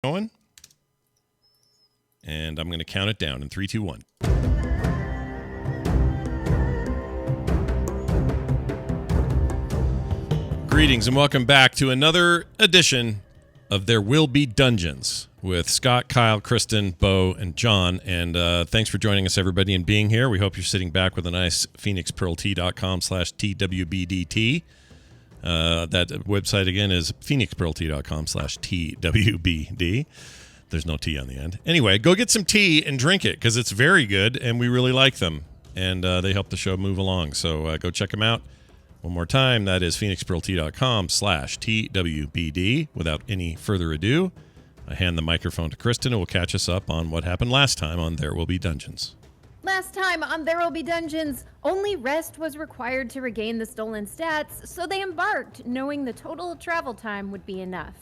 Going. And I'm going to count it down in 3, 2, 1. Greetings and welcome back to another edition of There Will Be Dungeons with Scott, Kyle, Kristen, Bo, and John. And thanks for joining us, everybody, and being here. We hope you're sitting back with a nice phoenixpearltea.com/TWBDT. That website, again, is phoenixpearltea.com/TWBD. There's no T on the end. Anyway, go get some tea and drink it because it's very good, and we really like them. And they help the show move along. So go check them out. One more time, that is phoenixpearltea.com/TWBD. Without any further ado, I hand the microphone to Kristen, who will catch us up on what happened last time on There Will Be Dungeons. Last time on There Will Be Dungeons, only rest was required to regain the stolen stats, so they embarked, knowing the total travel time would be enough.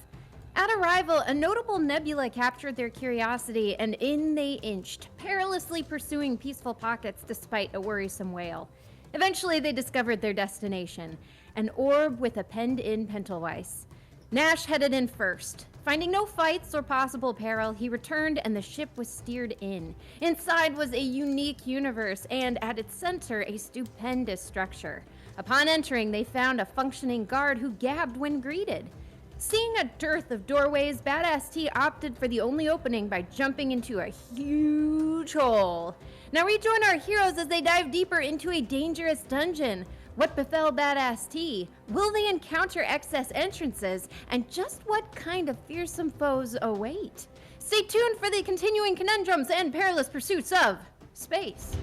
At arrival, a notable nebula captured their curiosity, and in they inched, perilously pursuing peaceful pockets despite a worrisome whale. Eventually, they discovered their destination, an orb with a penned-in Pentelweiss. Nash headed in first. Finding no fights or possible peril, he returned and the ship was steered in. Inside was a unique universe and, at its center, a stupendous structure. Upon entering, they found a functioning guard who gabbed when greeted. Seeing a dearth of doorways, Badass T opted for the only opening by jumping into a huge hole. Now rejoin our heroes as they dive deeper into a dangerous dungeon. What befell Badass T? Will they encounter excess entrances? And just what kind of fearsome foes await? Stay tuned for the continuing conundrums and perilous pursuits of space.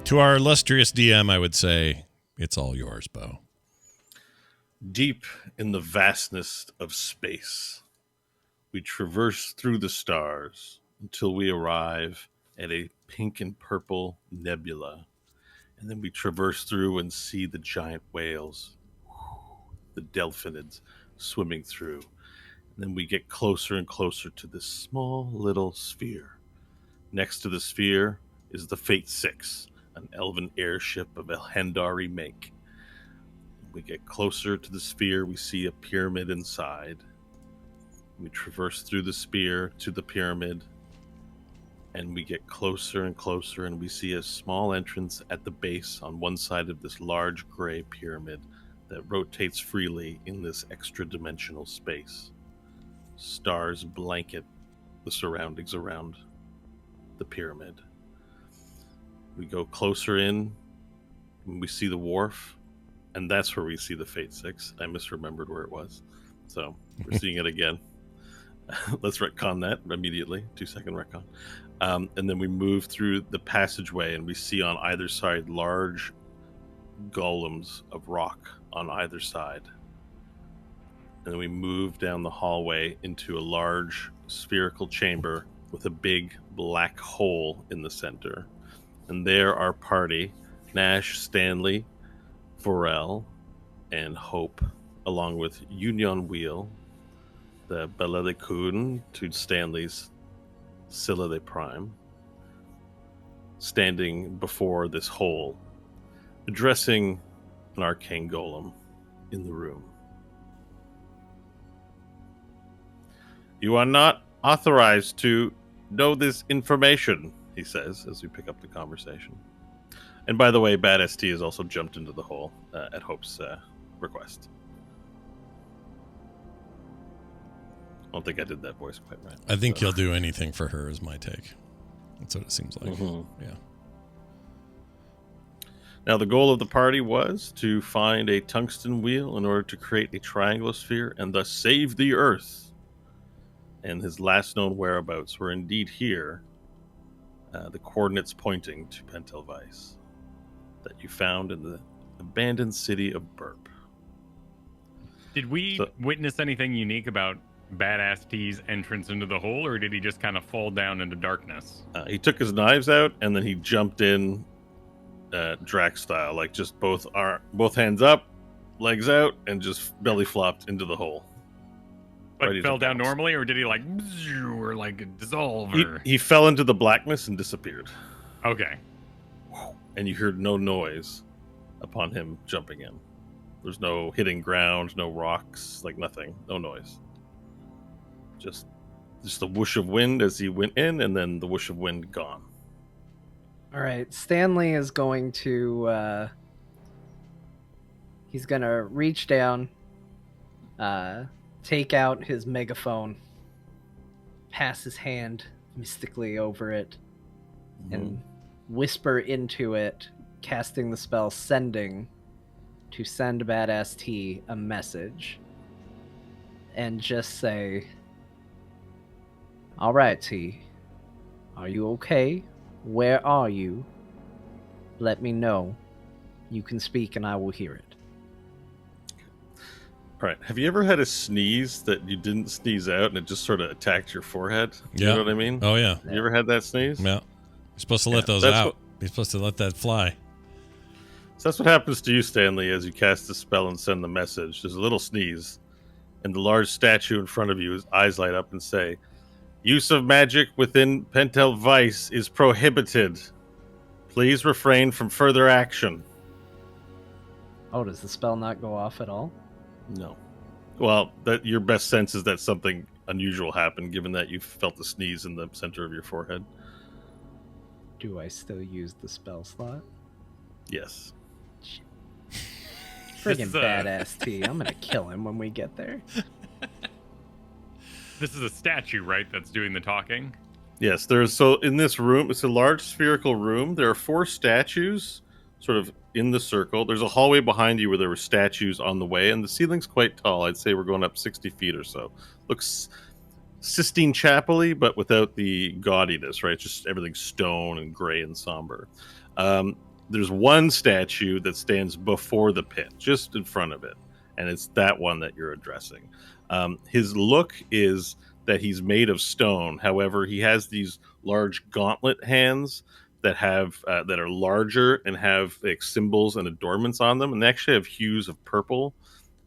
To our illustrious DM, I would say, it's all yours, Bo. Deep in the vastness of space, we traverse through the stars until we arrive at a pink and purple nebula. And then we traverse through and see the giant whales, the delphinids swimming through. And then we get closer and closer to this small little sphere. Next to the sphere is the Fate 6. An elven airship of Elhendari make. We get closer to the sphere, we see a pyramid inside. We traverse through the sphere to the pyramid, and we get closer and closer, and we see a small entrance at the base on one side of this large gray pyramid that rotates freely in this extra-dimensional space. Stars blanket the surroundings around the pyramid. We go closer in, and we see the wharf, and that's where we see the Fate 6. I misremembered where it was, so we're seeing it again. Let's retcon that immediately, 2-second retcon. And then we move through the passageway, and we see on either side large golems of rock on either side. And then we move down the hallway into a large spherical chamber with a big black hole in the center. And there our party, Nash, Stanley, Vorel, and Hope, along with Union Wheel, the Belelikun to Stanley's Scylla de Prime, standing before this hole, addressing an arcane golem in the room. You are not authorized to know this information, he says, as we pick up the conversation. And by the way, Badass T has also jumped into the hole at Hope's request. I don't think I did that voice quite right. I think he'll do anything for her, is my take. That's what it seems like. Mm-hmm. Yeah. Now, the goal of the party was to find a tungsten wheel in order to create a triangulosphere and thus save the Earth. And his last known whereabouts were indeed here. The coordinates pointing to Pentelweiss that you found in the abandoned city of Burp. Did we witness anything unique about Badass T's entrance into the hole, or did he just kind of fall down into darkness? He took his knives out, and then he jumped in Drax style, like just both hands up, legs out, and just belly flopped into the hole. Right, fell down normally, or did he like or like dissolve? Or... He fell into the blackness and disappeared. Okay. And you heard no noise upon him jumping in. There's no hitting ground, no rocks, like nothing, no noise. Just the whoosh of wind as he went in, and then the whoosh of wind gone. All right, Stanley is going to he's gonna reach down, take out his megaphone, pass his hand mystically over it, and whisper into it, casting the spell Sending, to send Badass T a message, and just say, "All right, T, are you okay? Where are you? Let me know. You can speak and I will hear it." All right. Have you ever had a sneeze that you didn't sneeze out and it just sort of attacked your forehead? You know what I mean? Oh, yeah. You ever had that sneeze? Yeah. You're supposed to let those out. You're supposed to let that fly. So that's what happens to you, Stanley, as you cast the spell and send the message. There's a little sneeze, and the large statue in front of you, his eyes light up and say, "Use of magic within Pentel Vice is prohibited. Please refrain from further action." Oh, does the spell not go off at all? No. Well, that your best sense is that something unusual happened, given that you felt the sneeze in the center of your forehead. Do I still use the spell slot? Yes. Friggin' Badass T. I'm gonna kill him when we get there. This is a statue, right, that's doing the talking? Yes, so in this room, it's a large spherical room. There are 4 statues sort of in the circle. There's a hallway behind you where there were statues on the way, and the ceiling's quite tall. I'd say we're going up 60 feet or so. Looks Sistine Chapel-y, but without the gaudiness, right? Just everything's stone and gray and somber. There's one statue that stands before the pit, just in front of it, and it's that one that you're addressing. His look is that he's made of stone. However, he has these large gauntlet hands that have that are larger and have like symbols and adornments on them, and they actually have hues of purple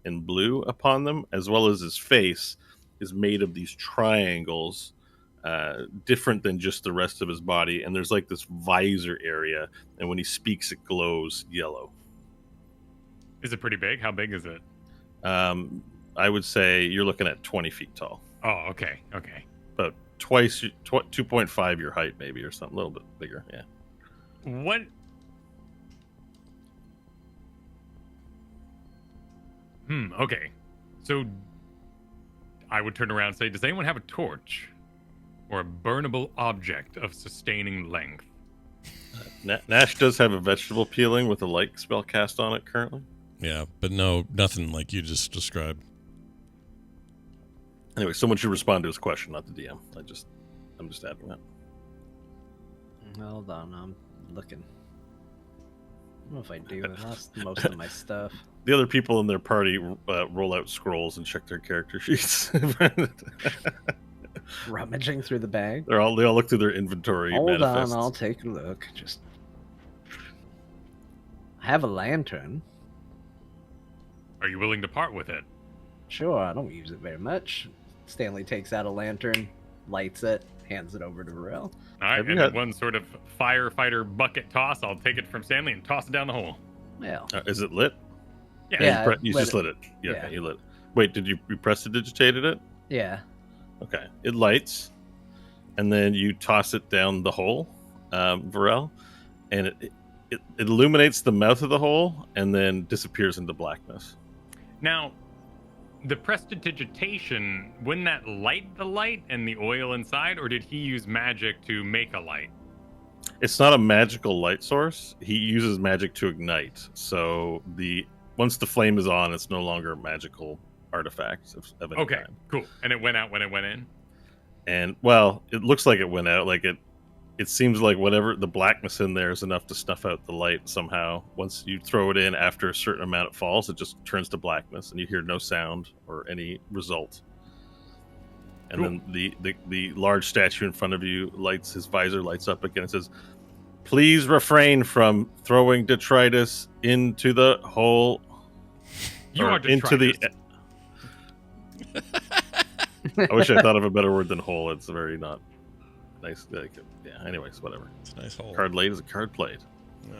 and blue upon them, as well as his face is made of these triangles, different than just the rest of his body. And there's like this visor area, and when he speaks, it glows yellow. Is it pretty big? How big is it? I would say you're looking at 20 feet tall. Oh, okay. About twice, 2.5 your height, maybe, or something, a little bit bigger. Yeah. What? Okay. So I would turn around and say, does anyone have a torch or a burnable object of sustaining length? Nash does have a vegetable peeling with a light spell cast on it currently. Yeah, but nothing like you just described. Anyway, someone should respond to his question, not the DM. I'm just adding that. Hold on, I'm looking. I don't know if I do. I lost most of my stuff. The other people in their party roll out scrolls and check their character sheets. Rummaging through the bag. They all look through their inventory. Hold manifests. on, I'll take a look. I have a lantern. Are you willing to part with it? Sure, I don't use it very much. Stanley takes out a lantern, lights it, hands it over to Varel. All right, and in one sort of firefighter bucket toss, I'll take it from Stanley and toss it down the hole. Well, Is it lit? Yeah, you just lit it. Yeah, yeah. Okay, you lit it. Wait, did you prestidigitated it? yeah. Okay, it lights, and then you toss it down the hole, Varel, and it illuminates the mouth of the hole and then disappears into blackness. Now, the prestidigitation, wouldn't that light the light and the oil inside, or did he use magic to make a light? It's not a magical light source. He uses magic to ignite. So once the flame is on, it's no longer a magical artifact of any Okay, kind. cool. And it went out when it went in? And, well, it looks like it went out. Like it seems like whatever the blackness in there is enough to snuff out the light somehow. Once you throw it in, after a certain amount it falls, it just turns to blackness, and you hear no sound or any result. And Cool. then the large statue in front of you his visor lights up again and says, "Please refrain from throwing detritus into the hole." You or are into the. detritus. I wish I thought of a better word than hole. It's very not nice. Yeah. Anyways, whatever. It's a nice hole. Card laid is a card played. No.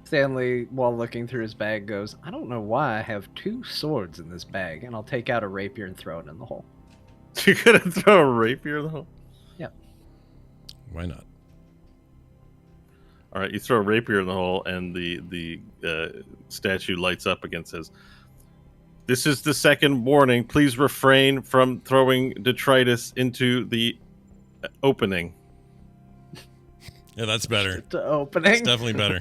Stanley, while looking through his bag, goes, I don't know why I have 2 swords in this bag, and I'll take out a rapier and throw it in the hole. You're gonna throw a rapier in the hole? Yep. Why not? All right, you throw a rapier in the hole, and the statue lights up again. Says, "This is the second warning. Please refrain from throwing detritus into the opening." Yeah, that's better. The opening. It's definitely better.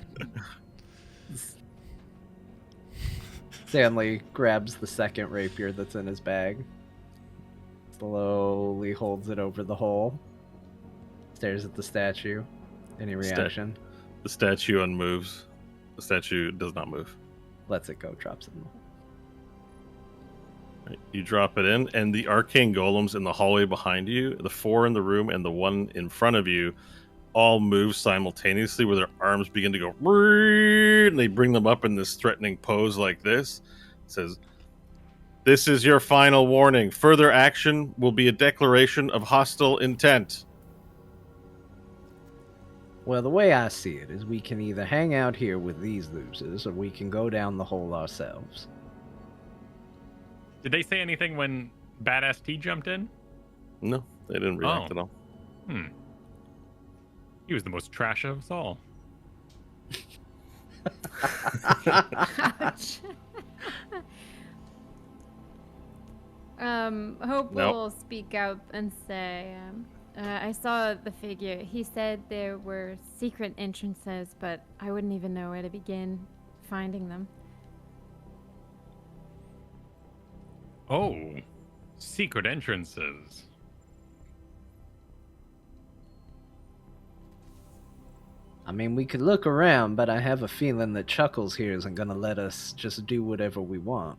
Stanley grabs the second rapier that's in his bag, slowly holds it over the hole, stares at the statue. Any reaction? The statue unmoves. The statue does not move. Lets it go, drops it in the hole. Right, you drop it in, and the arcane golems in the hallway behind you, the 4 in the room and the 1 in front of you, all move simultaneously, where their arms begin to go, and they bring them up in this threatening pose like this. It says, "This is your final warning. Further action will be a declaration of hostile intent." Well, the way I see it is we can either hang out here with these losers, or we can go down the hole ourselves. Did they say anything when Badass T jumped in? No, they didn't react at all. He was the most trash of us all. Ouch. Hope will speak up and say, I saw the figure. He said there were secret entrances, but I wouldn't even know where to begin finding them. Oh, secret entrances. I mean, we could look around, but I have a feeling that Chuckles here isn't going to let us just do whatever we want.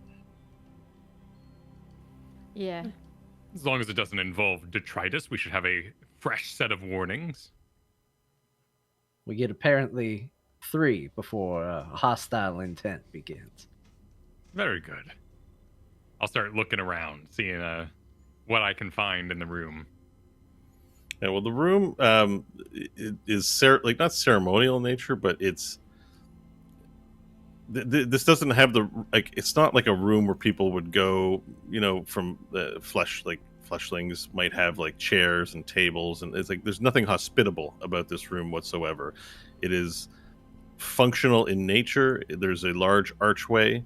Yeah. As long as it doesn't involve detritus, we should have a fresh set of warnings. We get apparently 3 before hostile intent begins. Very good. I'll start looking around, seeing what I can find in the room. Yeah, well, the room is not ceremonial in nature, but it's this doesn't have it's not like a room where people would go, from the fleshlings might have like chairs and tables, and it's like there's nothing hospitable about this room whatsoever. It is functional in nature. There's a large archway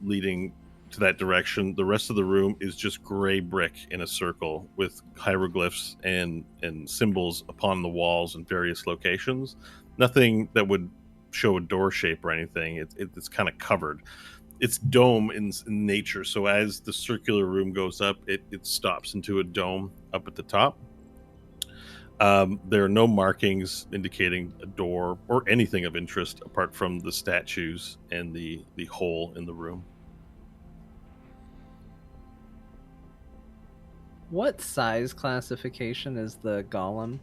leading to that direction. The rest of the room is just gray brick in a circle with hieroglyphs and symbols upon the walls in various locations. Nothing that would show a door shape or anything. It's kind of covered. It's dome in nature, so as the circular room goes up, it stops into a dome up at the top. There are no markings indicating a door or anything of interest apart from the statues and the hole in the room. What size classification is the golem?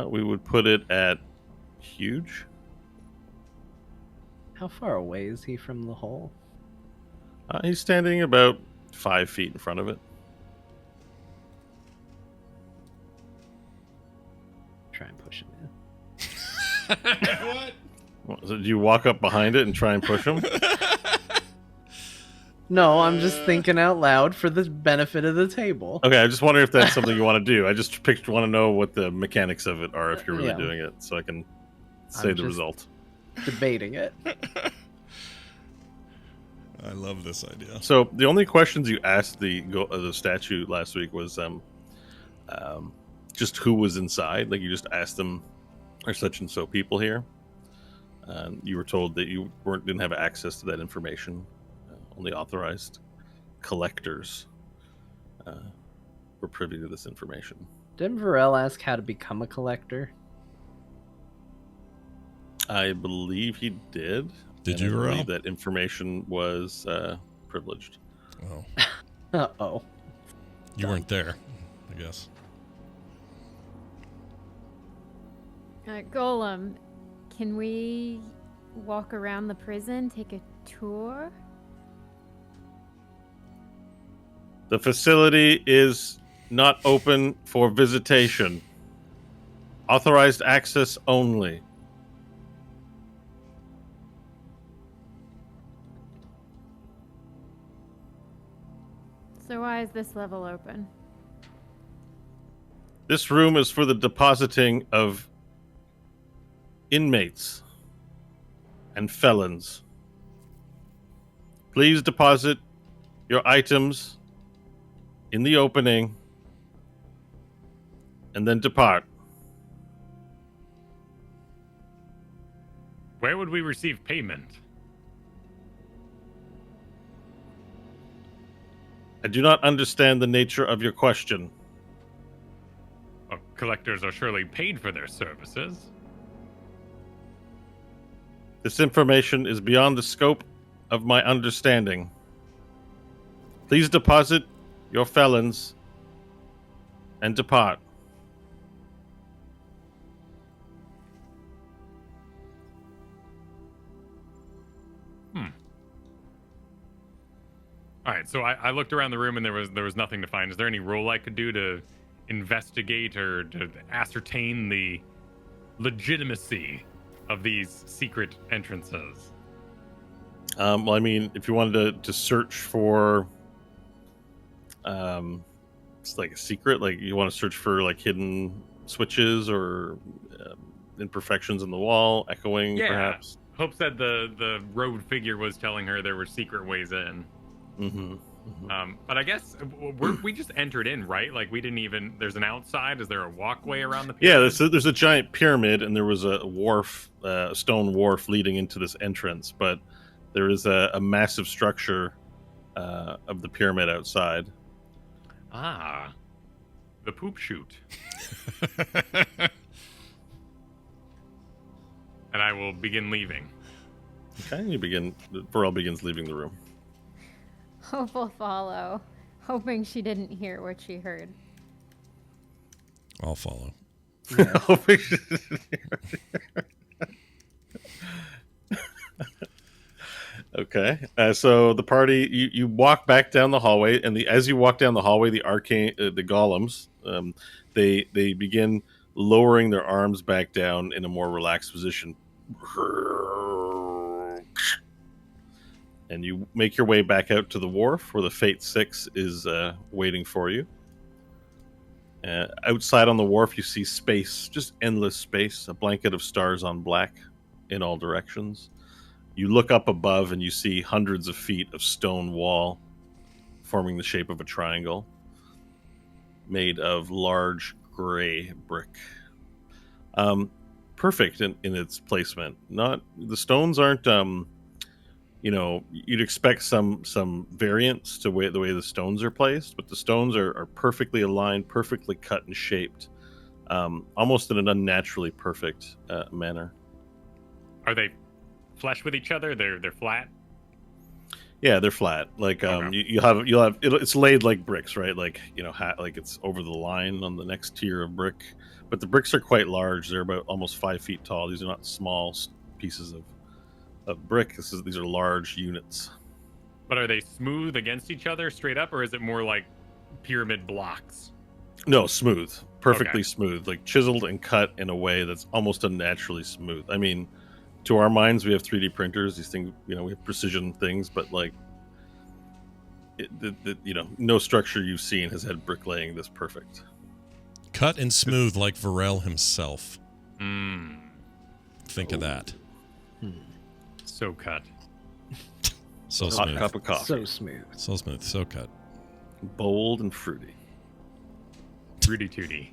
We would put it at huge. How far away is he from the hole? He's standing about 5 feet in front of it. Try and push him in. What? So do you walk up behind it and try and push him? No, I'm just thinking out loud for the benefit of the table. Okay, I just wonder if that's something you want to do. I just want to know what the mechanics of it are if you're really doing it, so I can say the result. Debating it. I love this idea. So the only questions you asked the statue last week was just who was inside. Like you just asked them, "Are such and so people here?" You were told that you didn't have access to that information. Only authorized collectors were privy to this information. Didn't Varel ask how to become a collector? I believe he did. Did you, I Varel? believe that information was privileged. Oh. Uh-oh. You weren't there, I guess. Golem, can we walk around the prison, take a tour? The facility is not open for visitation. Authorized access only. So why is this level open? This room is for the depositing of inmates and felons. Please deposit your items in the opening and then depart. Where would we receive payment? I do not understand the nature of your question. Well, collectors are surely paid for their services. This information is beyond the scope of my understanding. Please deposit your felons and depart. All right, so I looked around the room and there was nothing to find. Is there any roll I could do to investigate or to ascertain the legitimacy of these secret entrances? Well, I mean, if you wanted to search for, it's like a secret, like you want to search for like hidden switches or imperfections in the wall, echoing, perhaps. Hope said the robed figure was telling her there were secret ways in. Mm-hmm. Mm-hmm. But I guess we just entered in, right? Like we didn't even. There's an outside. Is there a walkway around the pyramid? Yeah, there's a giant pyramid, and there was a wharf, a stone wharf leading into this entrance. But there is a massive structure of the pyramid outside. Ah, the poop chute. And I will begin leaving. Okay, Varel begins leaving the room. Hope will follow, hoping she didn't hear what she heard. I'll follow. Okay, so the party you walk back down the hallway, and as you walk down the hallway, the golems they begin lowering their arms back down in a more relaxed position, and you make your way back out to the wharf where the Fate 6 is waiting for you. Outside on the wharf, you see space, just endless space, a blanket of stars on black in all directions. You look up above and you see hundreds of feet of stone wall forming the shape of a triangle made of large gray brick. Perfect in its placement. Not the stones aren't you'd expect some variance to the way the stones are placed, but the stones are perfectly aligned, perfectly cut and shaped, almost in an unnaturally perfect manner. Are they flush with each other? They're flat? Yeah, they're flat. Like it's laid like bricks, right? Like like it's over the line on the next tier of brick. But the bricks are quite large. They're about almost 5 feet tall. These are not small pieces of brick. These are large units. But are they smooth against each other straight up, or is it more like pyramid blocks? No, smooth. Perfectly smooth. Like chiseled and cut in a way that's almost unnaturally smooth. I mean, to our minds, we have 3D printers. These things, we have precision things, but like, no structure you've seen has had bricklaying this perfect. Cut and smooth like Varel himself. Think of that. So cut. So Hot smooth. cup of coffee. So smooth. So smooth. So cut. Bold and fruity. Rudy Tooty.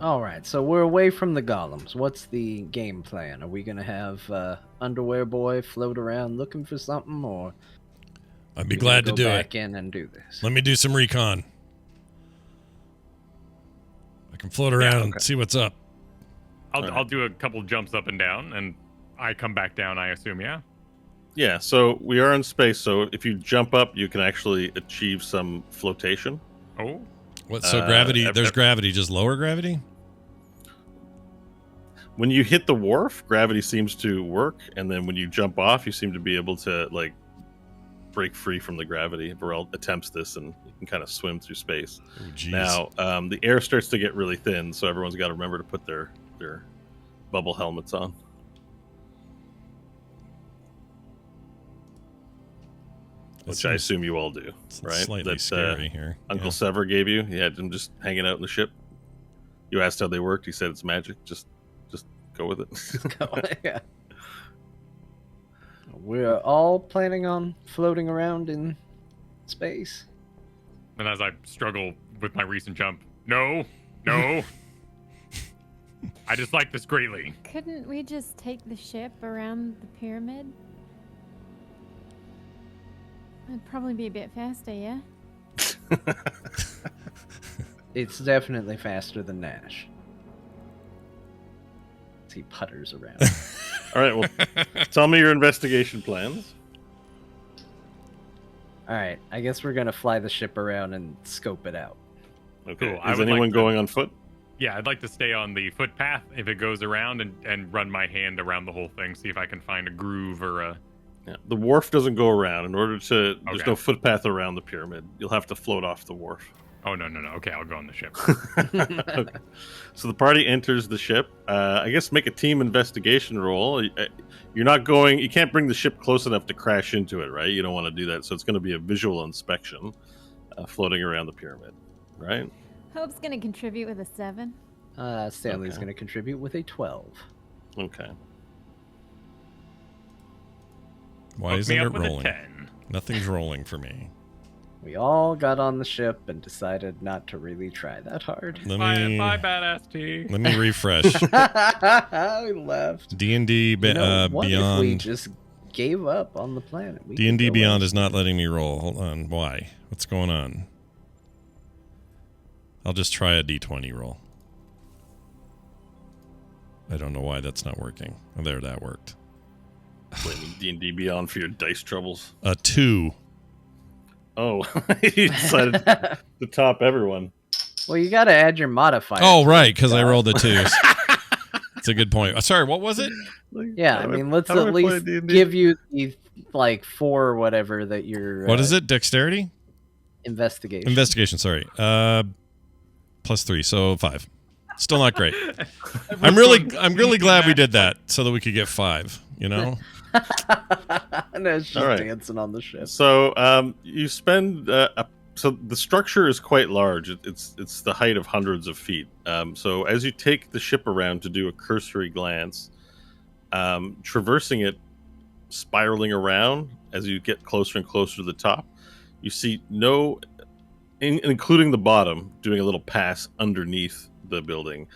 All right, so we're away from the golems. What's the game plan? Are we gonna have Underwear Boy float around looking for something, or I'd be glad to do it. Back in and do this. Let me do some recon. I can float around and see what's up. I'll do a couple jumps up and down, and I come back down, I assume, yeah? Yeah, so we are in space, so if you jump up, you can actually achieve some flotation. Oh? What? So gravity, there's gravity, just lower gravity? When you hit the wharf, gravity seems to work, and then when you jump off, you seem to be able to, break free from the gravity. Varel attempts this, and you can kind of swim through space. Oh, geez. Now, the air starts to get really thin, so everyone's got to remember to put their bubble helmets on. Which I assume you all do, right? Slightly scary here. Uncle Sever gave you. He had them just hanging out in the ship. You asked how they worked. He said it's magic. Just go with it. Yeah. We're all planning on floating around in space. And as I struggle with my recent jump, no. I dislike this greatly. Couldn't we just take the ship around the pyramid? That'd probably be a bit faster, yeah? It's definitely faster than Nash. He putters around. All right, well, tell me your investigation plans. Alright, I guess we're gonna fly the ship around and scope it out. Okay. Cool. I Is would anyone like to- going on foot? Yeah, I'd like to stay on the footpath if it goes around and run my hand around the whole thing, see if I can find a groove or a... Yeah. The wharf doesn't go around. In order to, there's Okay. no footpath around the pyramid. You'll have to float off the wharf. Oh, no. Okay, I'll go on the ship. Okay. So the party enters the ship. I guess make a team investigation roll. You're not going. You can't bring the ship close enough to crash into it, right? You don't want to do that. So it's going to be a visual inspection, floating around the pyramid, right? Hope's gonna contribute with a 7. Stanley's Okay. gonna contribute with a 12. Okay. Why Hook isn't me it up with a rolling? 10. Nothing's rolling for me. We all got on the ship and decided not to really try that hard. Bye, badass T. Let me refresh. We left. D&D What if we Beyond. just gave up on the planet? We D&D could go Beyond on. is not letting me roll. Hold on. Why? What's going on? I'll just try a D20 roll. I don't know why that's not working. Oh, there, that worked. Blaming D&D Beyond for your dice troubles. A 2. Oh, you decided to top everyone. Well, you got to add your modifier. Oh, right, because I rolled a 2. It's a good point. Sorry, what was it? Yeah, I mean, let's at least give you the 4 or whatever that you're. What is it? Dexterity? Investigation. Investigation, sorry. Plus 3, so 5. Still not great. I'm really glad we did that so that we could get 5, you know? And it's just All right. dancing on the ship. So you spend so the structure is quite large. It's the height of hundreds of feet. So as you take the ship around to do a cursory glance, traversing it, spiraling around as you get closer and closer to the top, you see no, including the bottom, doing a little pass underneath the building.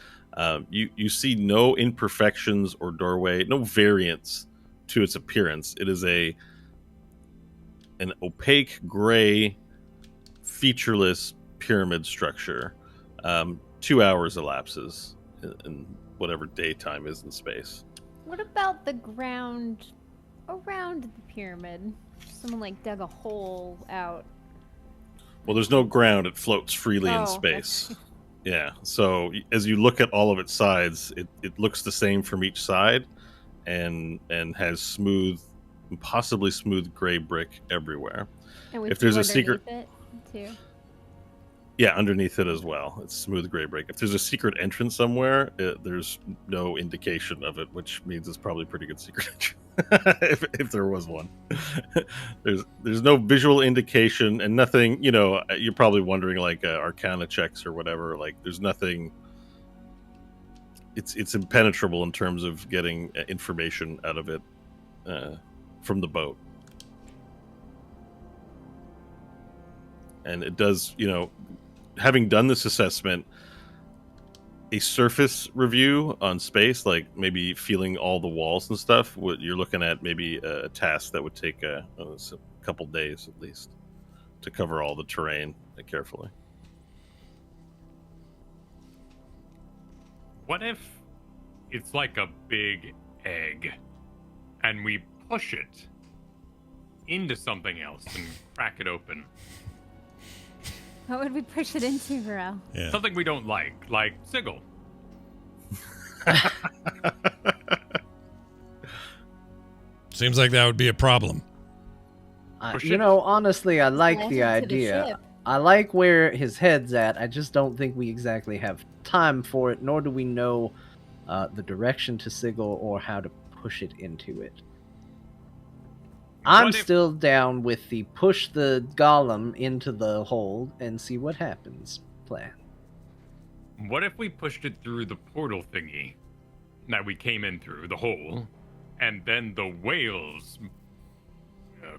You see no imperfections or doorway, no variance to its appearance. It is an opaque gray, featureless pyramid structure. 2 hours elapses in whatever daytime is in space. What about the ground around the pyramid? Someone like dug a hole out. Well, there's no ground. It floats freely in Oh, space. that's- Yeah. So as you look at all of its sides, it looks the same from each side, and has smooth, possibly smooth gray brick everywhere. And we If there's flew a secret- underneath it, too. Yeah, underneath it as well. It's smooth gray brick. If there's a secret entrance somewhere, there's no indication of it, which means it's probably a pretty good secret entrance. if there was one. there's no visual indication and nothing, you're probably wondering like arcana checks or whatever, like there's nothing. It's impenetrable in terms of getting information out of it from the boat. And it does, having done this assessment, a surface review on space, like maybe feeling all the walls and stuff, you're looking at maybe a task that would take a couple days at least to cover all the terrain carefully. What if it's like a big egg and we push it into something else and crack it open? What would we push it into, Varel? Yeah. Something we don't like Sigil. Seems like that would be a problem. Push You it. know, honestly, I like Lash the it to the idea. ship. I like where his head's at. I just don't think we exactly have time for it, nor do we know the direction to sigil or how to push it into it. I'm What if- still down with the push the golem into the hole and see what happens plan. What if we pushed it through the portal thingy that we came in through, the hole, and then the whales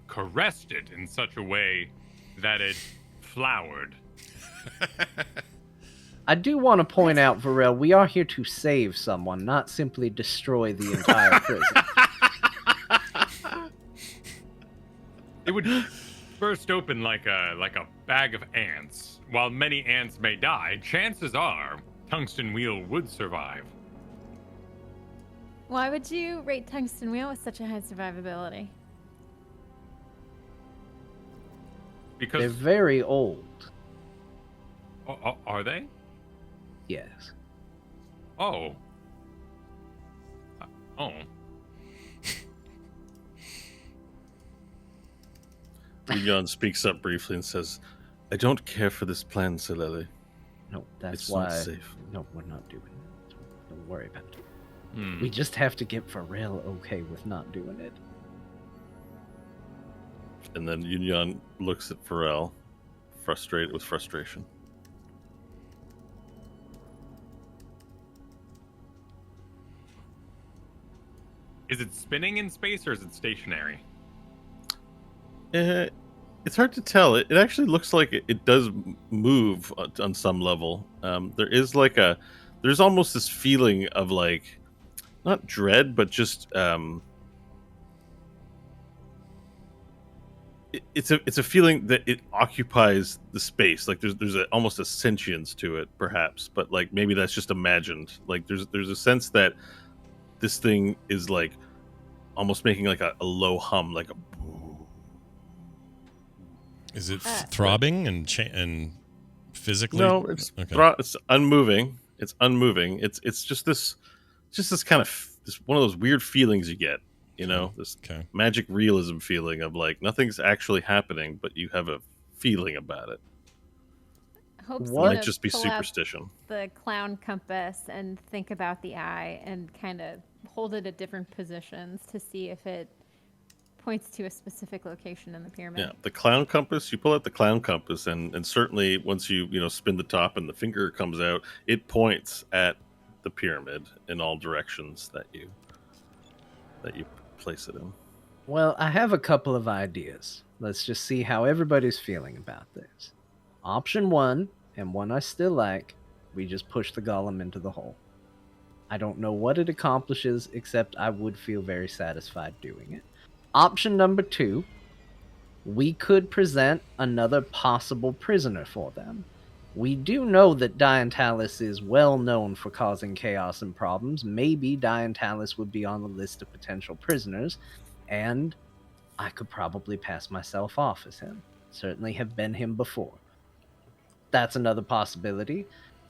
caressed it in such a way that it flowered? I do want to point out, Varel, we are here to save someone, not simply destroy the entire prison. It would burst open like a bag of ants. While many ants may die, chances are Tungsten Wheel would survive. Why would you rate Tungsten Wheel with such a high survivability? They're Because very old. are they? Yes. Oh. Oh. Leon speaks up briefly and says, I don't care for this plan, Silele. No, that's It's why. not safe. No, we're not doing it. Don't worry about it. Hmm. We just have to get Varel okay with not doing it. And then Yunyan looks at Pharrell, frustrated with frustration. Is it spinning in space or is it stationary? It's hard to tell. It actually looks like it does move on some level. There is like there's almost this feeling of like, not dread, but just it's a feeling that it occupies the space. Like there's almost a sentience to it, perhaps, but like maybe that's just imagined. Like there's a sense that this thing is like almost making like a low hum, like a. Is it throbbing and physically? No, it's okay. it's unmoving. It's unmoving. It's just this kind of this one of those weird feelings you get. You know, this magic realism feeling of like nothing's actually happening, but you have a feeling about it. Hope's It gonna might just be pull out superstition. the clown compass and think about the eye and kind of hold it at different positions to see if it points to a specific location in the pyramid. Yeah, the clown compass. You pull out the clown compass, and certainly once you spin the top and the finger comes out, it points at the pyramid in all directions that you place it in. Well, I have a couple of ideas. Let's just see how everybody's feeling about this. Option 1, and one I still like, we just push the golem into the hole. I don't know what it accomplishes, except I would feel very satisfied doing it. Option number 2, we could present another possible prisoner for them. We do know that Diantalis is well known for causing chaos and problems. Maybe Diantalis would be on the list of potential prisoners, and I could probably pass myself off as him. Certainly have been him before. That's another possibility.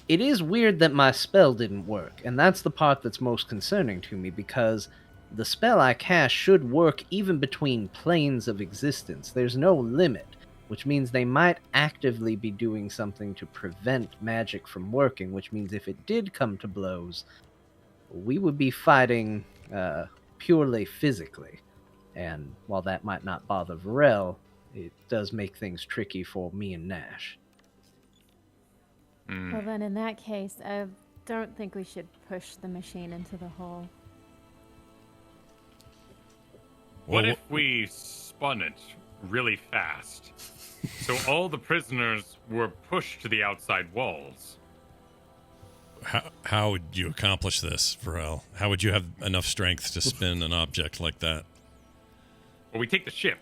It is weird that my spell didn't work, and that's the part that's most concerning to me, because the spell I cast should work even between planes of existence. There's no limit, which means they might actively be doing something to prevent magic from working, which means if it did come to blows, we would be fighting purely physically. And while that might not bother Varel, it does make things tricky for me and Nash. Well, then in that case, I don't think we should push the machine into the hole. What if we spun it really fast? So all the prisoners were pushed to the outside walls. How would you accomplish this, Varel? How would you have enough strength to spin an object like that? Well, we take the ship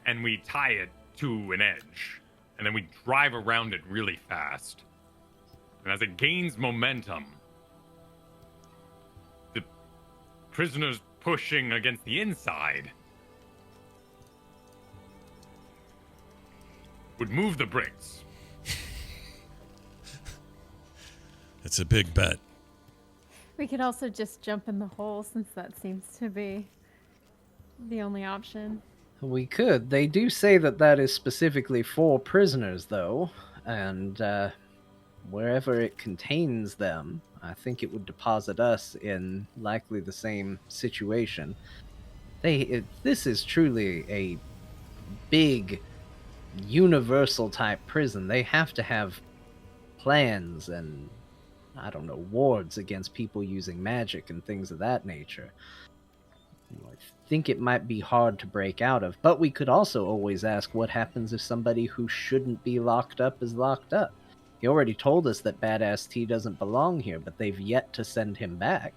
and we tie it to an edge, and then we drive around it really fast. And as it gains momentum, the prisoners pushing against the inside would move the bricks. It's a big bet. We could also just jump in the hole, since that seems to be the only option. We could. They do say that that is specifically for prisoners, though, and wherever it contains them, I think it would deposit us in likely the same situation. This is truly a big, universal type prison. They have to have plans and, I don't know, wards against people using magic and things of that nature. I think it might be hard to break out of, but we could also always ask what happens if somebody who shouldn't be locked up is locked up. He already told us that Badass T doesn't belong here, but they've yet to send him back.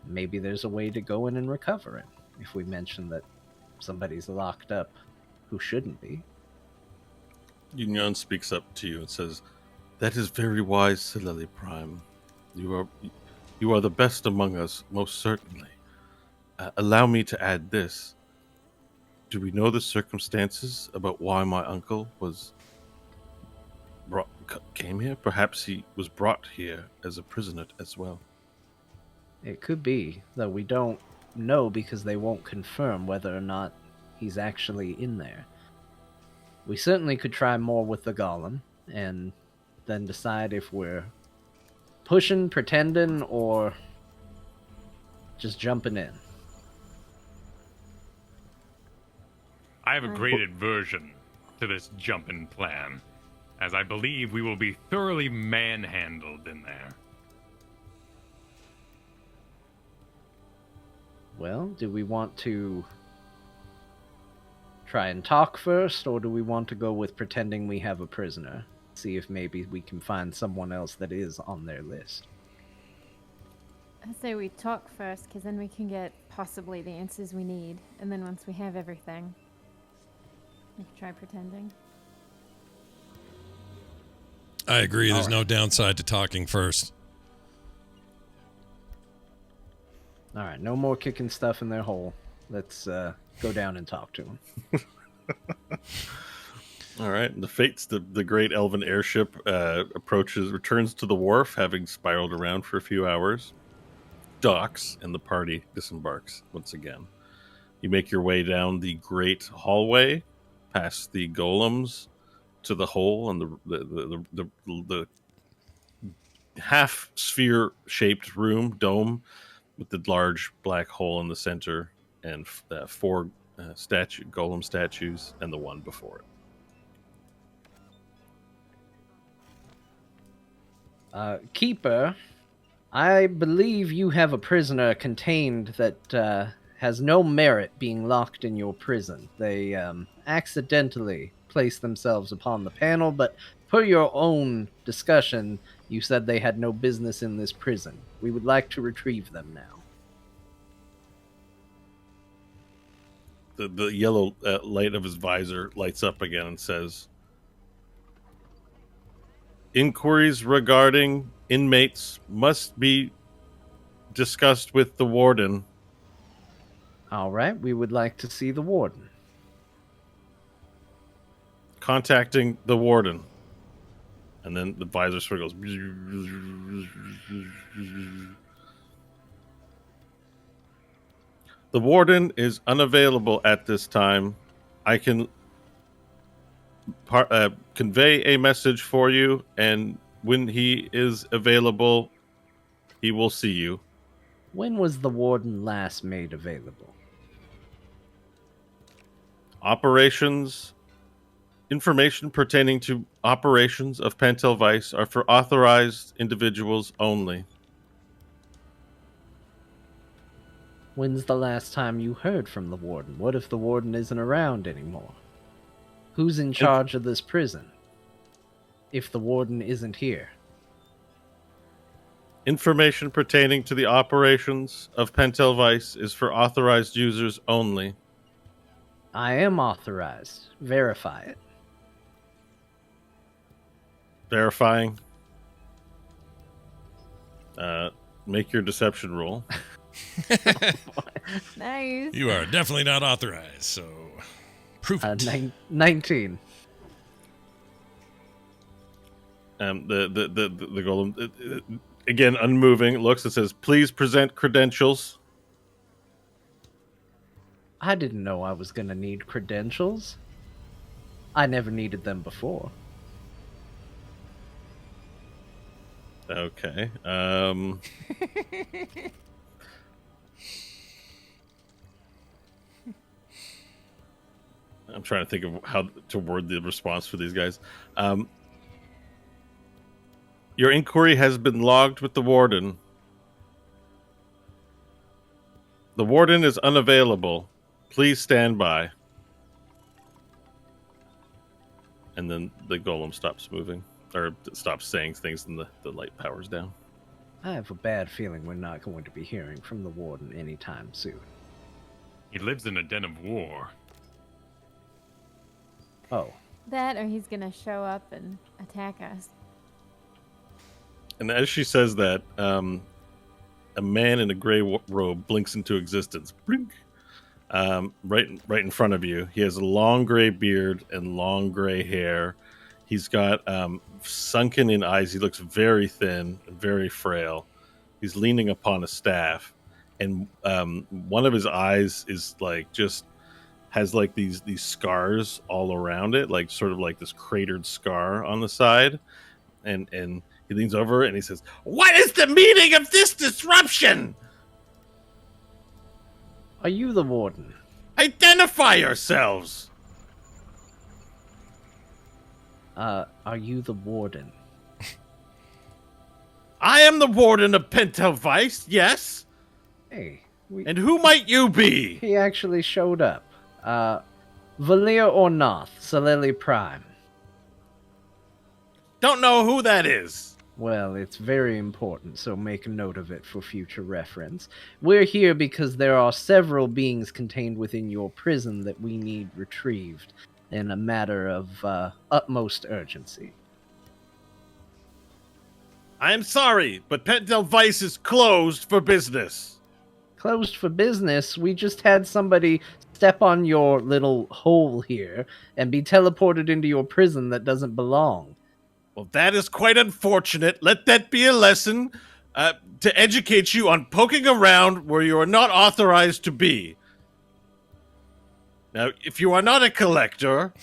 Maybe there's a way to go in and recover him if we mention that somebody's locked up who shouldn't be. Yunyan speaks up to you and says, "That is very wise, Sileli Prime. You are the best among us, most certainly. Allow me to add this. Do we know the circumstances about why my uncle came here? Perhaps he was brought here as a prisoner as well." It could be, though we don't know because they won't confirm whether or not he's actually in there. We certainly could try more with the golem and then decide if we're pushing, pretending, or just jumping in. I have a great aversion to this jumping plan, as I believe we will be thoroughly manhandled in there. Well, do we want to try and talk first, or do we want to go with pretending we have a prisoner? See if maybe we can find someone else that is on their list. I say we talk first, because then we can get possibly the answers we need. And then once we have everything, we can try pretending. I agree. There's no downside to talking first. All right, no more kicking stuff in their hole. Let's go down and talk to them. All right. The Fates, the great elven airship, returns to the wharf, having spiraled around for a few hours, docks, and the party disembarks once again. You make your way down the great hallway, past the golems, to the hole and the half sphere shaped dome with the large black hole in the center and four golem statues and the one before it. Keeper, I believe you have a prisoner contained that has no merit being locked in your prison. They accidentally placed themselves upon the panel, but per your own discussion, you said they had no business in this prison. We would like to retrieve them now. The yellow light of his visor lights up again and says, "Inquiries regarding inmates must be discussed with the warden." All right, we would like to see the warden. Contacting the warden. And then the visor sort of goes. The warden is unavailable at this time. I can convey a message for you, and when he is available, he will see you. When was the warden last made available? Information pertaining to operations of Pantel Vice are for authorized individuals only. When's the last time you heard from the warden? What if the warden isn't around anymore? Who's in charge of this prison if the warden isn't here? Information pertaining to the operations of Pantel Vice is for authorized users only. I am authorized. Verify it. Verifying. Make your deception roll. Nice. You are definitely not authorized, so prove it. 19. The golem, again, unmoving, looks and says, "Please present credentials." I didn't know I was gonna need credentials. I never needed them before. Okay. I'm trying to think of how to word the response for these guys. Your inquiry has been logged with the Warden. The Warden is unavailable. Please stand by. And then the golem stops moving, or stops saying things, and the light powers down. I have a bad feeling we're not going to be hearing from the Warden anytime soon. He lives in a den of war. Oh, That or he's gonna show up and attack us. And as she says that, a man in a gray robe blinks into existence. Blink. Right in front of you. He has a long gray beard and long gray hair. He's got sunken in eyes. He looks very thin and very frail. He's leaning upon a staff, and one of his eyes is like just has like these scars all around it, like sort of like this cratered scar on the side. And he leans over and he says, "What is the meaning of this disruption? are you the Warden? Identify yourselves." Are you the Warden? I am the Warden of Pentelweiss, yes. Hey, And who might you be? he actually showed up. Valir Ornoth, Soleli Prime. Don't know who that is. Well, it's very important, so make a note of it for future reference. We're here because there are several beings contained within your prison that we need retrieved in a matter of utmost urgency. I am sorry, but Pentelweiss is closed for business. Closed for business? We just had somebody step on your little hole here and be teleported into your prison that doesn't belong. Well, that is quite unfortunate. Let that be a lesson to educate you on poking around where you are not authorized to be. Now, if you are not a collector,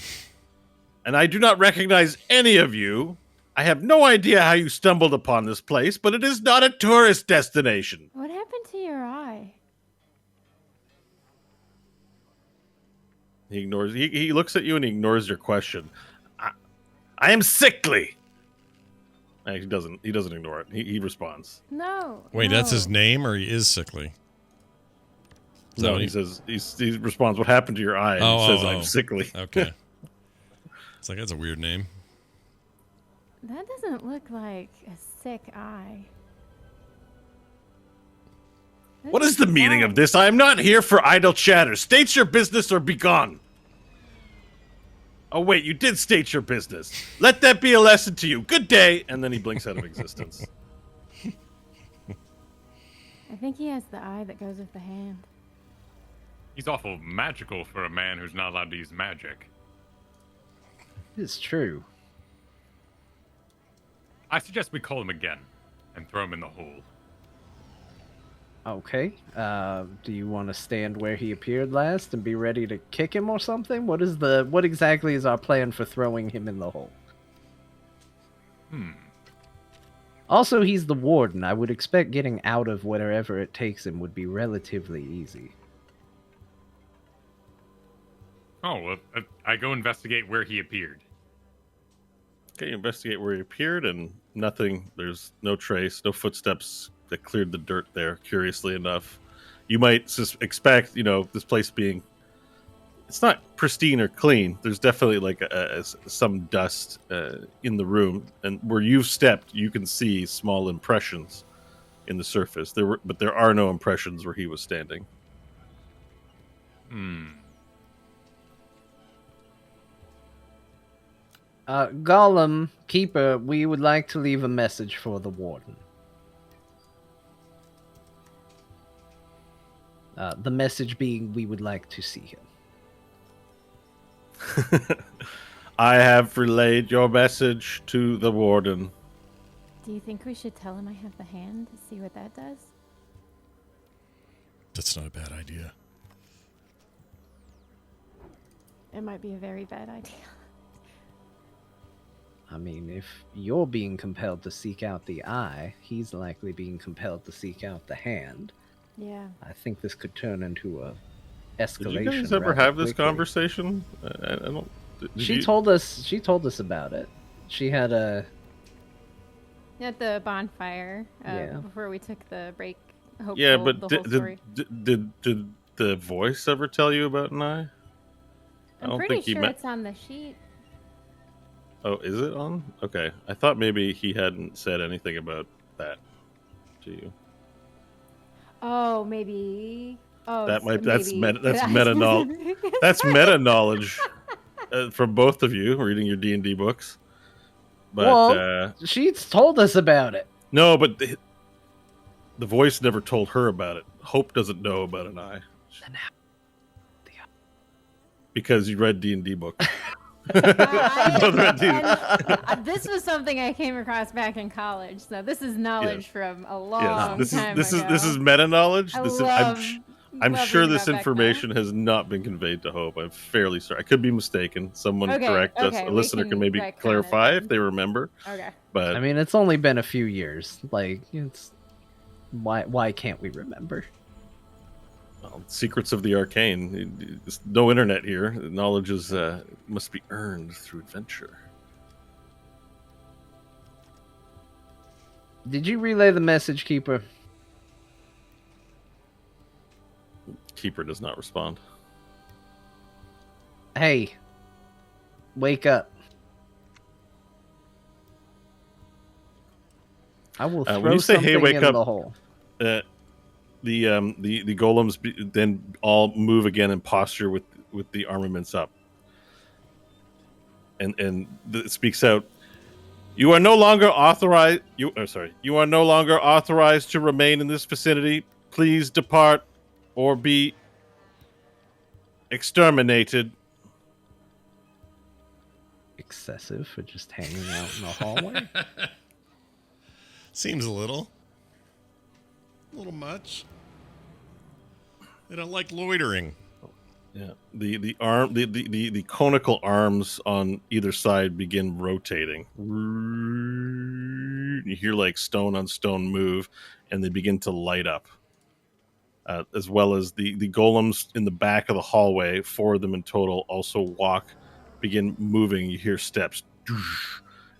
and I do not recognize any of you, I have no idea how you stumbled upon this place, but it is not a tourist destination. What happened to your eye? He ignores. He looks at you and he ignores your question. I am sickly. He doesn't ignore it. He responds. No. Wait, no. that's his name, or he is sickly? Is that No, what he says he responds. What happened to your eye? And he says I'm sickly. Okay. It's like, that's a weird name. That doesn't look like a sick eye. What is the meaning of this? I am not here for idle chatter. State your business or be gone. Oh, wait, you did state your business. Let that be a lesson to you. Good day. And then he blinks out of existence. I think he has the eye that goes with the hand. He's awful magical for a man who's not allowed to use magic. It's true. I suggest we call him again and throw him in the hole. Okay. Do you want to stand where he appeared last and be ready to kick him or something? What exactly is our plan for throwing him in the hole? Also, he's the Warden. I would expect getting out of whatever it takes him would be relatively easy. Oh, well, I go investigate where he appeared. Okay, you investigate where he appeared and nothing. There's no trace, no footsteps that cleared the dirt there, curiously enough. You might expect, this place being... It's not pristine or clean. There's definitely like some dust in the room. And where you've stepped, you can see small impressions in the surface. But there are no impressions where he was standing. Gollum, Keeper, we would like to leave a message for the Warden. The message being we would like to see him. I have relayed your message to the Warden. Do you think we should tell him I have the hand to see what that does? That's not a bad idea. It might be a very bad idea. I mean, if you're being compelled to seek out the eye, he's likely being compelled to seek out the hand. Yeah. I think this could turn into a escalation. Did you guys ever rather have this quickly. conversation? I don't. She told us about it. She had a At the bonfire. Yeah. Before we took the break. Hopeful, Yeah, but the whole story. did the voice ever tell you about an eye? I I'm don't pretty think he sure meant. it's on the sheet. Oh, is it on? Okay, I thought maybe he hadn't said anything about that to you. Oh, maybe. Oh, That might that's meta knowledge. That's meta knowledge from both of you reading your D&D books. But Well, she's told us about it. no, but the voice never told her about it. Hope doesn't know about an eye because you read D&D books. This was something I came across back in college, so this is knowledge from a long time this ago. is meta knowledge. I'm sure reading this about back information has not been conveyed to Hope. I'm fairly certain. I could be mistaken. Someone correct us. A we listener can can maybe retcon clarify it if they remember. Okay. But I mean, it's only been a few years. Like, it's why can't we remember? well, secrets of the arcane. There's no internet here. Knowledge is must be earned through adventure. Did you relay the message, Keeper? Keeper does not respond. Hey, wake up. I will throw when you say, something "Hey, wake in up," the hole. The golems then all move again in posture with the armaments up, and it speaks out. You are no longer authorized. You are no longer authorized to remain in this vicinity. Please depart, or be exterminated. Excessive for just hanging out in the hallway. Seems a little much. They don't like loitering. Yeah, the conical arms on either side begin rotating. You hear like stone on stone move, and they begin to light up. As well as the golems in the back of the hallway, 4 of them in total, also begin moving. You hear steps,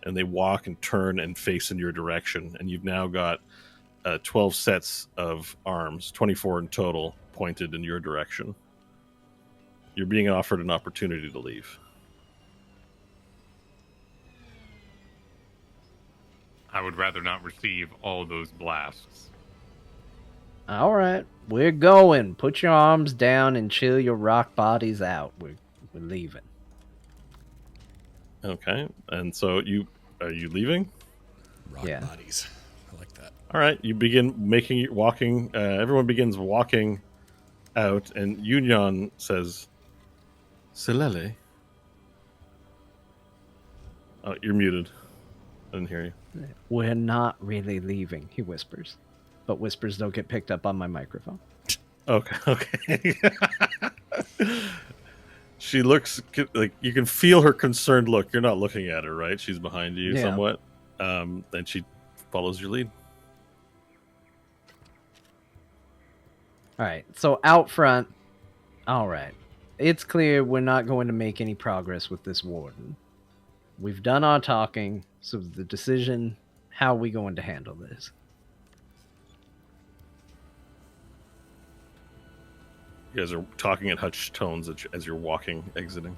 and they walk and turn and face in your direction. And you've now got 12 sets of arms, 24 in total, pointed in your direction. You're being offered an opportunity to leave. I would rather not receive all those blasts. All right, we're going. Put your arms down and chill your rock bodies out. We're leaving. Okay, and so are you leaving? Rock Yeah. bodies. I like that. All right, you begin walking. Everyone begins walking out, and Yunyan says, "Silele." Oh, you're muted. I didn't hear you. We're not really leaving, he whispers. But whispers don't get picked up on my microphone. Okay. She looks like you can feel her concerned look. You're not looking at her, right? She's behind you somewhat. And she follows your lead. All right, so out front, all right. It's clear we're not going to make any progress with this warden. We've done our talking, so the decision, how are we going to handle this? You guys are talking in hushed tones as you're walking, exiting.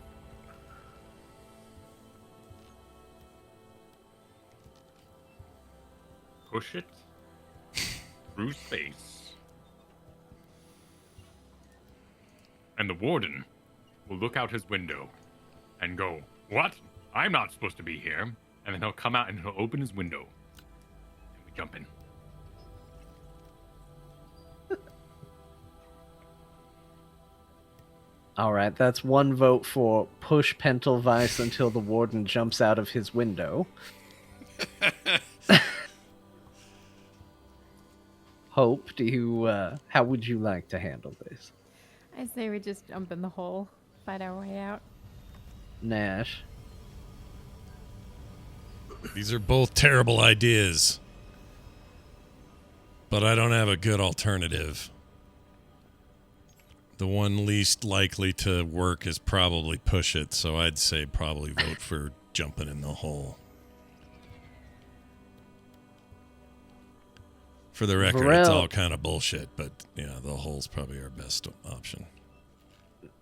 Push it through space. And the warden will look out his window and go, "What? I'm not supposed to be here." And then he'll come out and he'll open his window. And we jump in. All right, that's one vote for push Pentelweiss until the warden jumps out of his window. Hope, how would you like to handle this? I say we just jump in the hole, fight our way out. Nash. These are both terrible ideas. But I don't have a good alternative. The one least likely to work is probably push it, so I'd say probably vote for jumping in the hole. For the record, it's all kind of bullshit, but yeah, the hole's probably our best option.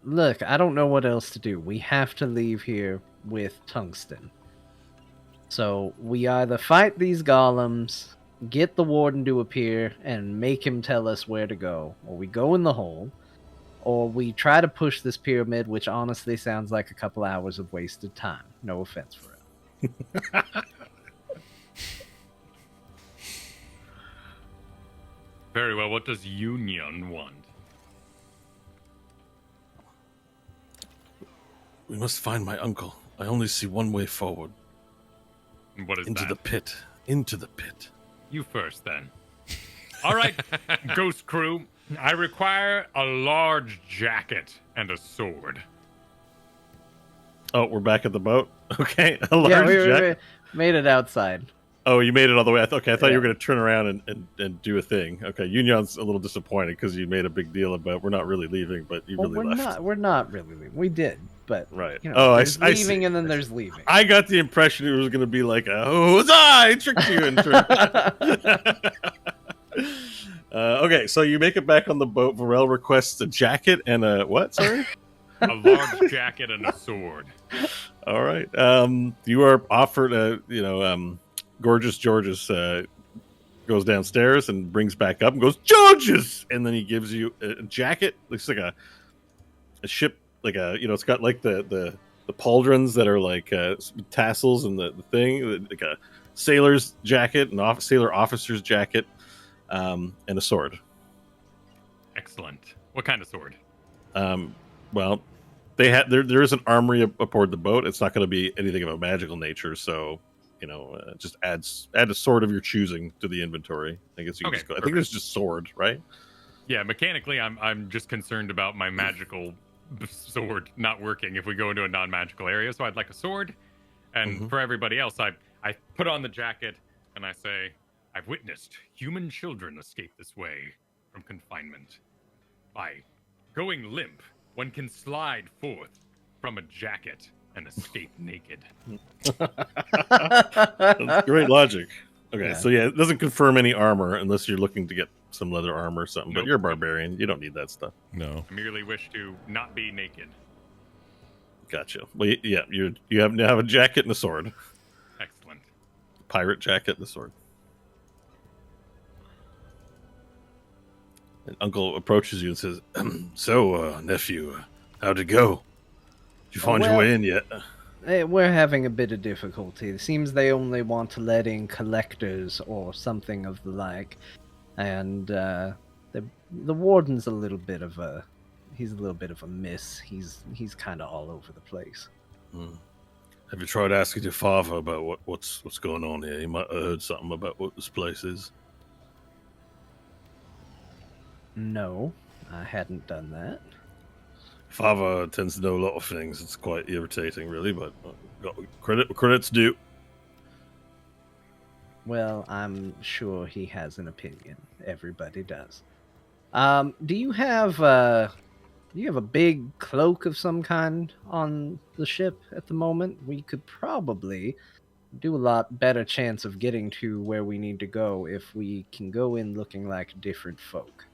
Look, I don't know what else to do. We have to leave here with tungsten. So we either fight these golems, get the warden to appear, and make him tell us where to go, or we go in the hole, or we try to push this pyramid, which honestly sounds like a couple hours of wasted time. No offense for it. Very well. What does Union want? We must find my uncle. I only see one way forward. What is Into that? the pit. Into the pit. You first, then. All right, Ghost Crew. I require a large jacket and a sword. Oh, we're back at the boat? Okay. A large Yeah, we jacket. made it outside. Oh, you made it all the way. I thought Yeah. you were going to turn around and do a thing. Okay, Union's a little disappointed because you made a big deal about we're not really leaving, but you Well, really left. we're not really leaving. We did, but Right. you know, Oh, there's I leaving see. and then there's leaving. I got the impression it was going to be like, oh, huzzah, I tricked you into okay, so you make it back on the boat. Varel requests a jacket and a what? Sorry? A large jacket and a sword. All right. You are offered Gorgeous Georges goes downstairs and brings back up and goes, Georges! And then he gives you a jacket. Looks like a ship, like it's got like the pauldrons that are like tassels and the thing, like a sailor's jacket, an sailor officer's jacket, and a sword. Excellent. What kind of sword? Well, there is an armory aboard the boat. It's not going to be anything of a magical nature, so just add a sword of your choosing to the inventory. I guess you can just go. I think there's just sword, right? Yeah, mechanically, I'm just concerned about my magical sword not working if we go into a non-magical area. So I'd like a sword, and for everybody else, I put on the jacket and I say, I've witnessed human children escape this way from confinement. By going limp, one can slide forth from a jacket and escape naked. Great logic. Okay, Yeah. so yeah, it doesn't confirm any armor unless you're looking to get some leather armor or something. But Nope. you're a barbarian; you don't need that stuff. No. I merely wish to not be naked. Gotcha. Well, yeah, you now have a jacket and a sword. Excellent. Pirate jacket and a sword. And Uncle approaches you and says, "So, nephew, how'd it go? Did you find your way in yet?" We're having a bit of difficulty. It seems they only want to let in collectors or something of the like, and the warden's a little bit of a miss. He's kind of all over the place. Have you tried asking your father about what's going on here? He might have heard something about what this place is. No, I hadn't done that. Father tends to know a lot of things. It's quite irritating, really, but got credit's due. Well, I'm sure he has an opinion. Everybody does. Do you have a big cloak of some kind on the ship at the moment? We could probably do a lot better chance of getting to where we need to go if we can go in looking like different folk.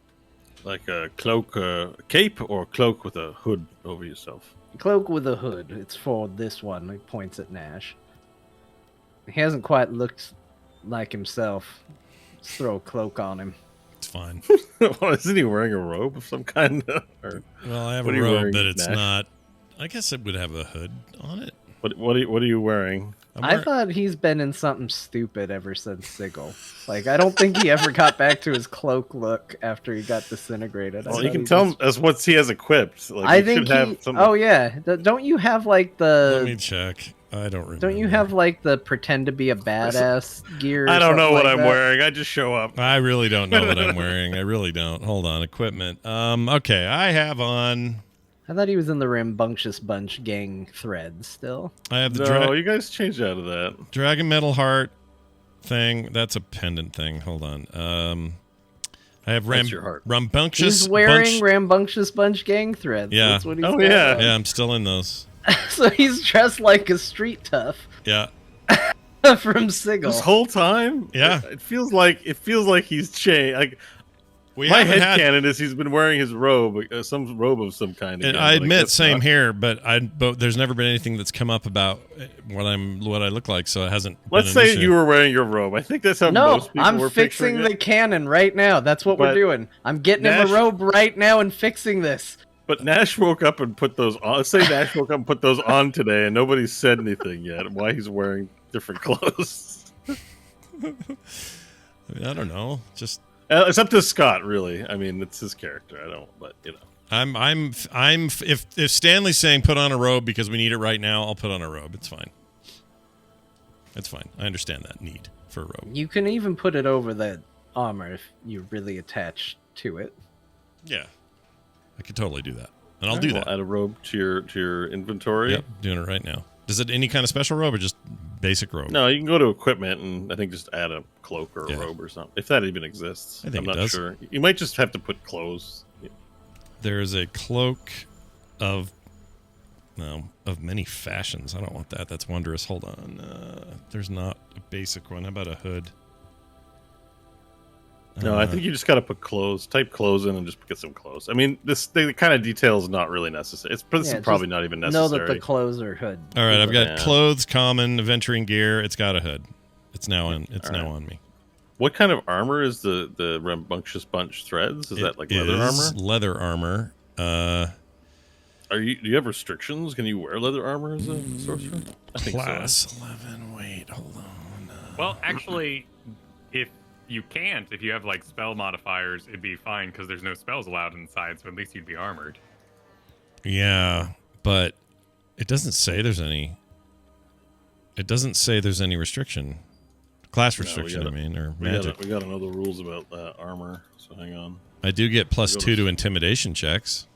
Like a cloak, a cape, or a cloak with a hood over yourself? Cloak with a hood. It's for this one. He points at Nash. He hasn't quite looked like himself. Let's throw a cloak on him. It's fine. Well, isn't he wearing a robe of some kind? Or Well, I have what a are you robe, wearing, but it's Nash? not. I guess it would have a hood on it. what are you wearing? I thought he's been in something stupid ever since Sigil. Like, I don't think he ever got back to his cloak look after he got disintegrated. Well, you can tell him as what he has equipped. Like, I you think should have he. some. Oh yeah, don't you have like Let me the? check. I don't remember. Don't you have like the pretend to be a badass gear? Or I don't know something what like I'm that? wearing. I just show up. I really don't know what I'm wearing. I really don't. Hold on. Equipment. Okay. I have on. I thought he was in the Rambunctious Bunch gang thread still. I have the No, you guys changed out of that. Dragon Metal Heart thing. That's a pendant thing. Hold on. I have That's your heart. Rambunctious He's wearing Bunch. Rambunctious Bunch gang threads. Yeah. That's what he's Oh, got yeah. on. Yeah, I'm still in those. So he's dressed like a street tough Yeah. from Sigil. This whole time, Yeah. it feels like he's changed. Like We my haven't had. headcanon is he's been wearing his robe, some robe of some kind. And again, I but admit, guess same not. here, but there's never been anything that's come up about what I look like, so it hasn't. Let's been an say issue. you were wearing your robe. I think that's how No, most people I'm were fixing picturing the it. canon right now. That's what we're But doing. I'm getting him Nash- a robe right now and fixing this. But Nash woke up and put those on. Let's say Nash woke up and put those on today, and nobody's said anything yet. Why he's wearing different clothes? I mean, I don't know. Just It's up to Scott, really. I mean, it's his character. I don't, but you know. I'm. If Stanley's saying put on a robe because we need it right now, I'll put on a robe. It's fine. It's fine. I understand that need for a robe. You can even put it over the armor if you're really attached to it. Yeah, I could totally do that, and I'll do that. Add a robe to your inventory. Yep, doing it right now. Is it any kind of special robe or just basic robe? No, you can go to equipment and I think just add a cloak or a Yeah. robe or something. If that even exists. I think I'm it not does. sure. You might just have to put clothes. There is a cloak of many fashions. I don't want that. That's wondrous. Hold on. There's not a basic one. How about a hood? No, I think you just got to put clothes. Type clothes in and just get some clothes. I mean, the kind of detail is not really necessary. It's Yeah, probably just not even Know necessary. that the clothes are hood. All right, I've got Yeah. clothes, common, adventuring gear. It's got a hood. It's now on. It's now on me. What kind of armor is the Rambunctious Bunch threads? Is that like leather armor? Leather armor. Do you have restrictions? Can you wear leather armor as a sorcerer? I think Class 11. Wait, hold on. Well, actually, if you can't, if you have like spell modifiers, it'd be fine because there's no spells allowed inside, so at least you'd be armored. Yeah, but it doesn't say there's any. It doesn't say there's any restriction. Class restriction, I mean, or magic. We got to know the rules about armor, so hang on. I do get +2 to intimidation checks.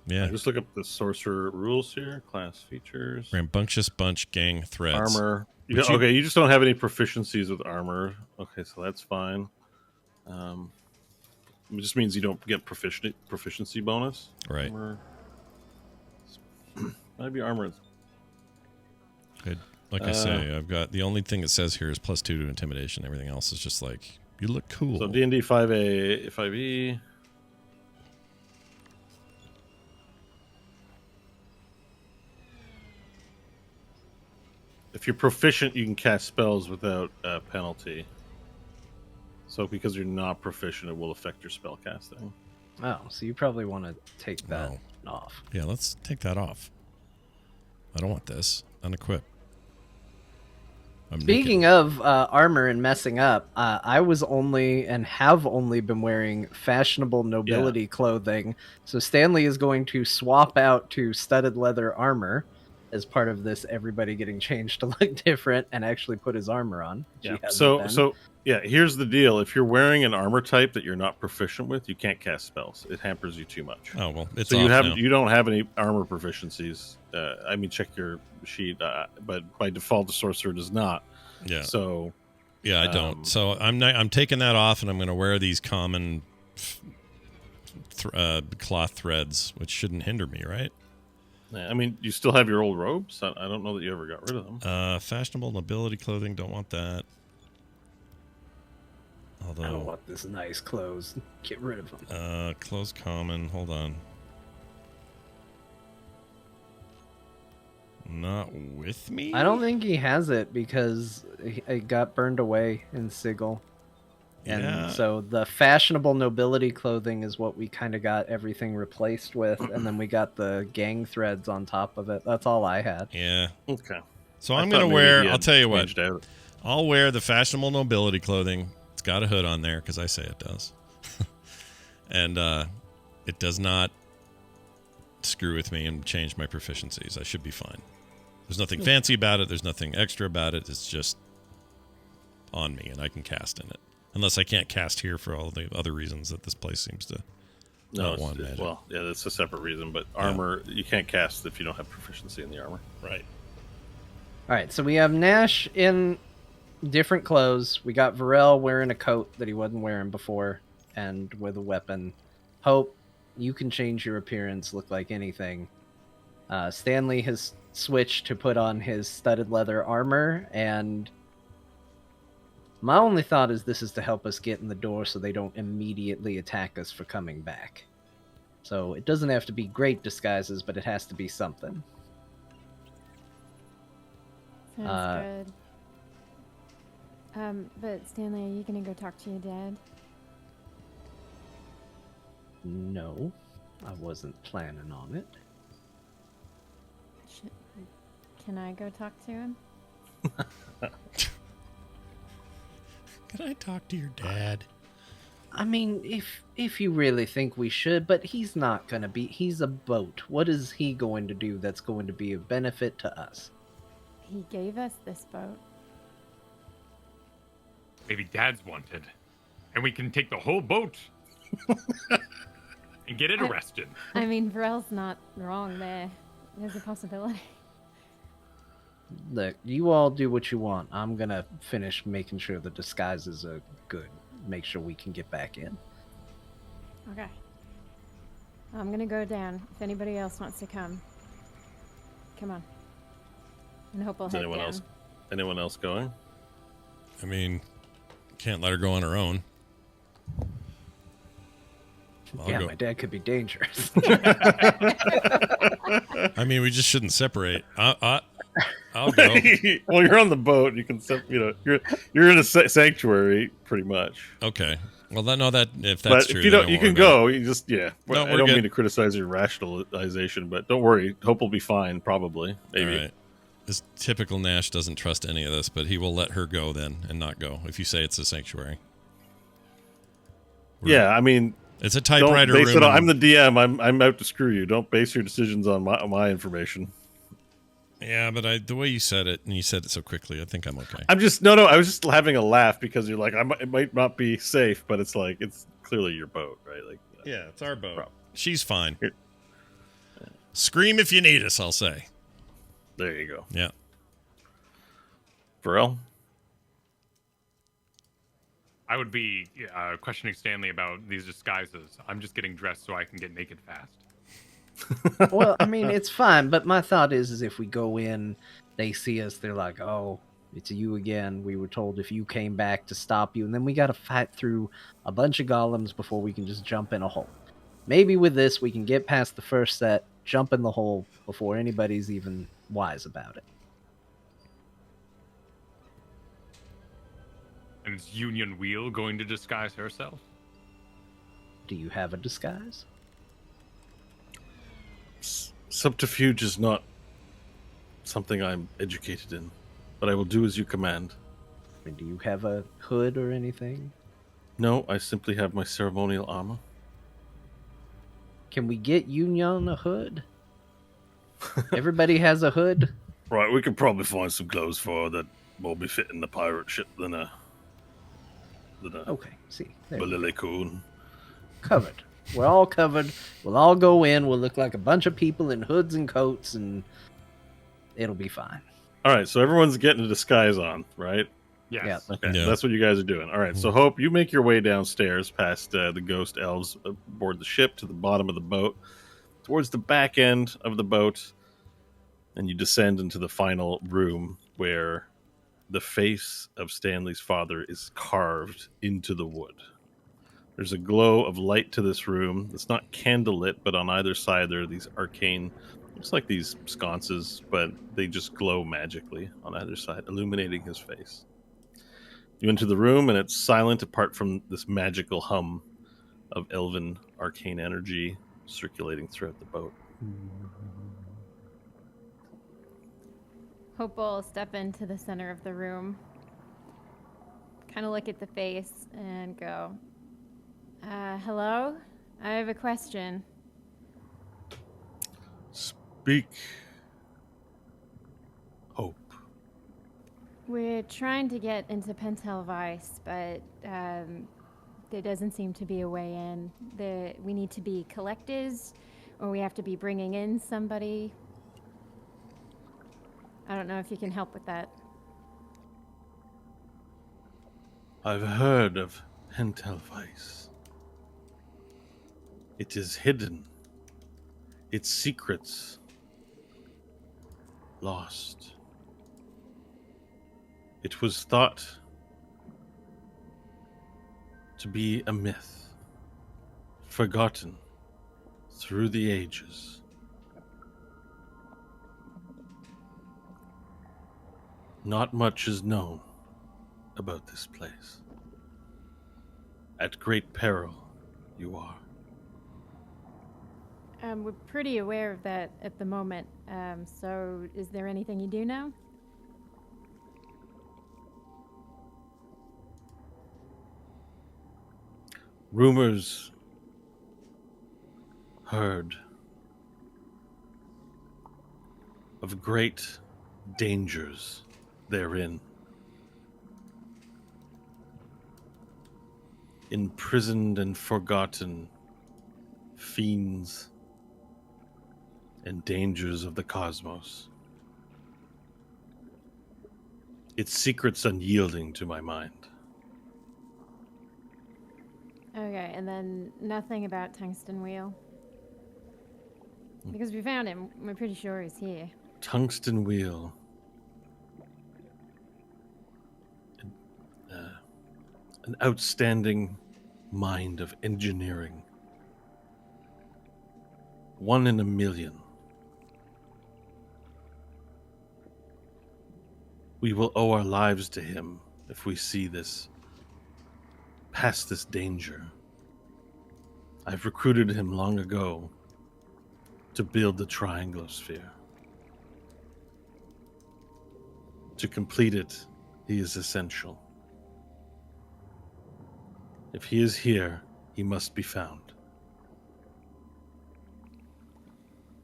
Yeah. Just look up the sorcerer rules here. Class features. Rambunctious Bunch gang threads. Armor. You But you- okay, you just don't have any proficiencies with armor. Okay, so that's fine. It just means you don't get proficiency bonus. Right. Armor. Might be armor. Like I say, I've got the only thing it says here is +2 to intimidation. Everything else is just like you look cool. So D&D 5A, 5E. If you're proficient, you can cast spells without penalty. So because you're not proficient, it will affect your spell casting. Oh, so you probably want to take that No. off. Yeah, let's take that off. I don't want this. Unequip. I'm Speaking naked. of armor and messing up, I was only and have only been wearing fashionable nobility clothing. So Stanley is going to swap out to studded leather armor as part of this. Everybody getting changed to look different and actually put his armor on. which he Yeah. hasn't been. So yeah, here's the deal. If you're wearing an armor type that you're not proficient with, you can't cast spells. It hampers you too much. Oh well, it's So off now. you don't have any armor proficiencies. I mean, check your sheet, but by default, the sorcerer does not. Yeah. So Yeah, I don't. So I'm taking that off, and I'm going to wear these common cloth threads, which shouldn't hinder me, right? I mean, you still have your old robes. I don't know that you ever got rid of them. Fashionable nobility clothing, don't want that. I don't Although, want this nice clothes. Get rid of them. clothes common. Hold on. Not with me. I don't think he has it because it got burned away in Sigil. And Yeah. so the fashionable nobility clothing is what we kind of got everything replaced with, and then we got the gang threads on top of it. That's all I had. Yeah. Okay. So I I'm thought going to maybe wear. he I'll had tell you what. changed out. I'll wear the fashionable nobility clothing. It's got a hood on there because I say it does, and it does not screw with me and change my proficiencies. I should be fine. There's nothing fancy about it. There's nothing extra about it. It's just on me, and I can cast in it. Unless I can't cast here for all the other reasons that this place seems to not want magic. Well, yeah, that's a separate reason. But armor, you can't cast if you don't have proficiency in the armor. Right. All right, so we have Nash in different clothes. We got Varel wearing a coat that he wasn't wearing before and with a weapon. Hope, you can change your appearance, look like anything. Stanley has switched to put on his studded leather armor, and my only thought is this is to help us get in the door so they don't immediately attack us for coming back. So it doesn't have to be great disguises, but it has to be something. Sounds good. But Stanley, are you gonna go talk to your dad? No, I wasn't planning on it. Can I go talk to him? Can I talk to your dad? I mean, if you really think we should, but he's not gonna be. He's a boat. What is he going to do that's going to be of benefit to us? He gave us this boat. Maybe Dad's wanted, and we can take the whole boat and get it arrested. I mean, Varel's not wrong there. There's a possibility. Look, you all do what you want. I'm gonna finish making sure the disguises are good. Make sure we can get back in. Okay. I'm gonna go down. If anybody else wants to come on. And hope we'll Is head anyone down. else? Anyone else going? I mean, can't let her go on her own. I'll Yeah, go. my dad could be dangerous. I mean, we just shouldn't separate. I'll go. Well, you're on the boat. You can, you're in a sanctuary, pretty much. Okay. Well, if that's But true, if you then don't, you worry can about go. You just No, I we're don't good. mean to criticize your rationalization, but don't worry. Hope will be fine. Probably, it. maybe. All right. This typical Nash doesn't trust any of this, but he will let her go then and not go if you say it's a sanctuary. Yeah, I mean, It's a don't typewriter base room. it on, I'm the DM. I'm out to screw you. Don't base your decisions on my information. Yeah, but the way you said it, and you said it so quickly, I think I'm okay. I'm just no. I was just having a laugh because you're like, it might not be safe, but it's like it's clearly your boat, right? Like, Yeah, it's our boat. Problem. She's fine. Here. Scream if you need us, I'll say. There you go. Yeah. Varel? I would be questioning Stanley about these disguises. I'm just getting dressed so I can get naked fast. Well, I mean, it's fine, but my thought is if we go in, they see us, they're like, oh, it's you again. We were told if you came back to stop you, and then we got to fight through a bunch of golems before we can just jump in a hole. Maybe with this, we can get past the first set, jump in the hole before anybody's even wise about it. And is Union Wheel going to disguise herself? Do you have a disguise? Subterfuge is not something I'm educated in, but I will do as you command. I mean, do you have a hood or anything? No, I simply have my ceremonial armor. Can we get Union a hood? Everybody has a hood? Right, we could probably find some clothes for her that more befitting the pirate ship than a Okay, see. There we go. Balilicoon. Covered. We're all covered. We'll all go in. We'll look like a bunch of people in hoods and coats, and it'll be fine. All right, so everyone's getting a disguise on, right? Yes. Yeah. Okay, Yeah. that's what you guys are doing. All right, so Hope, you make your way downstairs past the ghost elves aboard the ship to the bottom of the boat, towards the back end of the boat, and you descend into the final room where the face of Stanley's father is carved into the wood. There's a glow of light to this room. It's not candlelit, but on either side there are these arcane, looks like these sconces, but they just glow magically on either side, illuminating his face. You enter the room, and it's silent apart from this magical hum of elven arcane energy circulating throughout the boat. Hope will step into the center of the room, kind of look at the face, and go, hello? I have a question. Speak, Hope. We're trying to get into Pentel Vice, but there doesn't seem to be a way in. We need to be collectors, or we have to be bringing in somebody. I don't know if you can help with that. I've heard of Pentel Vice. It is hidden. Its secrets lost. It was thought to be a myth, forgotten through the ages. Not much is known about this place. At great peril, you are. We're pretty aware of that at the moment. So is there anything you do know? Rumors heard of great dangers therein. Imprisoned and forgotten fiends and dangers of the cosmos. Its secrets unyielding to my mind. Okay, and then nothing about Tungsten Wheel? Because we found him. We're pretty sure he's here. Tungsten wheel. An outstanding mind of engineering. 1 in a million. We will owe our lives to him if we see this, past this danger. I've recruited him long ago to build the trianglosphere. To complete it, he is essential. If he is here, he must be found.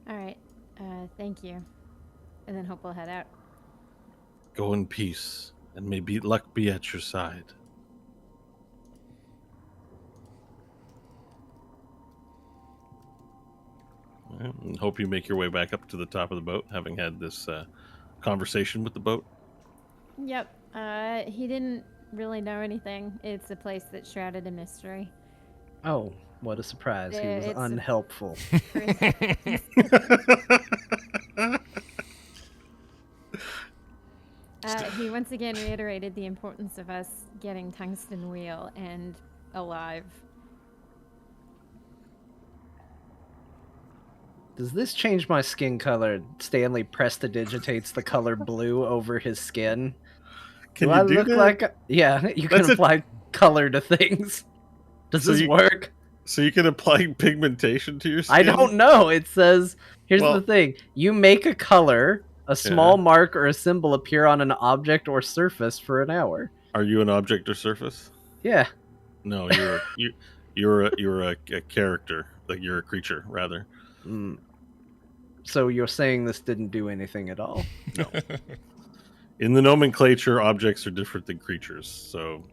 All right. Thank you. And then hope we'll head out. Go in peace, and may luck be at your side. And hope you make your way back up to the top of the boat, having had this conversation with the boat. Yep. He didn't really know anything. It's a place that's shrouded in mystery. Oh, what a surprise. He was It's a- unhelpful. He once again reiterated the importance of us getting Tungsten Wheel and alive. Does this change my skin color? Stanley prestidigitates the color blue over his skin. Can do you I do look that? like yeah, you can apply color to things. Does So this you- work? So you can apply pigmentation to your skin? I don't know. It says here's Well- the thing. You make a color, a small mark or a symbol appear on an object or surface for an hour. Are you an object or surface? Yeah. No, you're a character. Like you're a creature, rather. Mm. So you're saying this didn't do anything at all? No. In the nomenclature, objects are different than creatures. So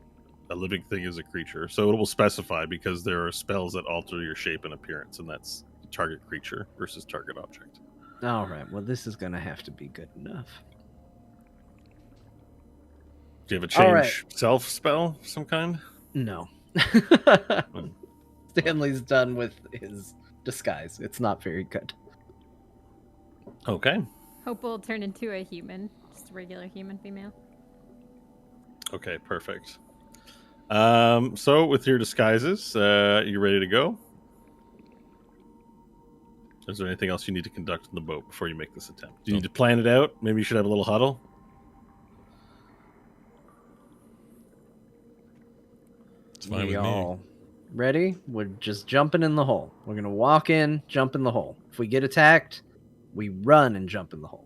a living thing is a creature. So it will specify because there are spells that alter your shape and appearance, and that's target creature versus target object. All right. Well, this is going to have to be good enough. Do you have a All change right. self spell of some kind? No. Stanley's done with his disguise. It's not very good. Okay. Hope will turn into a human, just a regular human female. Okay, perfect. So with your disguises, you ready to go? Is there anything else you need to conduct in the boat before you make this attempt? Do you need to plan it out? Maybe you should have a little huddle. It's fine We with me. all ready? We're just jumping in the hole. We're going to walk in, jump in the hole. If we get attacked, we run and jump in the hole.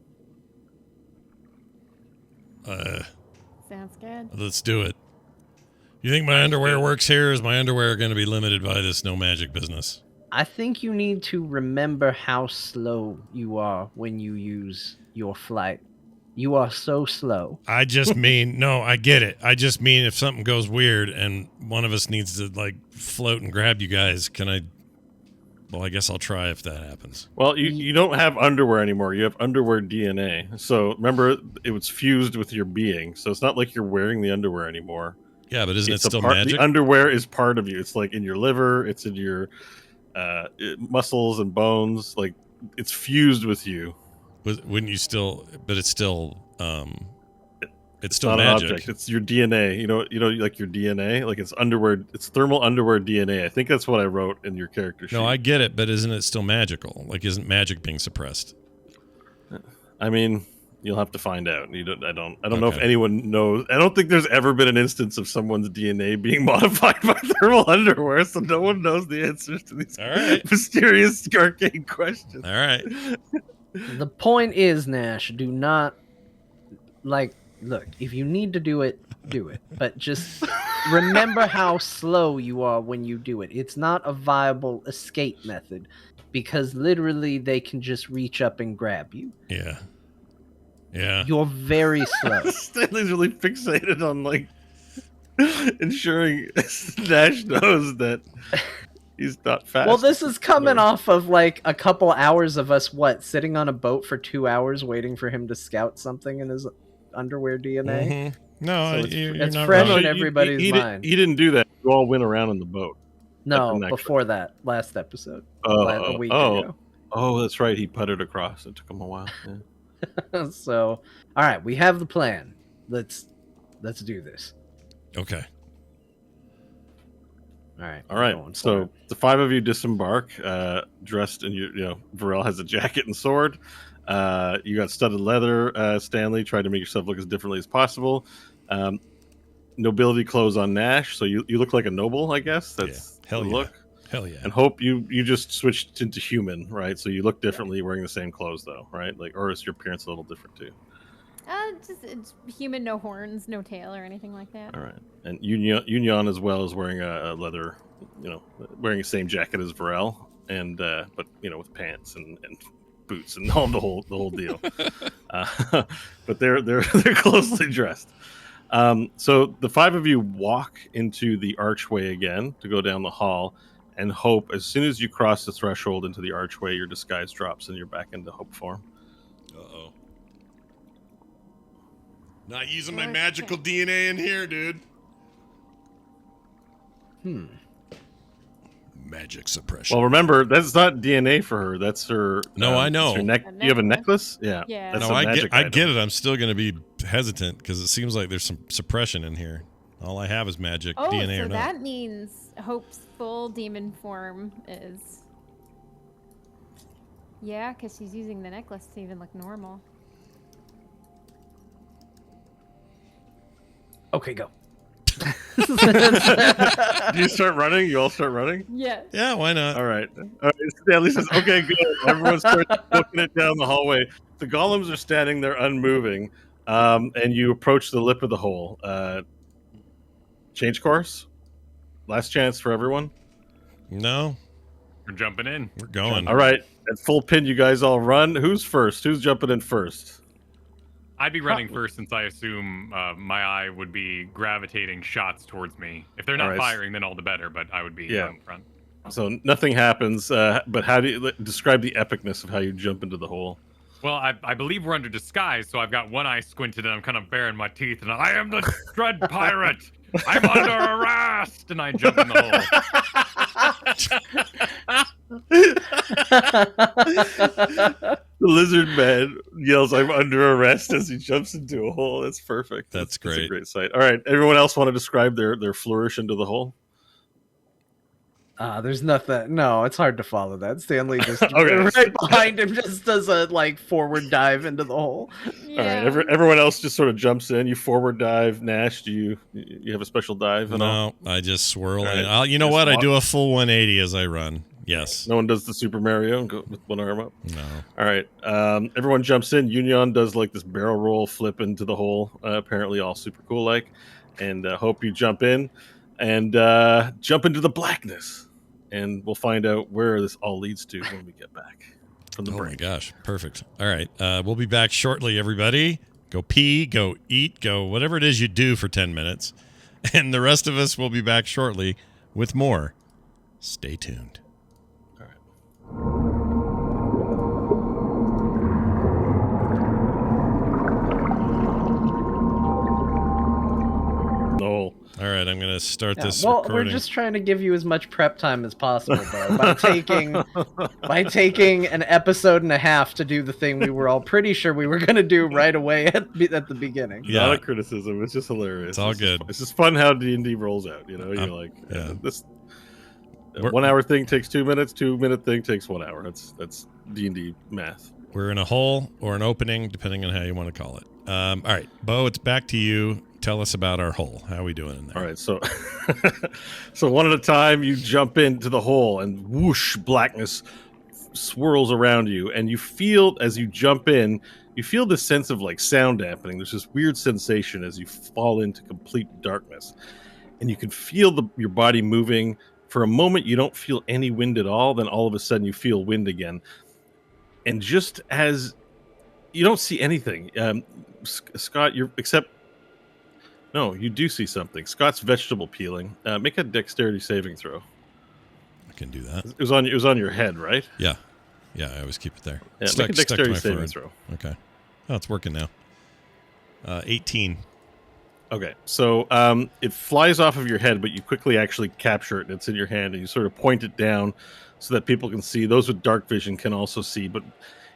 Sounds good. Let's do it. You think my underwear works here? Is my underwear going to be limited by this no magic business? I think you need to remember how slow you are when you use your flight You are so slow. I just mean, no, I get it. I just mean if something goes weird and one of us needs to, like, float and grab you guys, can I... Well, I guess I'll try if that happens. Well, you don't have underwear anymore. You have underwear DNA. So remember, it was fused with your being. So it's not like you're wearing the underwear anymore. Yeah, but isn't it It's a still part, magic? The underwear is part of you. It's like in your liver. It's in your muscles and bones. Like it's fused with you. Wouldn't you still... But it's still... It's still not magic. an object. It's your DNA. You know, like your DNA. Like it's underwear. It's thermal underwear DNA. I think that's what I wrote in your character sheet. No, I get it, but isn't it still magical? Like, isn't magic being suppressed? I mean, you'll have to find out. I don't know if Okay. anyone knows. I don't think there's ever been an instance of someone's DNA being modified by thermal underwear, so no one knows the answers to these All right. mysterious arcane questions. All right. The point is, Nash, do not, like, look, if you need to do it, do it. But just remember how slow you are when you do it. It's not a viable escape method because literally they can just reach up and grab you. Yeah. Yeah. You're very slow. Stanley's really fixated on, like, ensuring Nash knows that he's not fast. Well, this is coming off of like a couple hours of us, sitting on a boat for 2 hours waiting for him to scout something in his underwear DNA. Mhm. No, So you're it's not fresh wrong. in everybody's mind. He didn't do that. You all went around in the boat. No, necklace. before that, last episode, a week ago. Oh, that's right. He putted across. It took him a while. Yeah. So, all right, we have the plan. Let's do this. Okay. All right. All right. going for So it. the five of you disembark, dressed in your, Varel has a jacket and sword. You got studded leather, Stanley. Tried to make yourself look as differently as possible. Nobility clothes on Nash, so you look like a noble, I guess. That's Hell the yeah. look. Hell yeah. And Hope, you just switched into human, right? So you look differently wearing the same clothes, though, right? Like, or is your appearance a little different too? Just it's human, no horns, no tail, or anything like that. All right. And Union as well is wearing a leather, wearing the same jacket as Varel, and but with pants and boots and all the whole deal. But they're closely dressed. So the five of you walk into the archway again to go down the hall, and Hope, as soon as you cross the threshold into the archway, your disguise drops and you're back into Hope form. Uh-oh. Not using my magical DNA in here, dude. Magic suppression. Well, remember, that's not DNA for her. That's her. No, I know. Her you have a necklace? Yeah. Yeah. That's no, a I magic get item. it. I'm still going to be hesitant because it seems like there's some suppression in here. All I have is magic Oh, DNA so or not. that means Hope's full demon form is. Yeah, because she's using the necklace to even look normal. Okay, go. Do you start running? You all start running? Yeah. Yeah, why not? All right. Stanley says, okay, good. Everyone starts booking it down the hallway. The golems are standing there unmoving, and you approach the lip of the hole. Change course? Last chance for everyone? No, We're jumping in. we're going. All right. At full pin, you guys all run. Who's first? Who's jumping in first? I'd be running first since I assume my eye would be gravitating shots towards me. If they're not Alright. firing, then all the better, but I would be Yeah. in front. So nothing happens, but how do you describe the epicness of how you jump into the hole? Well, I believe we're under disguise, so I've got one eye squinted and I'm kind of baring my teeth, and I am the Dread Pirate! I'm under arrest! And I jump in the hole. The lizard man yells, "I'm under arrest," as he jumps into a hole. That's perfect. That's a great. great sight. All right. Everyone else want to describe their flourish into the hole? There's nothing. No, it's hard to follow that. Stanley just Okay. right behind him just does a forward dive into the hole. Yeah. All right. Everyone else just sort of jumps in. You forward dive. Nash, do you have a special dive? At all? No, I just swirl All in. right. You know Just what? I walk. do a full 180 as I run. Yes. No one does the Super Mario and go with one arm up. No. All right. Everyone jumps in. Union does like this barrel roll flip into the hole. Apparently, all super cool like. And Hope you jump in and jump into the blackness. And we'll find out where this all leads to when we get back from the Oh my break. gosh. Perfect. All right. We'll be back shortly, everybody. Go pee, go eat, go whatever it is you do for 10 minutes. And the rest of us will be back shortly with more. Stay tuned. All right. No. All right, I'm going to start this Well, recording. we're just trying to give you as much prep time as possible, bro, by taking an episode and a half to do the thing we were all pretty sure we were going to do right away at the beginning. Yeah. Not a criticism. It's just hilarious. It's all good. It's just fun how D&D rolls out. You know, you're like, yeah. This We're- 1 hour thing takes 2 minutes. 2 minute thing takes 1 hour. That's D&D math. We're in a hole or an opening, depending on how you want to call it. All right, Bo, it's back to you. Tell us about our hole. How are we doing in there? All right, so so one at a time, you jump into the hole, and whoosh, blackness swirls around you, and you feel as you jump in, you feel this sense of like sound dampening. There's this weird sensation as you fall into complete darkness, and you can feel your body moving. For a moment, you don't feel any wind at all. Then all of a sudden, you feel wind again, and just as you don't see anything, Scott, No, you do see something. Scott's vegetable peeling. Make a dexterity saving throw. I can do that. It was on your head, right? Yeah. Yeah, I always keep it there. Yeah, Stuck- make a stuck to dexterity my saving forehead. throw. Okay. Oh, it's working now. 18. Okay, so it flies off of your head, but you quickly actually capture it, and it's in your hand, and you sort of point it down so that people can see. Those with dark vision can also see, but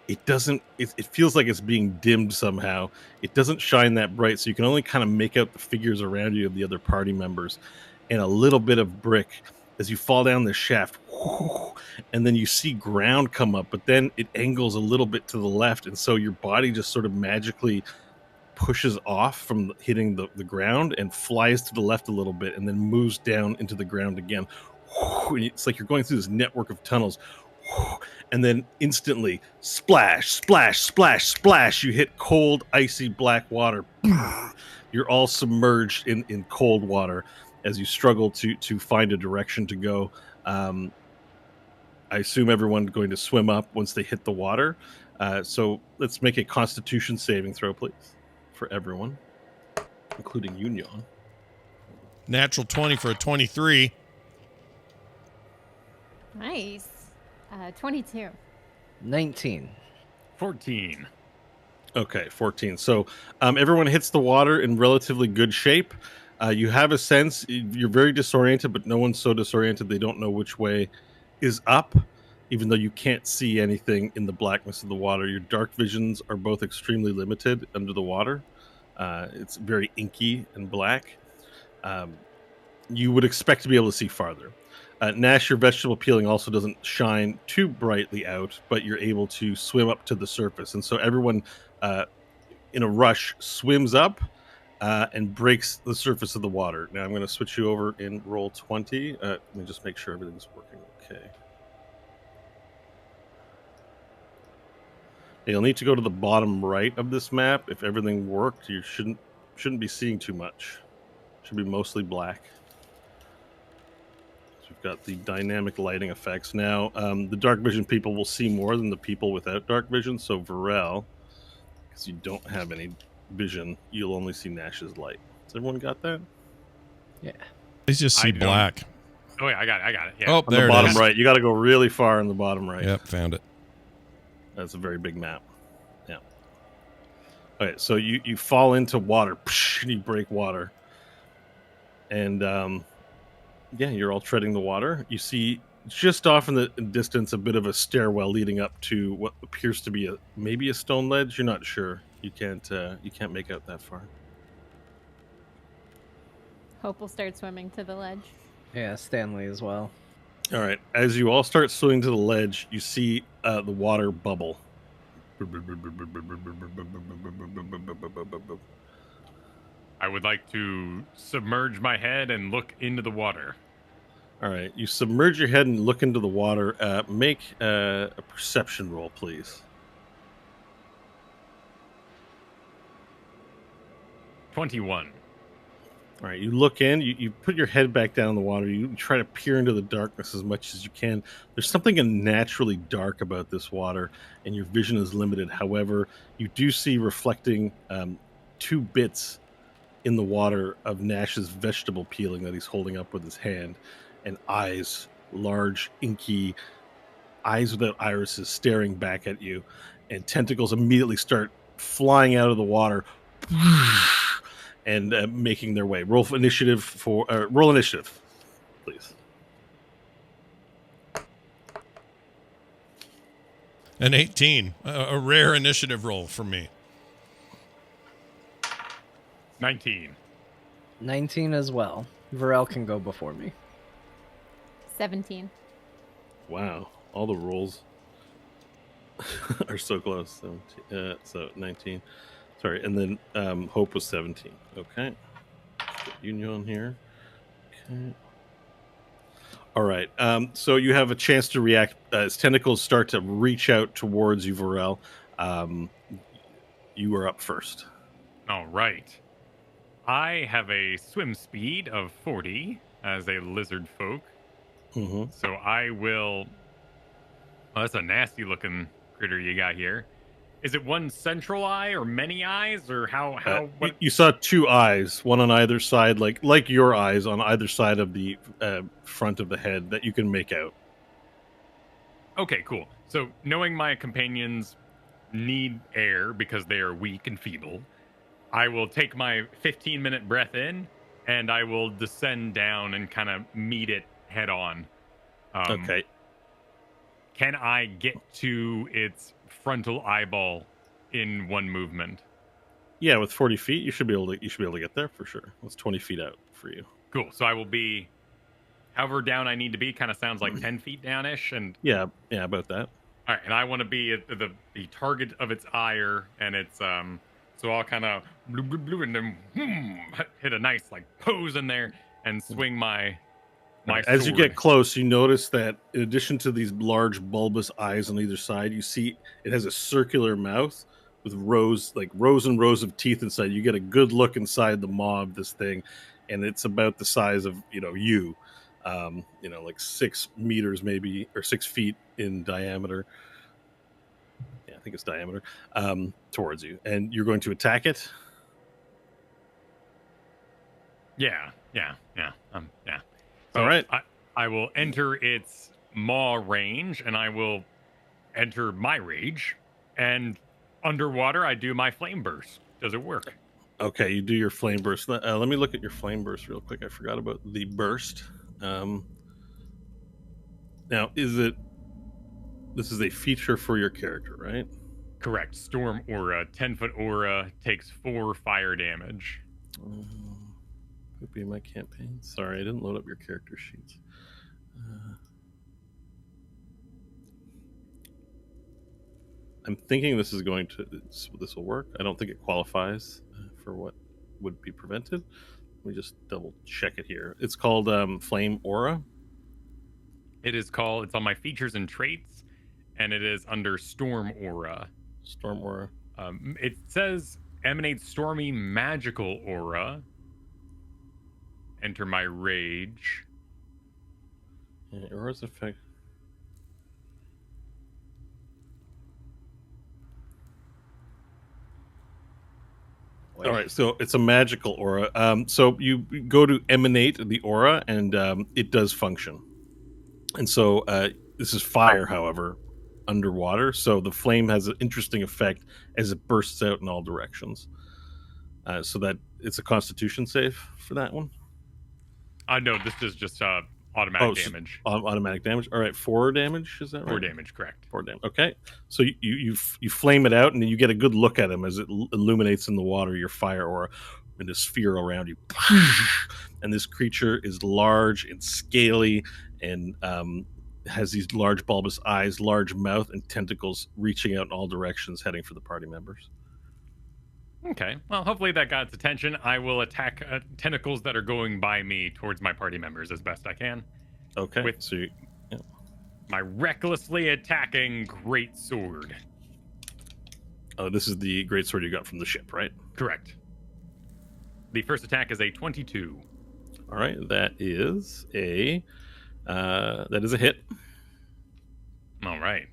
it doesn't. It feels like it's being dimmed somehow. It doesn't shine that bright, so you can only kind of make out the figures around you of the other party members, and a little bit of brick as you fall down the shaft, and then you see ground come up, but then it angles a little bit to the left, and so your body just sort of magically pushes off from hitting the ground and flies to the left a little bit, and then moves down into the ground again. It's like you're going through this network of tunnels. And then instantly, splash, splash, splash, splash, you hit cold, icy black water. You're all submerged in cold water as you struggle to find a direction to go. I assume everyone's going to swim up once they hit the water. So let's make a Constitution saving throw, please, for everyone, including Union. Natural 20 for a 23. Nice. 22. 19. 14. Okay, 14. So everyone hits the water in relatively good shape. You have a sense, you're very disoriented, but no one's so disoriented they don't know which way is up, even though you can't see anything in the blackness of the water. Your dark visions are both extremely limited under the water. It's very inky and black. You would expect to be able to see farther. Nash, your vegetable peeling also doesn't shine too brightly out, but you're able to swim up to the surface. And so everyone, in a rush, swims up and breaks the surface of the water. Now I'm going to switch you over in roll 20. Let me just make sure everything's working okay. You'll need to go to the bottom right of this map. If everything worked, you shouldn't be seeing too much. Should be mostly black. We've got the dynamic lighting effects. Now, the dark vision people will see more than the people without dark vision. So, Varel, because you don't have any vision, you'll only see Nash's light. Has everyone got that? Yeah. Please just see I don't. black. Oh, yeah, I got it. Yeah. Oh, On there the it bottom is. right. You got to go really far on the bottom right. Yep, found it. That's a very big map. Yeah. Okay, so you fall into water, and you break water. And, yeah, you're all treading the water. You see just off in the distance a bit of a stairwell leading up to what appears to be maybe a stone ledge. You're not sure. You can't make out that far. Hope will start swimming to the ledge. Yeah, Stanley as well. All right. As you all start swimming to the ledge, you see the water bubble. I would like to submerge my head and look into the water. All right. You submerge your head and look into the water. Make a perception roll, please. 21. All right, you look in, you put your head back down in the water, you try to peer into the darkness as much as you can. There's something unnaturally dark about this water, and your vision is limited. However, you do see reflecting 2 bits in the water of Nash's vegetable peeling that he's holding up with his hand, and eyes, large, inky eyes without irises, staring back at you, and tentacles immediately start flying out of the water and making their way. Roll initiative, please. An 18, a rare initiative roll for me. 19. 19 as well. Varel can go before me. 17. Wow, all the rolls are so close. So 19. Sorry, and then Hope was 17. Okay. Get Union here. Okay. All right. So you have a chance to react as tentacles start to reach out towards you, Varel. You are up first. All right. I have a swim speed of 40 as a lizard folk. Mm-hmm. So I will... Oh, that's a nasty looking critter you got here. Is it one central eye or many eyes, or how what? You saw 2 eyes, one on either side, like your eyes on either side of the front of the head that you can make out. Okay, cool. So knowing my companions need air because they are weak and feeble, I will take my 15-minute breath in, and I will descend down and kind of meet it head on. Okay. Can I get to its frontal eyeball in one movement? Yeah, with 40 feet, you should be able to get there for sure. It's 20 feet out for you. Cool. So I will be however down I need to be. Kind of sounds like 10 feet downish, and Yeah, about that. all right. And I want to be at the target of its ire, and it's So I'll kind of and then hit a nice like pose in there and swing my As sword. you get close, you notice that in addition to these large bulbous eyes on either side, you see it has a circular mouth with rows and rows of teeth inside. You get a good look inside the maw of this thing, and it's about the size of you, like 6 meters maybe, or 6 feet in diameter. Yeah, I think it's diameter, towards you, and you're going to attack it. Yeah. So All right. I will enter its maw range, and I will enter my rage. And underwater, I do my flame burst. Does it work? Okay, you do your flame burst. Let me look at your flame burst real quick. I forgot about the burst. Now, this is a feature for your character, right? Correct. Storm aura, 10-foot aura, takes 4 fire damage. Could be my campaign. Sorry, I didn't load up your character sheets. I'm thinking this will work. I don't think it qualifies for what would be prevented. Let me just double check it here. It's called Flame Aura. It's on my features and traits, and it is under Storm Aura. Storm Aura. It says emanates stormy magical aura. Enter my rage. Yeah, aura's effect. All right, so it's a magical aura. So you go to emanate the aura, and it does function. And so this is fire, however, underwater. So the flame has an interesting effect as it bursts out in all directions. So that it's a Constitution save for that one. No, this is just automatic damage. Automatic damage. All right, 4 damage. Is that right? 4 damage, correct. 4 damage. Okay, so you flame it out, and then you get a good look at him as it illuminates in the water. Your fire aura in a sphere around you, and this creature is large and scaly, and has these large bulbous eyes, large mouth, and tentacles reaching out in all directions, heading for the party members. Okay. Well, hopefully that got its attention. I will attack tentacles that are going by me towards my party members as best I can. Okay. With my recklessly attacking great sword. Oh, this is the great sword you got from the ship, right? Correct. The first attack is a 22. All right, that is a hit. All right.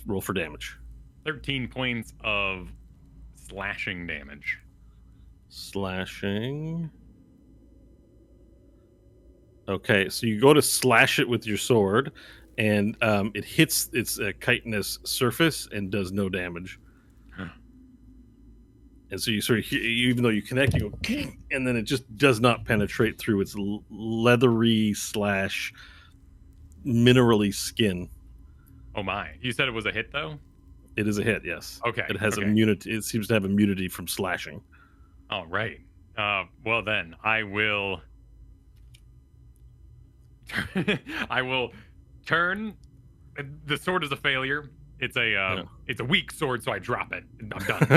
Roll for damage. 13 points of slashing damage. Slashing. Okay, so you go to slash it with your sword, and it hits its chitinous surface and does no damage. And so you sort of hear, even though you connect, you go, and then it just does not penetrate through its leathery / minerally skin. Oh my! You said it was a hit though. It is a hit, yes. Okay. It has immunity. It seems to have immunity from slashing. All right. Well then, I will. I will turn. The sword is a failure. It's a weak sword, so I drop it. I'm done.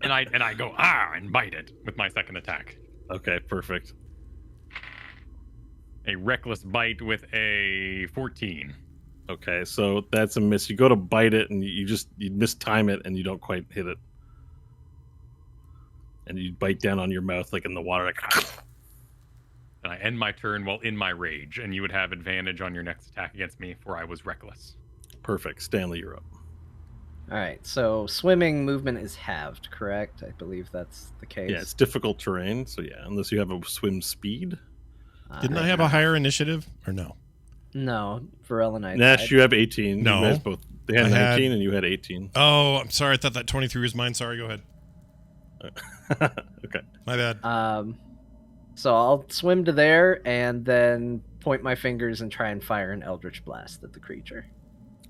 and I go and bite it with my second attack. Okay, perfect. A reckless bite with a 14. Okay, so that's a miss. You go to bite it, and you mistime it, and you don't quite hit it. And you bite down on your mouth, like in the water, like. And I end my turn while in my rage, and you would have advantage on your next attack against me, for I was reckless. Perfect. Stanley, you're up. All right, so swimming movement is halved, correct? I believe that's the case. Yeah, it's difficult terrain, so yeah, unless you have a swim speed. Didn't I have a higher initiative, or no? No, Varel and I. Nash, you have 18. No. You guys both. They had 19, and you had 18. Oh, I'm sorry. I thought that 23 was mine. Sorry. Go ahead. Okay. My bad. So I'll swim to there and then point my fingers and try and fire an Eldritch Blast at the creature.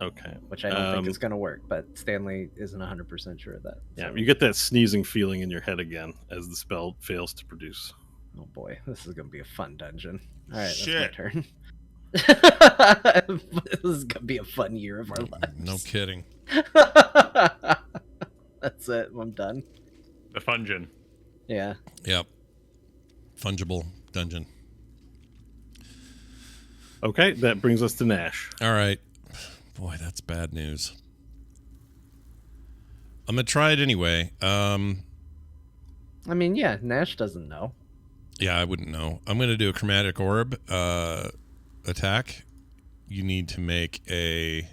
Okay. Which I don't think is going to work, but Stanley isn't 100% sure of that. Yeah, so. you get that sneezing feeling in your head again as the spell fails to produce. Oh boy, this is going to be a fun dungeon. All right, Shit. that's my turn. This is going to be a fun year of our lives. No kidding. That's it. I'm done. The Fungeon. Yeah. Yep. Fungible dungeon. Okay, that brings us to Nash. All right. Boy, that's bad news. I'm going to try it anyway. I mean, yeah, Nash doesn't know. Yeah, I wouldn't know. I'm going to do a chromatic orb attack. You need to make a...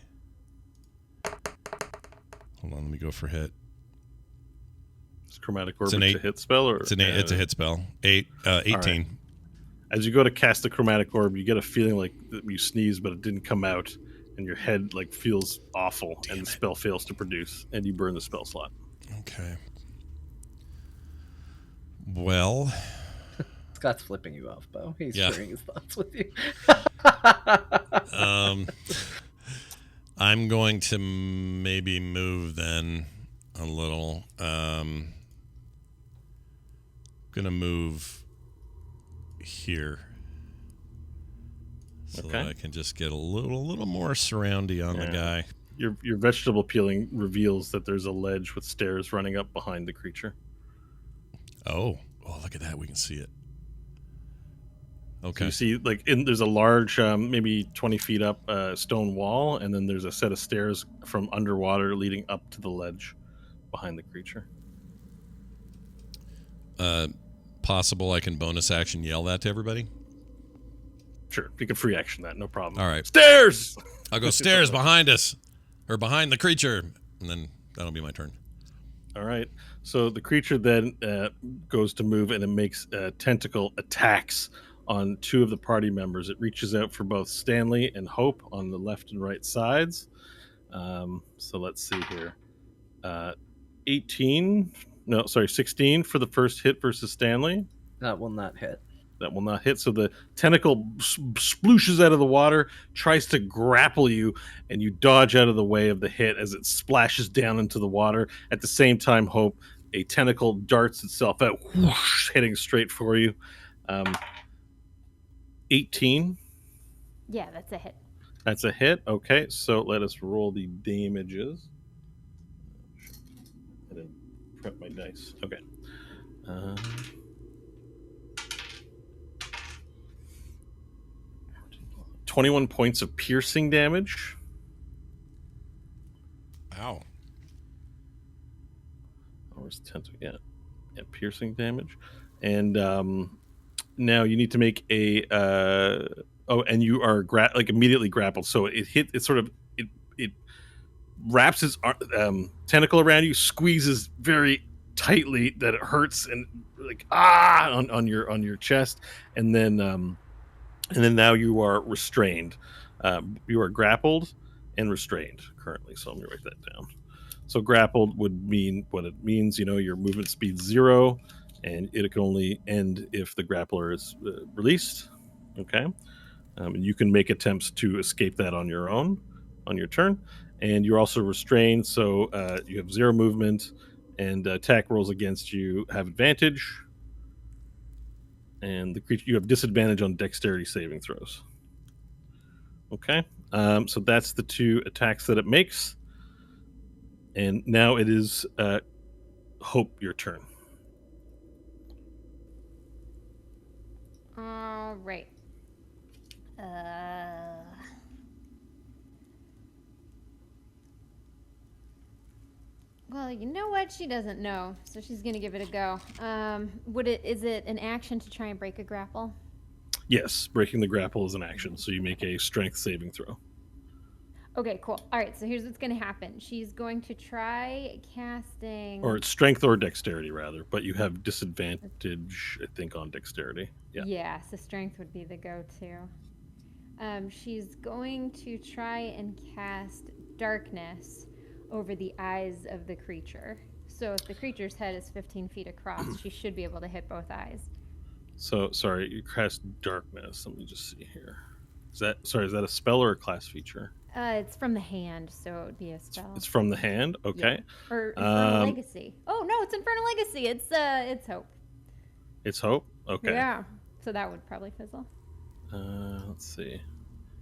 Hold on, let me go for hit. Is chromatic orb a hit spell? Or it's a hit spell. 18. Right. As you go to cast the chromatic orb, you get a feeling like you sneezed, but it didn't come out, and your head like feels awful, and the spell fails to produce, and you burn the spell slot. Okay. Well... Scott's flipping you off, Bo. He's sharing his thoughts with you. I'm going to maybe move then a little. Gonna move here so that I can just get a little more surroundy on the guy. Your vegetable peeling reveals that there's a ledge with stairs running up behind the creature. Oh, look at that. We can see it. Okay. So you see, there's a large, maybe 20 feet up stone wall, and then there's a set of stairs from underwater leading up to the ledge behind the creature. Possible I can bonus action yell that to everybody? Sure. You can free action that, no problem. All right. Stairs! I'll go stairs behind us, or behind the creature, and then that'll be my turn. All right. So the creature then goes to move, and it makes tentacle attacks on two of the party members. It reaches out for both Stanley and Hope on the left and right sides. So let's see here. 16 for the first hit versus Stanley. That will not hit. That will not hit. So the tentacle splooshes out of the water, tries to grapple you, and you dodge out of the way of the hit as it splashes down into the water. At the same time, Hope, a tentacle darts itself out, whoosh, heading straight for you. 18. Yeah, that's a hit. That's a hit. Okay, so let us roll the damages. I didn't prep my dice. Okay. 21 points of piercing damage. Ow. Where's yeah, piercing damage. And now you need to make a and you are immediately grappled. So it wraps its tentacle around you, squeezes very tightly that it hurts and like on your chest, and then now you are restrained. You are grappled and restrained currently. So I'm gonna write that down. So grappled would mean what it means. Your movement speed 0, and it can only end if the grappler is released. Okay, and you can make attempts to escape that on your own, on your turn. And you're also restrained, so you have 0 movement, and attack rolls against you have advantage. And the creature, you have disadvantage on dexterity saving throws. Okay, so that's the 2 attacks that it makes. And now it is Hope, your turn. All right. Well, you know what? She doesn't know, so she's gonna give it a go. Is it an action to try and break a grapple? Yes, breaking the grapple is an action, so you make a strength saving throw. Okay, cool. All right, so here's what's gonna happen. She's going to try casting. Or it's strength or dexterity, rather, but you have disadvantage, I think, on dexterity. Yeah, so strength would be the go-to. She's going to try and cast darkness over the eyes of the creature. So if the creature's head is 15 feet across, she should be able to hit both eyes. So, sorry, you cast darkness. Let me just see here. Is that a spell or a class feature? It's from the hand, so it would be a spell. It's from the hand? Okay. Yeah. Or Infernal Legacy. Oh, no, it's Infernal Legacy. It's Hope. It's Hope? Okay. Yeah, so that would probably fizzle. Let's see.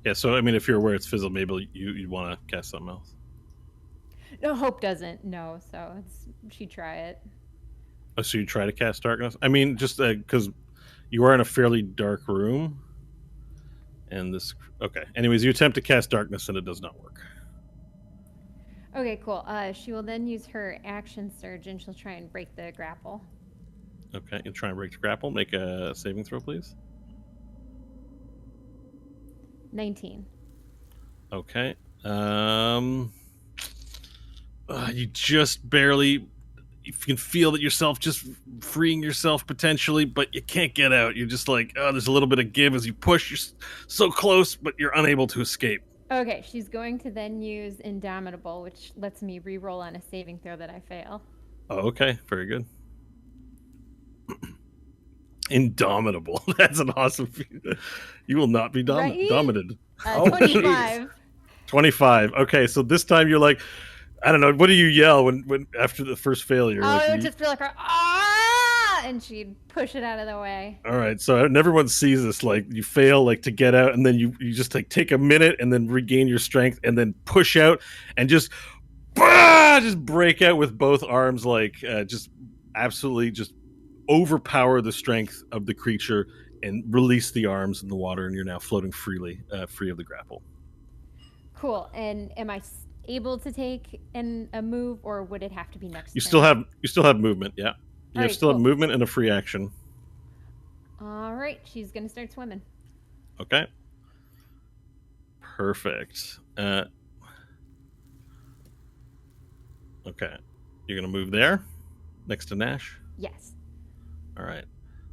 Yeah, so, I mean, if you're aware it's fizzle, maybe you'd want to cast something else. No, Hope doesn't know, so she'd try it. Oh, so you try to cast darkness? I mean, just because you are in a fairly dark room. And this... Okay. Anyways, you attempt to cast darkness, and it does not work. Okay, cool. She will then use her action surge, and she'll try and break the grapple. Okay, you'll try and break the grapple. Make a saving throw, please. 19. Okay. You just barely... You can feel that yourself just freeing yourself potentially, but you can't get out. You're just like, oh, there's a little bit of give as you push. You're so close, but you're unable to escape. Okay, she's going to then use Indomitable, which lets me re-roll on a saving throw that I fail. Oh, okay. Very good. Indomitable. That's an awesome feat. You will not be dominated. 25. 25. Okay, so this time you're like, I don't know. What do you yell when after the first failure? Oh, it would just be like, ah! And she'd push it out of the way. All right. So everyone sees this. Like you fail, like to get out, and then you just like take a minute and then regain your strength and then push out and just break out with both arms, like just absolutely just overpower the strength of the creature and release the arms in the water, and you're now floating freely, free of the grapple. Cool. And am I able to take a move, or would it have to be next? You still have movement. Yeah, you have movement and a free action. All right, she's gonna start swimming. Okay. Perfect. Okay, you're gonna move there, next to Nash. Yes. All right.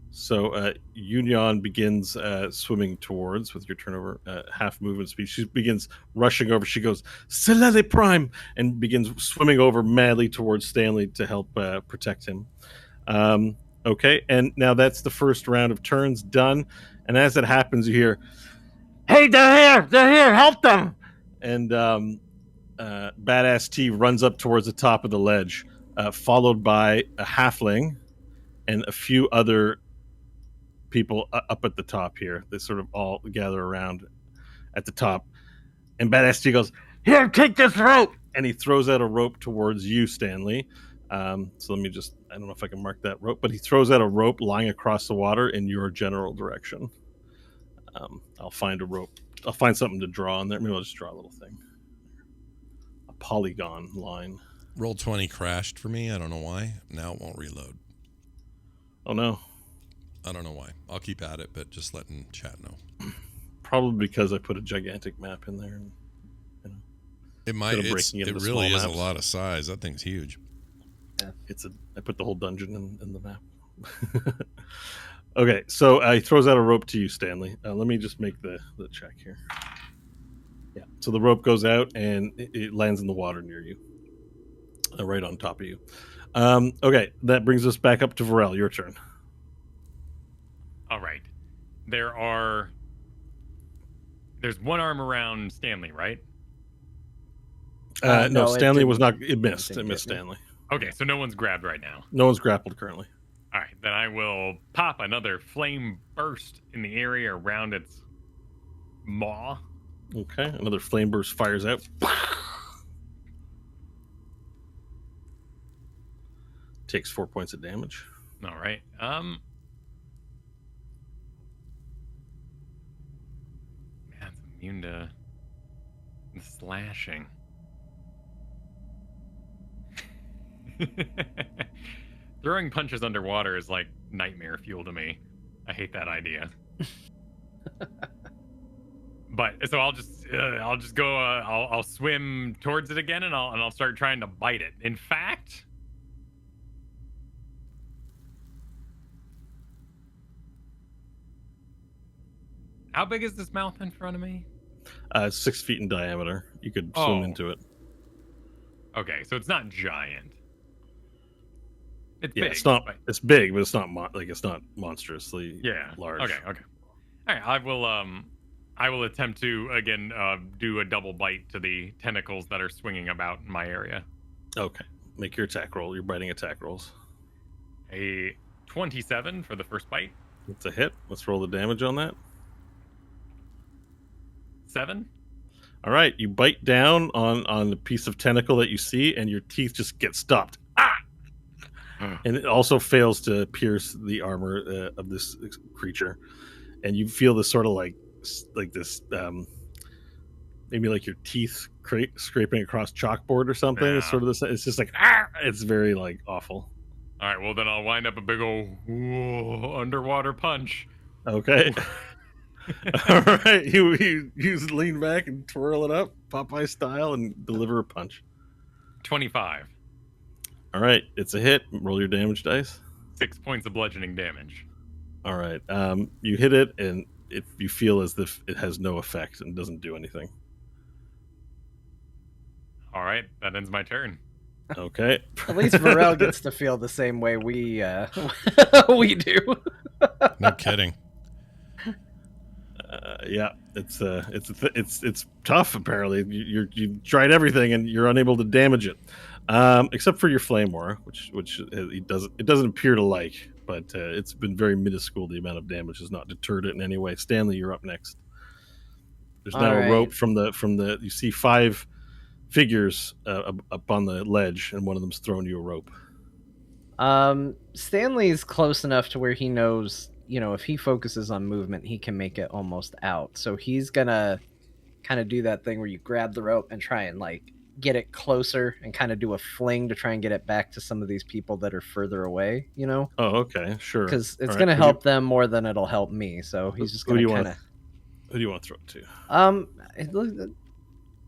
So Union begins swimming towards, with your turnover, half movement speed. She begins rushing over. She goes, Selele Prime, and begins swimming over madly towards Stanley to help protect him. Okay, and now that's the first round of turns done. And as it happens, you hear, hey, they're here, help them! And Badass T runs up towards the top of the ledge, followed by a halfling and a few other people up at the top here. They sort of all gather around at the top. And Badass T goes, here, take this rope! And he throws out a rope towards you, Stanley. So let me just, I don't know if I can mark that rope, but he throws out a rope lying across the water in your general direction. I'll find a rope. I'll find something to draw on there. Maybe I'll just draw a little thing. A polygon line. Roll 20 crashed for me. I don't know why. Now it won't reload. Oh, no. I don't know why. I'll keep at it, but just letting chat know. Probably because I put a gigantic map in there. And, it might. It really is a lot of size. That thing's huge. Yeah. I put the whole dungeon in the map. Okay, so he throws out a rope to you, Stanley. Let me just make the check here. Yeah. So the rope goes out and it lands in the water near you, right on top of you. Okay, that brings us back up to Varel. Your turn. All right. There's one arm around Stanley, right? No, no, it Stanley was didn't- not. It missed. didn't It missed get me. Stanley. Okay, so no one's grabbed right now. No one's grappled currently. All right, then I will pop another flame burst in the area around its maw. Okay, another flame burst fires out. Takes 4 points of damage. All right. Man, it's immune to the slashing. Throwing punches underwater is like nightmare fuel to me. I hate that idea. But so I'll just go. I'll swim towards it again, and I'll start trying to bite it. In fact, how big is this mouth in front of me? 6 feet in diameter. You could swim into it. Okay, so it's not giant. It's Yeah, big. it's not. but- It's big, but it's not it's not monstrously Yeah. large. Okay. All right. I will attempt to again do a double bite to the tentacles that are swinging about in my area. Okay. Make your attack roll. Your biting attack rolls. A 27 for the first bite. It's a hit. Let's roll the damage on that. 7. All right. You bite down on the piece of tentacle that you see, and your teeth just get stopped. Ah! And it also fails to pierce the armor of this creature, and you feel this sort of like this maybe like your teeth scraping across chalkboard or something. Yeah. It's sort of this. It's just like ah! It's very like awful. All right. Well, then I'll wind up a big old underwater punch. Okay. All right. You lean back and twirl it up, Popeye style, and deliver a punch. 25. All right. It's a hit. Roll your damage dice. 6 points of bludgeoning damage. All right. You hit it, and you feel as if it has no effect and doesn't do anything. All right. That ends my turn. Okay. At least Varel gets to feel the same way we we do. No kidding. Yeah, it's tough. Apparently, you've tried everything and you're unable to damage it, except for your flame aura, which it doesn't appear to like. But it's been very minuscule. The amount of damage has not deterred it in any way. Stanley, you're up next. There's now a rope from the. You see 5 figures up on the ledge, and one of them's throwing you a rope. Stanley's close enough to where he knows, if he focuses on movement, he can make it almost out. So he's gonna kind of do that thing where you grab the rope and try and like get it closer and kind of do a fling to try and get it back to some of these people that are further away, Oh, okay, sure. because it's All right. gonna help them more than it'll help me. So he's just gonna kind of. Who do you want to throw it to? It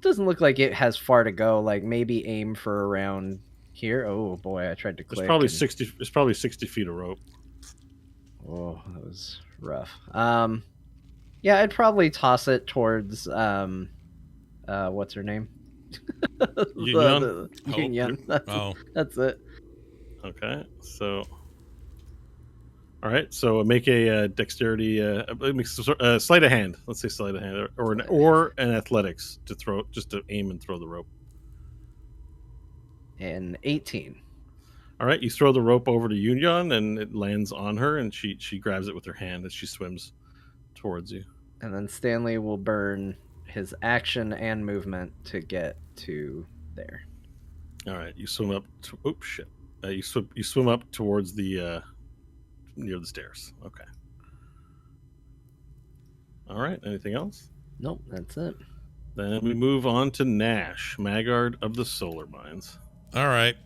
doesn't look like it has far to go. Like maybe aim for around here. Oh boy, I tried to click. It's probably 60. It's probably 60 feet of rope. Oh, that was rough. Yeah, I'd probably toss it towards what's her name? Yun-Yun? Yun-Yun. That's it. Okay, so. All right, so make a dexterity, sleight of hand. Let's say sleight of hand, or an athletics to throw, just to aim and throw the rope. And 18. All right, you throw the rope over to Yun-Yun, and it lands on her, and she grabs it with her hand as she swims towards you. And then Stanley will burn his action and movement to get to there. All right, you swim up. Oops, shit. You swim up towards the near the stairs. Okay. All right. Anything else? Nope, that's it. Then we move on to Nash, Maggard of the Solar Mines. All right.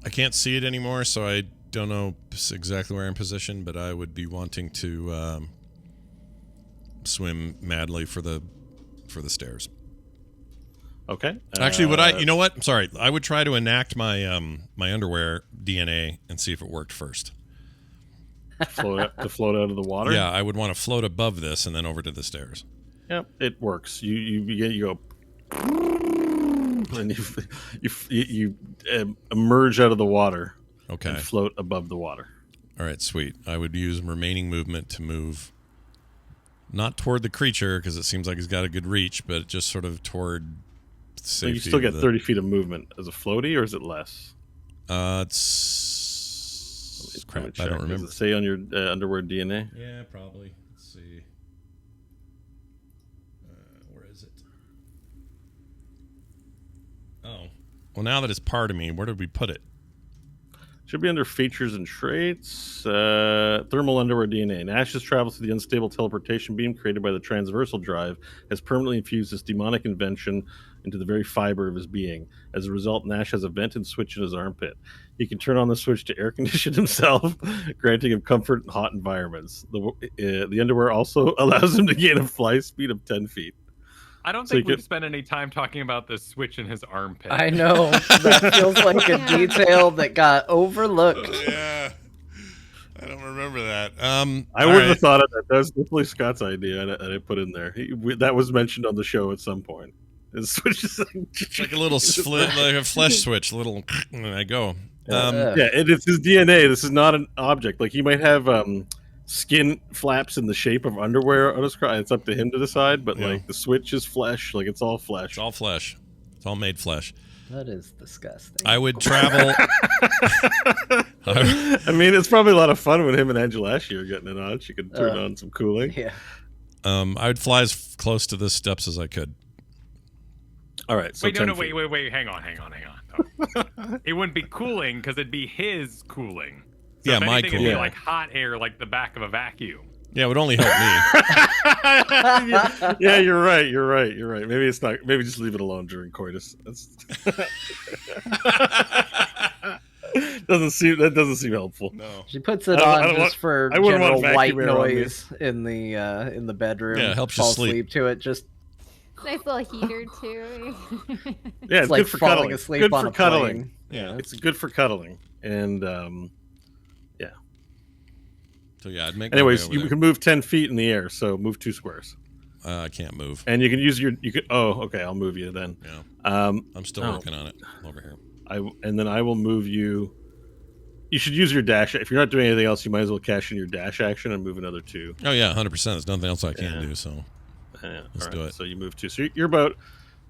I can't see it anymore, so I don't know exactly where I'm positioned, but I would be wanting to swim madly for the stairs. Okay. Actually, would I? You know what? I'm sorry. I would try to enact my my underwear DNA and see if it worked first. to float out of the water? Yeah, I would want to float above this and then over to the stairs. Yep, it works. You go, and you emerge out of the water. Okay. And float above the water. All right, sweet. I would use remaining movement to move, not toward the creature because it seems like he's got a good reach, but just sort of toward safety. So you still get 30 feet of movement as a floaty, or is it less? It's crap. I don't remember. Does it say on your underwear DNA? Yeah, probably. Let's see. Where is it? Oh, well, now that it's part of me, where did we put it? Should be under features and traits. Thermal underwear DNA. Nash's travel through the unstable teleportation beam created by the transversal drive has permanently infused this demonic invention into the very fiber of his being. As a result, Nash has a vented switch in his armpit. He can turn on the switch to air condition himself, granting him comfort in hot environments. The underwear also allows him to gain a fly speed of 10 feet. I don't think we've spent any time talking about the switch in his armpit. I know. That feels like a detail that got overlooked. Yeah. I don't remember that. I wouldn't have thought of that. That was definitely Scott's idea, and I put in there. That was mentioned on the show at some point. His switch is like a little like a flesh switch, little, and I go. Yeah, it's his DNA. This is not an object. Like he might have skin flaps in the shape of underwear on his crotch. It's up to him to decide, but like the switch is flesh. Like it's all flesh. It's all flesh. It's all made flesh. That is disgusting. I would travel. I mean, it's probably a lot of fun when him and Angelashi are getting it on. She could turn on some cooling. Yeah. I would fly as close to the steps as I could. All right. So wait, wait. Hang on. Oh. It wouldn't be cooling because it'd be his cooling. So yeah, if my anything, cooling. it'd be like hot air, like the back of a vacuum. Yeah, it would only help me. Yeah, you're right. Maybe it's not. Maybe just leave it alone during coitus. That doesn't seem helpful. No. She puts it on just for general white noise in the bedroom. Yeah, it helps you fall sleep. asleep to it. Just Nice little heater too. Yeah, it's like good for falling cuddling. asleep Good on for a cuddling. plane. Yeah, it's good for cuddling. And yeah. So yeah, I'd make. Anyways, you can move 10 feet in the air, so move 2 squares. I can't move. And you can use your. You could. Oh, okay. I'll move you then. Yeah. I'm still working on it. Over here. And then I will move you. You should use your dash. If you're not doing anything else, you might as well cash in your dash action and move another 2. Oh yeah, 100%. There's nothing else I can do. So let's do it. So you move 2. So you're about.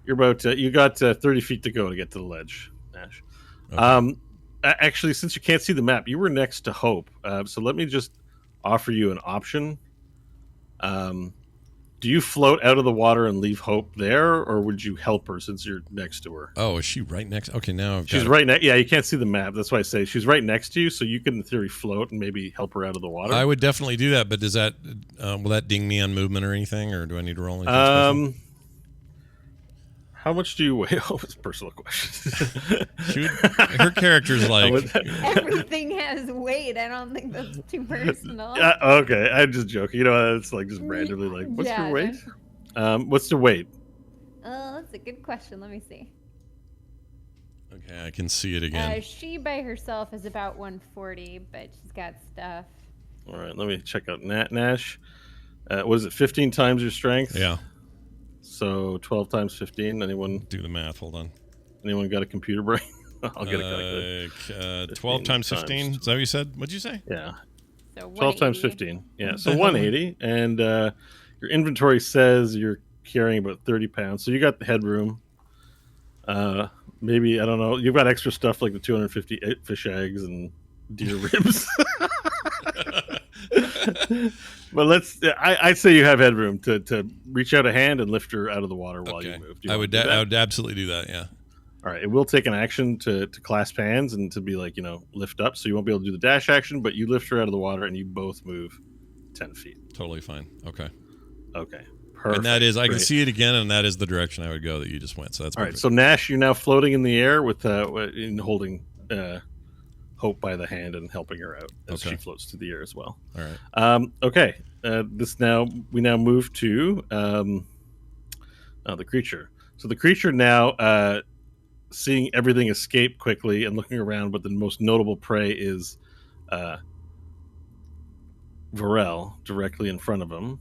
You got 30 feet to go to get to the ledge, Nash. Okay. Actually, since you can't see the map, you were next to Hope. So let me just offer you an option. Do you float out of the water and leave Hope there, or would you help her since you're next to her? Oh, is she right next? Okay, now she's right next. Yeah, you can't see the map. That's why I say she's right next to you, so you can, in theory, float and maybe help her out of the water. I would definitely do that, but does that will that ding me on movement or anything, or do I need to roll anything special? How much do you weigh? Oh, it's a personal question. Her character's like everything has weight. I don't think that's too personal. Okay, I'm just joking. You know, it's like just randomly like, what's your weight? What's the weight? That's a good question. Let me see. Okay, I can see it again. She by herself is about 140, but she's got stuff. All right, let me check out Nash. Was it 15 times your strength? Yeah. So 12 times 15. Anyone do the math? Hold on. Anyone got a computer brain? I'll get a calculator. 12 times 15. Is that what you said? What'd you say? Yeah. So 12 times 15. Yeah. So 180. And your inventory says you're carrying about 30 pounds. So you got the headroom. Maybe, I don't know. You've got extra stuff like the 250 fish eggs and deer ribs. But I'd say you have headroom to reach out a hand and lift her out of the water while you move. I would absolutely do that. Yeah. All right. It will take an action to clasp hands and to be like, lift up. So you won't be able to do the dash action, but you lift her out of the water and you both move 10 feet. Totally fine. Okay. Perfect. And that is, I can see it again, and that is the direction I would go that you just went. So that's perfect. All right. So Nash, you're now floating in the air with holding Hope by the hand and helping her out as she floats through the air as well. All right. We now move to the creature. So the creature now, seeing everything escape quickly and looking around, but the most notable prey is Varel directly in front of him.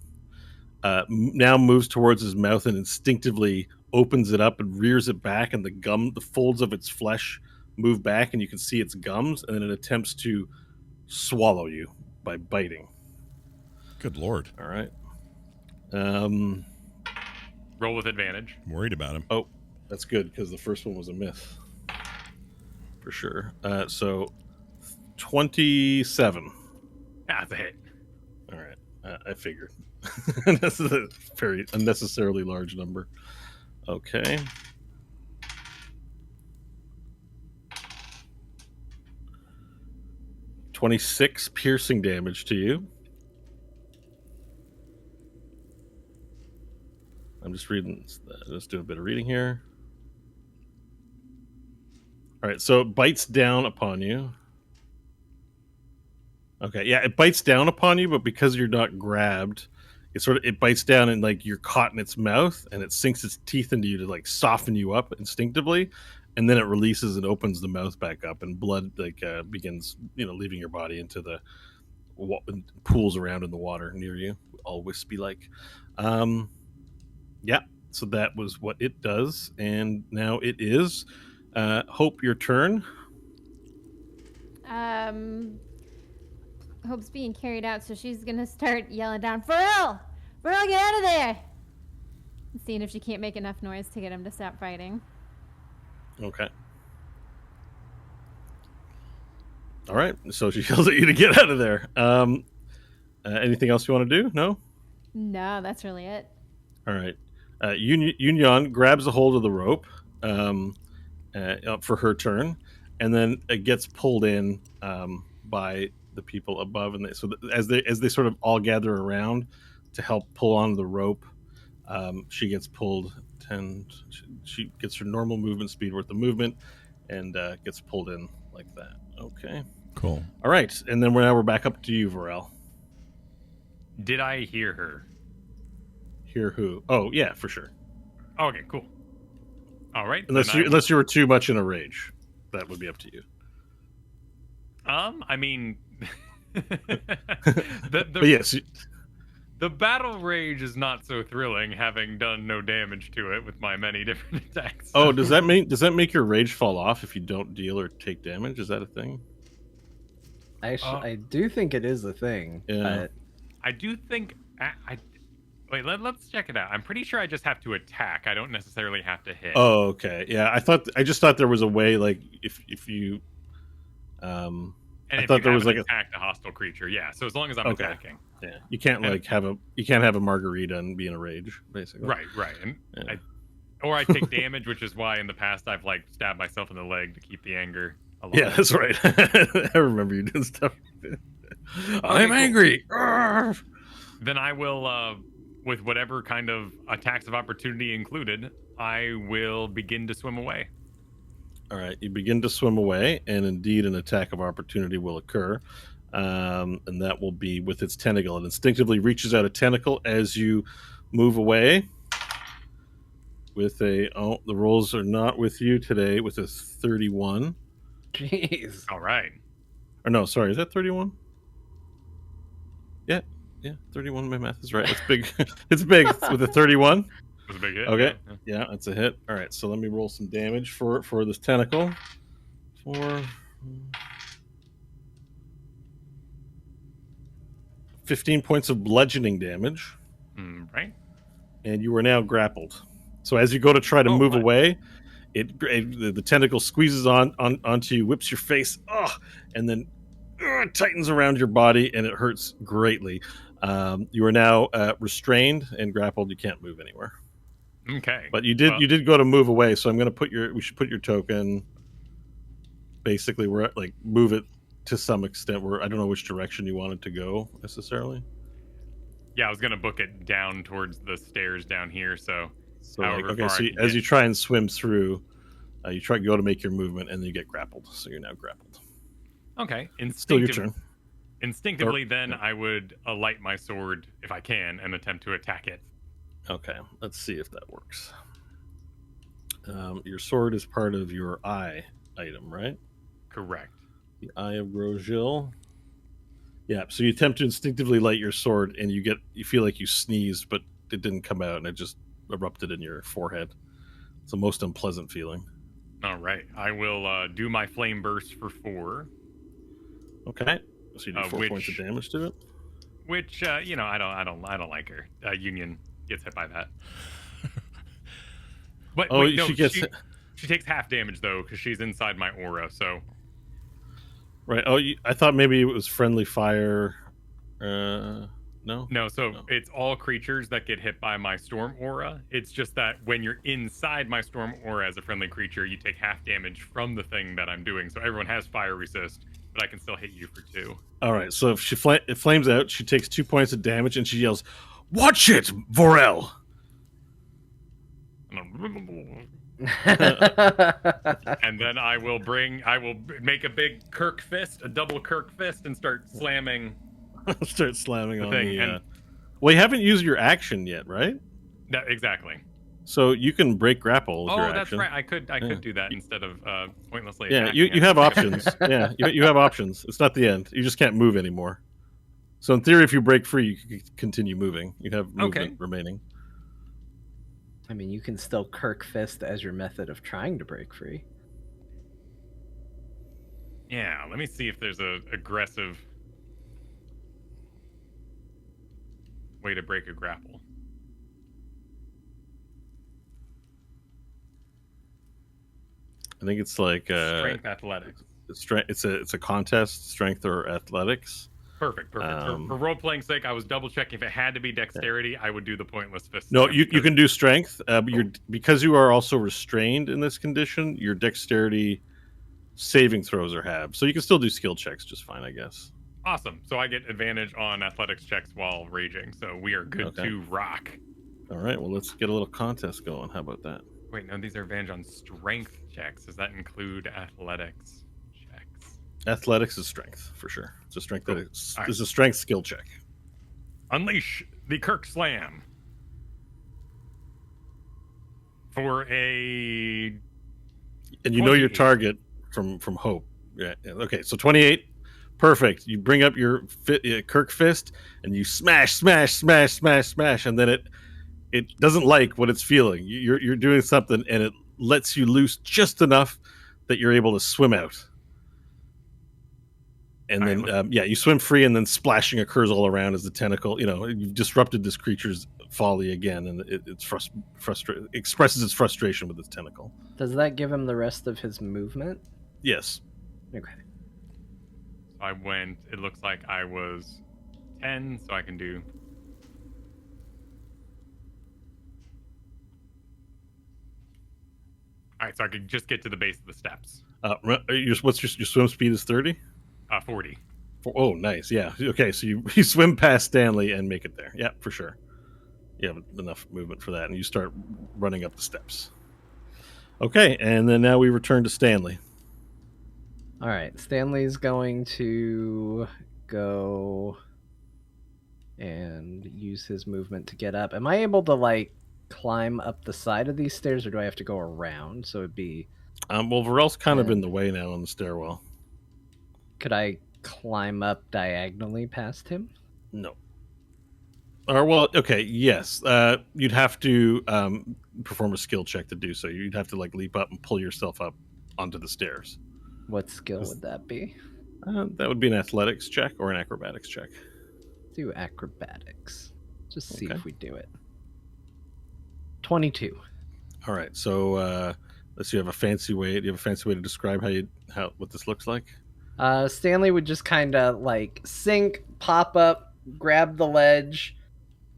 Now moves towards his mouth and instinctively opens it up and rears it back, and the folds of its flesh move back, and you can see its gums, and then it attempts to swallow you by biting. Good Lord. All right. Roll with advantage. I'm worried about him. Oh, that's good because the first one was a miss. For sure. So 27. That's a hit. All right. I figured. This is a very unnecessarily large number. Okay. $26 piercing damage to you. I'm just reading. Just doing a bit of reading here. All right, so it bites down upon you. Okay, yeah, it bites down upon you, but because you're not grabbed, it bites down and like you're caught in its mouth, and it sinks its teeth into you to like soften you up instinctively, and then it releases and opens the mouth back up, and blood begins leaving your body into the pools around in the water near you, all wispy like. Yeah, so that was what it does, and now it is Hope, your turn. Hope's being carried out, so she's gonna start yelling down, Varel! Varel, get out of there! And seeing if she can't make enough noise to get him to stop fighting. Okay. All right, so she yells at you to get out of there. Anything else you want to do? No? No, that's really it. All right. Yunyan grabs a hold of the rope for her turn, and then it gets pulled in by the people above, and as they sort of all gather around to help pull on the rope, she gets pulled 10. She gets her normal movement speed worth of movement, and gets pulled in like that. Okay. Cool. All right, and then we're back up to you, Varel. Did I hear her? Hear who? Oh yeah, for sure. Okay, cool. All right. Unless you were too much in a rage, that would be up to you. I mean, but yes, the battle rage is not so thrilling, having done no damage to it with my many different attacks. Oh, does that make your rage fall off if you don't deal or take damage? Is that a thing? I do think it is a thing. Yeah. I do think wait. Let's check it out. I'm pretty sure I just have to attack. I don't necessarily have to hit. Oh, okay. Yeah, I just thought there was a way, like if you. I thought there was like attacked a hostile creature. Yeah. So as long as I'm attacking. Yeah. You can't have a margarita and be in a rage, basically. Right. And I take damage, which is why in the past I've like stabbed myself in the leg to keep the anger alive. Yeah, that's right. I remember you doing stuff. I'm angry. Then I will, with whatever kind of attacks of opportunity included, I will begin to swim away. All right, you begin to swim away, and indeed an attack of opportunity will occur, and that will be with its tentacle. It instinctively reaches out a tentacle as you move away. With the rolls are not with you today. With a 31. Jeez. All right. Or no, sorry, is that 31? Yeah, 31. My math is right. It's big. It's big with a 31. That's a big hit. Okay, yeah, that's a hit. All right, so let me roll some damage for this tentacle. 15 points of bludgeoning damage. Right. And you are now grappled. So as you go to try to move away, the tentacle squeezes onto you, whips your face, and then tightens around your body, and it hurts greatly. You are now restrained and grappled. You can't move anywhere. Okay. But you did go to move away, so I'm going to we should put your token. Basically, we're like move it to some extent. I don't know which direction you want it to go necessarily. Yeah, I was going to book it down towards the stairs down here. So as you try and swim through, you go to make your movement, and then you get grappled. So you're now grappled. Okay. Still your turn. Instinctively, then I would alight my sword if I can and attempt to attack it. Okay, let's see if that works. Your sword is part of your eye item, right? Correct. The Eye of Grosjean. Yeah, so you attempt to instinctively light your sword, and you feel like you sneezed, but it didn't come out, and it just erupted in your forehead. It's a most unpleasant feeling. All right. I will do my flame burst for 4. Okay, so you do 4 points of damage to it. Which you know, I don't like her. Union gets hit by that. But wait, no, she takes half damage though because she's inside my aura. So right. Oh, I thought maybe it was friendly fire. No. No. It's all creatures that get hit by my storm aura. It's just that when you're inside my storm aura as a friendly creature, you take half damage from the thing that I'm doing. So everyone has fire resist, but I can still hit you for 2. All right. So if she it flames out, she takes 2 points of damage, and she yells, "Watch it, Vorel!" And then I will make a big Kirk fist, a double Kirk fist, and start slamming. Start slamming on thing. the. Well, you haven't used your action yet, right? Exactly. So you can break grapple with your that's action. right. I could do that instead of pointlessly. Yeah, you have options. Yeah, you have options. It's not the end. You just can't move anymore. So in theory, if you break free, you can continue moving. You have movement remaining. I mean, you can still Kirk fist as your method of trying to break free. Yeah, let me see if there's a aggressive way to break a grapple. I think it's like strength athletics. It's a contest, strength or athletics. Perfect. For role playing sake, I was double checking if it had to be dexterity. I would do the pointless fist. No, you can do strength. Because you are also restrained in this condition. Your dexterity saving throws are halved, so you can still do skill checks just fine, I guess. Awesome. So I get advantage on athletics checks while raging. So we are good to rock. All right. Well, let's get a little contest going. How about that? Wait, no, these are advantage on strength checks. Does that include athletics checks? Athletics is strength for sure. It's a strength. Cool. It's a strength skill check. Unleash the Kirk Slam for a. And you know your target from Hope. Yeah. Okay. So 28. Perfect. You bring up your Kirk fist and you smash, and then it doesn't like what it's feeling. You're doing something and it lets you loose just enough that you're able to swim out. And then you swim free, and then splashing occurs all around as the tentacle. You know, you've disrupted this creature's folly again, and it's expresses its frustration with its tentacle. Does that give him the rest of his movement? Yes. Okay. It looks like I was 10, so I can do. All right, so I could just get to the base of the steps. What's your swim speed is 30? 40. Oh, nice. Yeah. Okay, so you swim past Stanley and make it there. Yeah, for sure. You have enough movement for that, and you start running up the steps. Okay, and then now we return to Stanley. All right, Stanley's going to go and use his movement to get up. Am I able to, climb up the side of these stairs, or do I have to go around? So it'd be... Well, Varel's kind of in the way now on the stairwell. Could I climb up diagonally past him? No. Okay, yes. You'd have to perform a skill check to do so. You'd have to leap up and pull yourself up onto the stairs. What skill would that be? That would be an athletics check or an acrobatics check. Do acrobatics. Just see if we do it. 22. All right, so let's see. Do you have a fancy way to describe what this looks like? Stanley would just kind of sink, pop up, grab the ledge,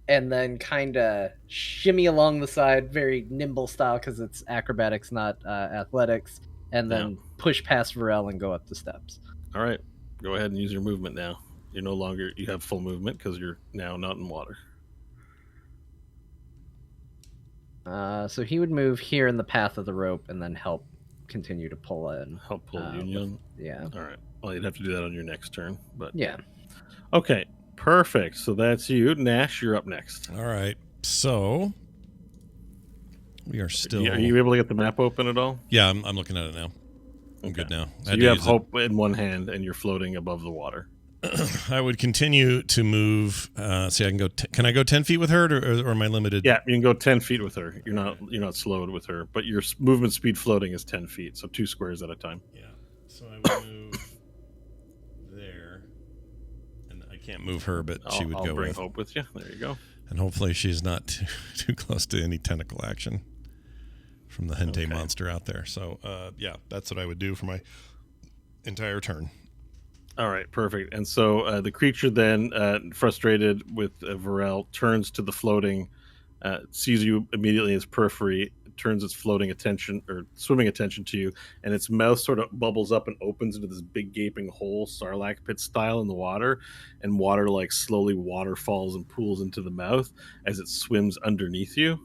and then kind of shimmy along the side, very nimble style because it's acrobatics, not athletics, and then push past Varel and go up the steps. All right, go ahead and use your movement now. You have full movement because you're now not in water. So he would move here in the path of the rope and then help continue to pull in. Help pull Union? Yeah. All right. Well, you'd have to do that on your next turn. But yeah. Okay, perfect. So that's you. Nash, you're up next. All right. So We are still. Are you able to get the map open at all? Yeah, I'm looking at it now. I'm good now. So you have hope in one hand, and you're floating above the water. I would continue to move. See, I can go. Can I go 10 feet with her, or am I limited? Yeah, you can go 10 feet with her. You're not slowed with her, but your movement speed floating is 10 feet, so 2 squares at a time. Yeah. So I would move there, and I can't move her, but she would I'll go bring with. hope with you. There you go. And hopefully she's not too close to any tentacle action from the hentai monster out there. So, yeah, that's what I would do for my entire turn. All right, perfect. And so the creature then, frustrated with Varel, turns to the floating, sees you immediately as periphery, turns its floating attention or swimming attention to you, and its mouth sort of bubbles up and opens into this big gaping hole, Sarlacc pit style, in the water, and water like slowly waterfalls and pools into the mouth as it swims underneath you.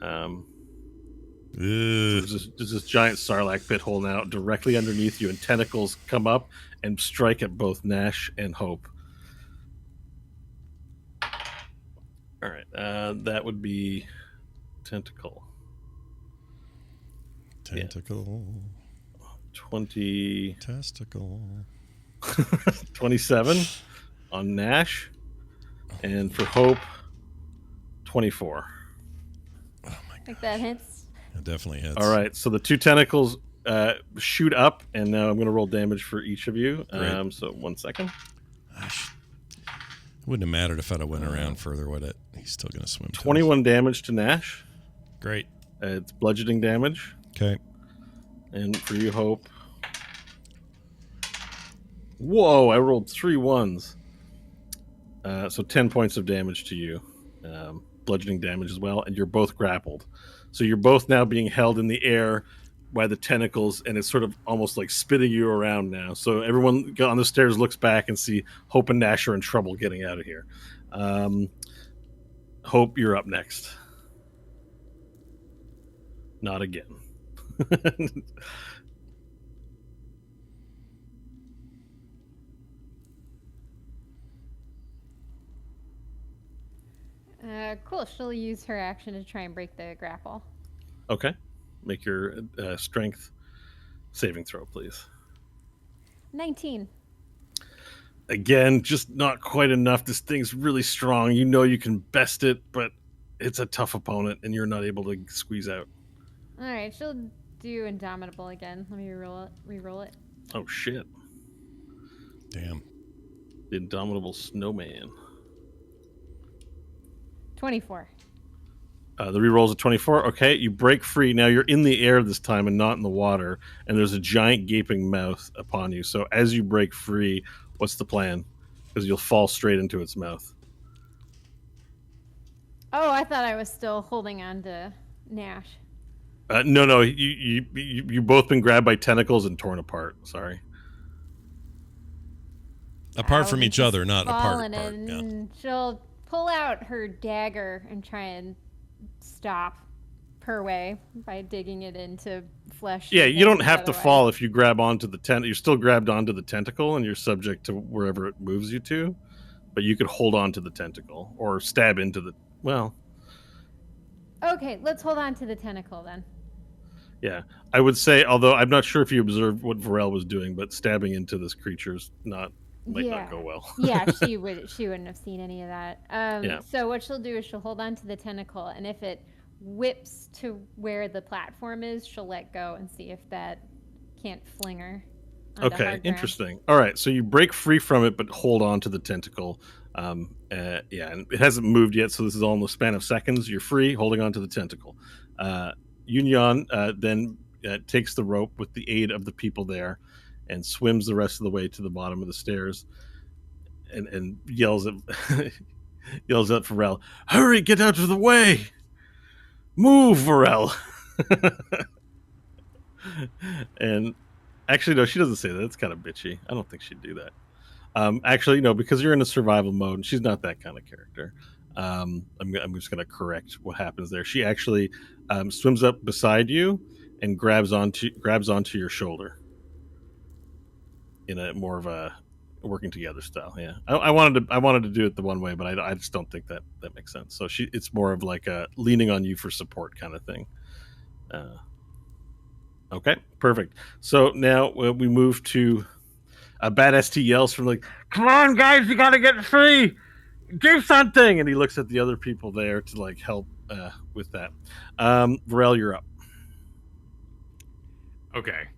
So there's this giant Sarlacc pit hole now directly underneath you, and tentacles come up and strike at both Nash and Hope. All right, that would be tentacle. Tentacle. Yeah. 20. Testicle. 27 on Nash, and for Hope, 24. Oh my god! Like that hits. It definitely hits. All right, so the 2 tentacles shoot up, and now I'm going to roll damage for each of you. So 1 second. Gosh. It wouldn't have mattered if I'd have went around further, would it? He's still going to swim. 21 damage to Nash. Great. It's bludgeoning damage. Okay. And for you, Hope. Whoa, I rolled 3 ones. So 10 points of damage to you. Bludgeoning damage as well, and you're both grappled. So you're both now being held in the air by the tentacles, and it's sort of almost like spinning you around now. So everyone on the stairs looks back and see Hope and Nash are in trouble getting out of here. Hope, you're up next. Not again. Cool. She'll use her action to try and break the grapple. Okay. Make your strength saving throw, please. 19. Again, just not quite enough. This thing's really strong. You know you can best it, but it's a tough opponent, and you're not able to squeeze out. All right, she'll do Indomitable again. Let me re-roll it. Oh, shit. Damn. The Indomitable Snowman. 24. The reroll's a 24. Okay, you break free. Now you're in the air this time and not in the water, and there's a giant gaping mouth upon you. So as you break free, what's the plan? Because you'll fall straight into its mouth. Oh, I thought I was still holding on to Nash. No, you both been grabbed by tentacles and torn apart. Sorry. Apart from each other, not apart. Yeah. She'll pull out her dagger and try and stop her way by digging it into flesh. Yeah, you don't have to fall if you grab onto the tent. You're still grabbed onto the tentacle, and you're subject to wherever it moves you to. But you could hold on to the tentacle or stab into the... Well... Okay, let's hold on to the tentacle then. Yeah, I would say, although I'm not sure if you observed what Varel was doing, but stabbing into this creature's might not go well. Yeah, she wouldn't have seen any of that. Yeah. So what she'll do is she'll hold on to the tentacle, and if it whips to where the platform is, she'll let go and see if that can't fling her. Okay, interesting. All right, so you break free from it, but hold on to the tentacle. And it hasn't moved yet, so this is all in the span of seconds. You're free, holding on to the tentacle. Yunyan then takes the rope with the aid of the people there and swims the rest of the way to the bottom of the stairs and yells at Varel, "Hurry, get out of the way! Move, Varel!" And actually, no, she doesn't say that. It's kind of bitchy. I don't think she'd do that. Actually, no, because you're in a survival mode. She's not that kind of character. I'm just going to correct what happens there. She actually swims up beside you and grabs onto your shoulder in a more of a working together style. Yeah, I wanted to do it the one way, but I just don't think that makes sense. So it's more of like a leaning on you for support kind of thing. Okay, perfect. So now we move to a badass T yells from like, "Come on, guys, you gotta get free! Do something!" And he looks at the other people there to like help with that. Varel, you're up. Okay.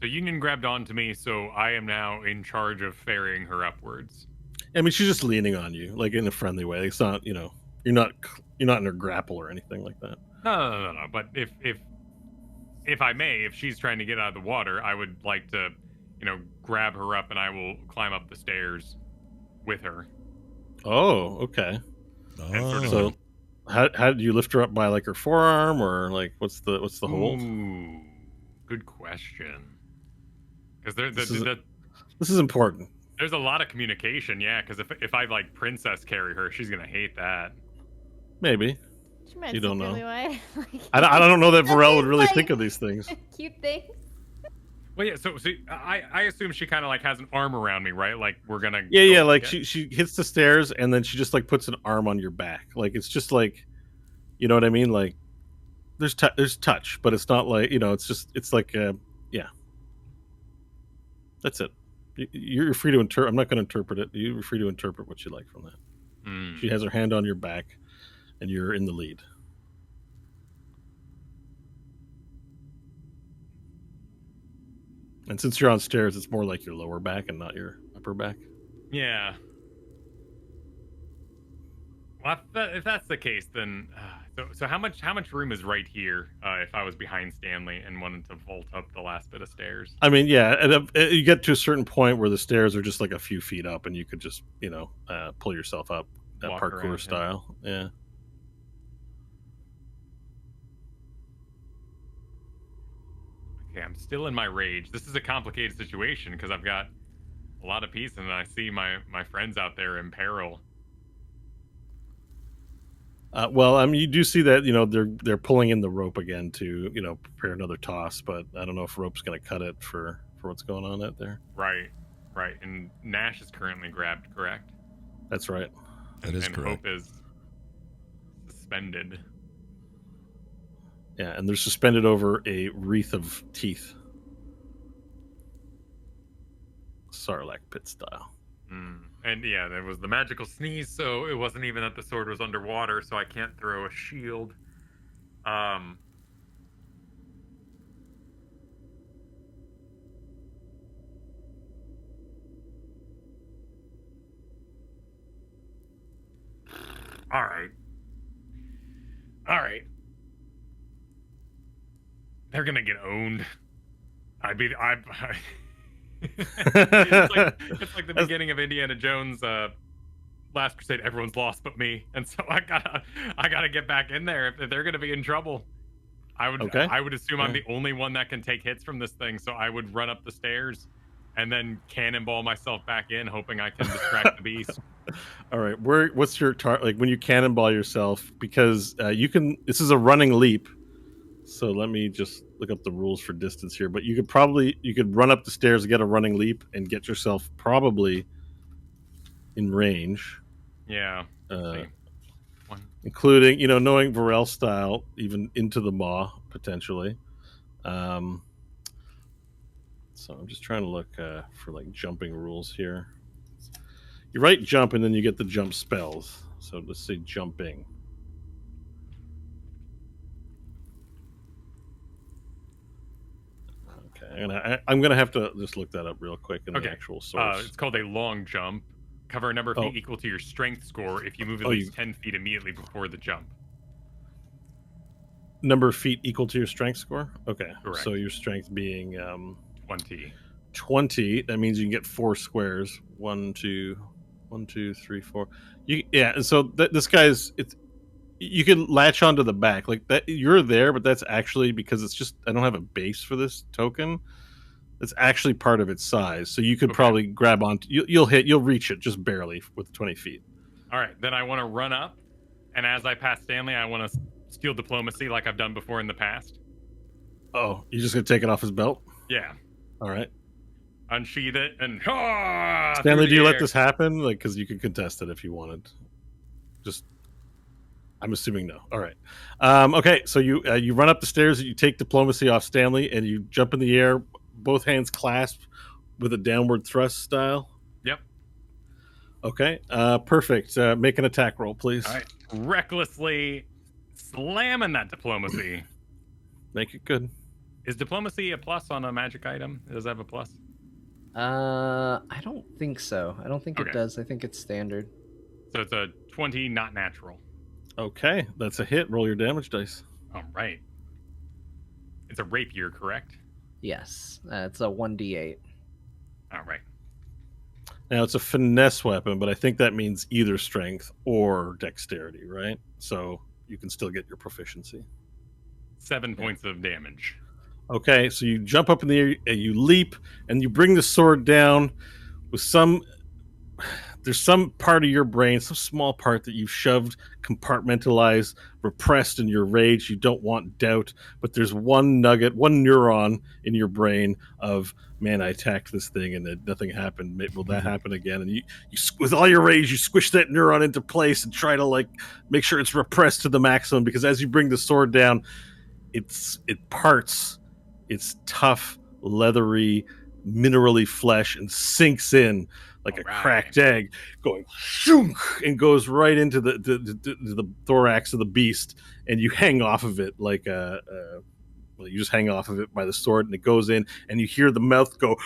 So Union grabbed onto me, so I am now in charge of ferrying her upwards. I mean, she's just leaning on you, like in a friendly way. It's not, you're not in her grapple or anything like that. No. But if I may, if she's trying to get out of the water, I would like to, grab her up and I will climb up the stairs with her. Oh, okay. Oh. So, how do you lift her up by like her forearm or like what's the hold? Ooh, good question. Because this is important. There's a lot of communication, yeah. Because if I like princess carry her, she's gonna hate that. Maybe. She might You don't know. secretly I don't know that Varel would really like, think of these things. Cute things. Well, yeah. So I assume she kind of like has an arm around me, right? Like we're gonna. Yeah. Like she hits the stairs and then she just like puts an arm on your back. Like it's just like, you know what I mean? Like there's touch, but it's not like it's like yeah. That's it. You're free to interpret. I'm not going to interpret it. You're free to interpret what you like from that. She has her hand on your back, and you're in the lead. And since you're on stairs, it's more like your lower back and not your upper back. Yeah. Well, if that's the case, then so how much room is right here? If I was behind Stanley and wanted to vault up the last bit of stairs. I mean, yeah, you get to a certain point where the stairs are just like a few feet up, and you could just pull yourself up, parkour style. Yeah. Okay, I'm still in my rage. This is a complicated situation because I've got a lot of pieces, and I see my friends out there in peril. Well, I mean, you do see that they're pulling in the rope again to prepare another toss, but I don't know if rope's going to cut it for what's going on out there. Right. And Nash is currently grabbed, correct? That's right. That is correct. Hope is suspended. Yeah, and they're suspended over a wreath of teeth, Sarlacc pit style. And yeah, there was the magical sneeze, so it wasn't even that the sword was underwater, so I can't throw a shield. All right. They're gonna get owned. It's like the beginning of Indiana Jones Last Crusade. Everyone's lost but me, and so I gotta get back in there if they're gonna be in trouble. I would assume I'm the only one that can take hits from this thing, so I would run up the stairs and then cannonball myself back in, hoping I can distract the beast. All right, what's your target? Like when you cannonball yourself, because you can. This is a running leap. So let me just look up the rules for distance here. But you could run up the stairs and get a running leap and get yourself probably in range. Yeah. Including, knowing Varel style, even into the maw potentially. So I'm just trying to look for like jumping rules here. You write jump and then you get the jump spells. So let's say jumping. I'm gonna have to just look that up real quick in the actual source. It's called a long jump. Cover a number of feet equal to your strength score if you move at least 10 feet immediately before the jump. Number of feet equal to your strength score? Okay. Correct. So your strength being 20. 20. That means you can get 4 squares. 1, 2, 3, 4. And so this guy's you can latch onto the back like that. You're there, but that's actually because it's just I don't have a base for this token. It's actually part of its size, so you could probably grab onto. You'll reach it just barely with 20 feet. All right, then I want to run up, and as I pass Stanley, I want to steal diplomacy like I've done before in the past. Oh, you're just gonna take it off his belt? Yeah. All right. unsheath it, and Stanley, do you let this happen? Like, because you could contest it if you wanted. Just, I'm assuming no. All right. Okay, so you run up the stairs, you take diplomacy off Stanley, and you jump in the air, both hands clasped with a downward thrust style. Yep. Okay, perfect. Make an attack roll, please. All right. Recklessly slamming that diplomacy. Make it good. Is diplomacy a plus on a magic item? Does it have a plus? I don't think so. I don't think Okay. it does. I think it's standard. So it's a 20, not natural. Okay, that's a hit. Roll your damage dice. All right. It's a rapier, correct? Yes, it's a 1d8. All right. Now, it's a finesse weapon, but I think that means either strength or dexterity, right? So you can still get your proficiency. 7 points of damage. Okay, so you jump up in the air, and you leap, and you bring the sword down with there's some part of your brain, some small part that you've shoved, compartmentalized, repressed in your rage. You don't want doubt, but there's one nugget, one neuron in your brain of, man, I attacked this thing and nothing happened. Will that happen again? And you with all your rage, you squish that neuron into place and try to like make sure it's repressed to the maximum, because as you bring the sword down, it parts its tough, leathery, minerally flesh and sinks in like a cracked egg, going shunk, and goes right into the thorax of the beast, and you hang off of it like you just hang off of it by the sword, and it goes in, and you hear the mouth go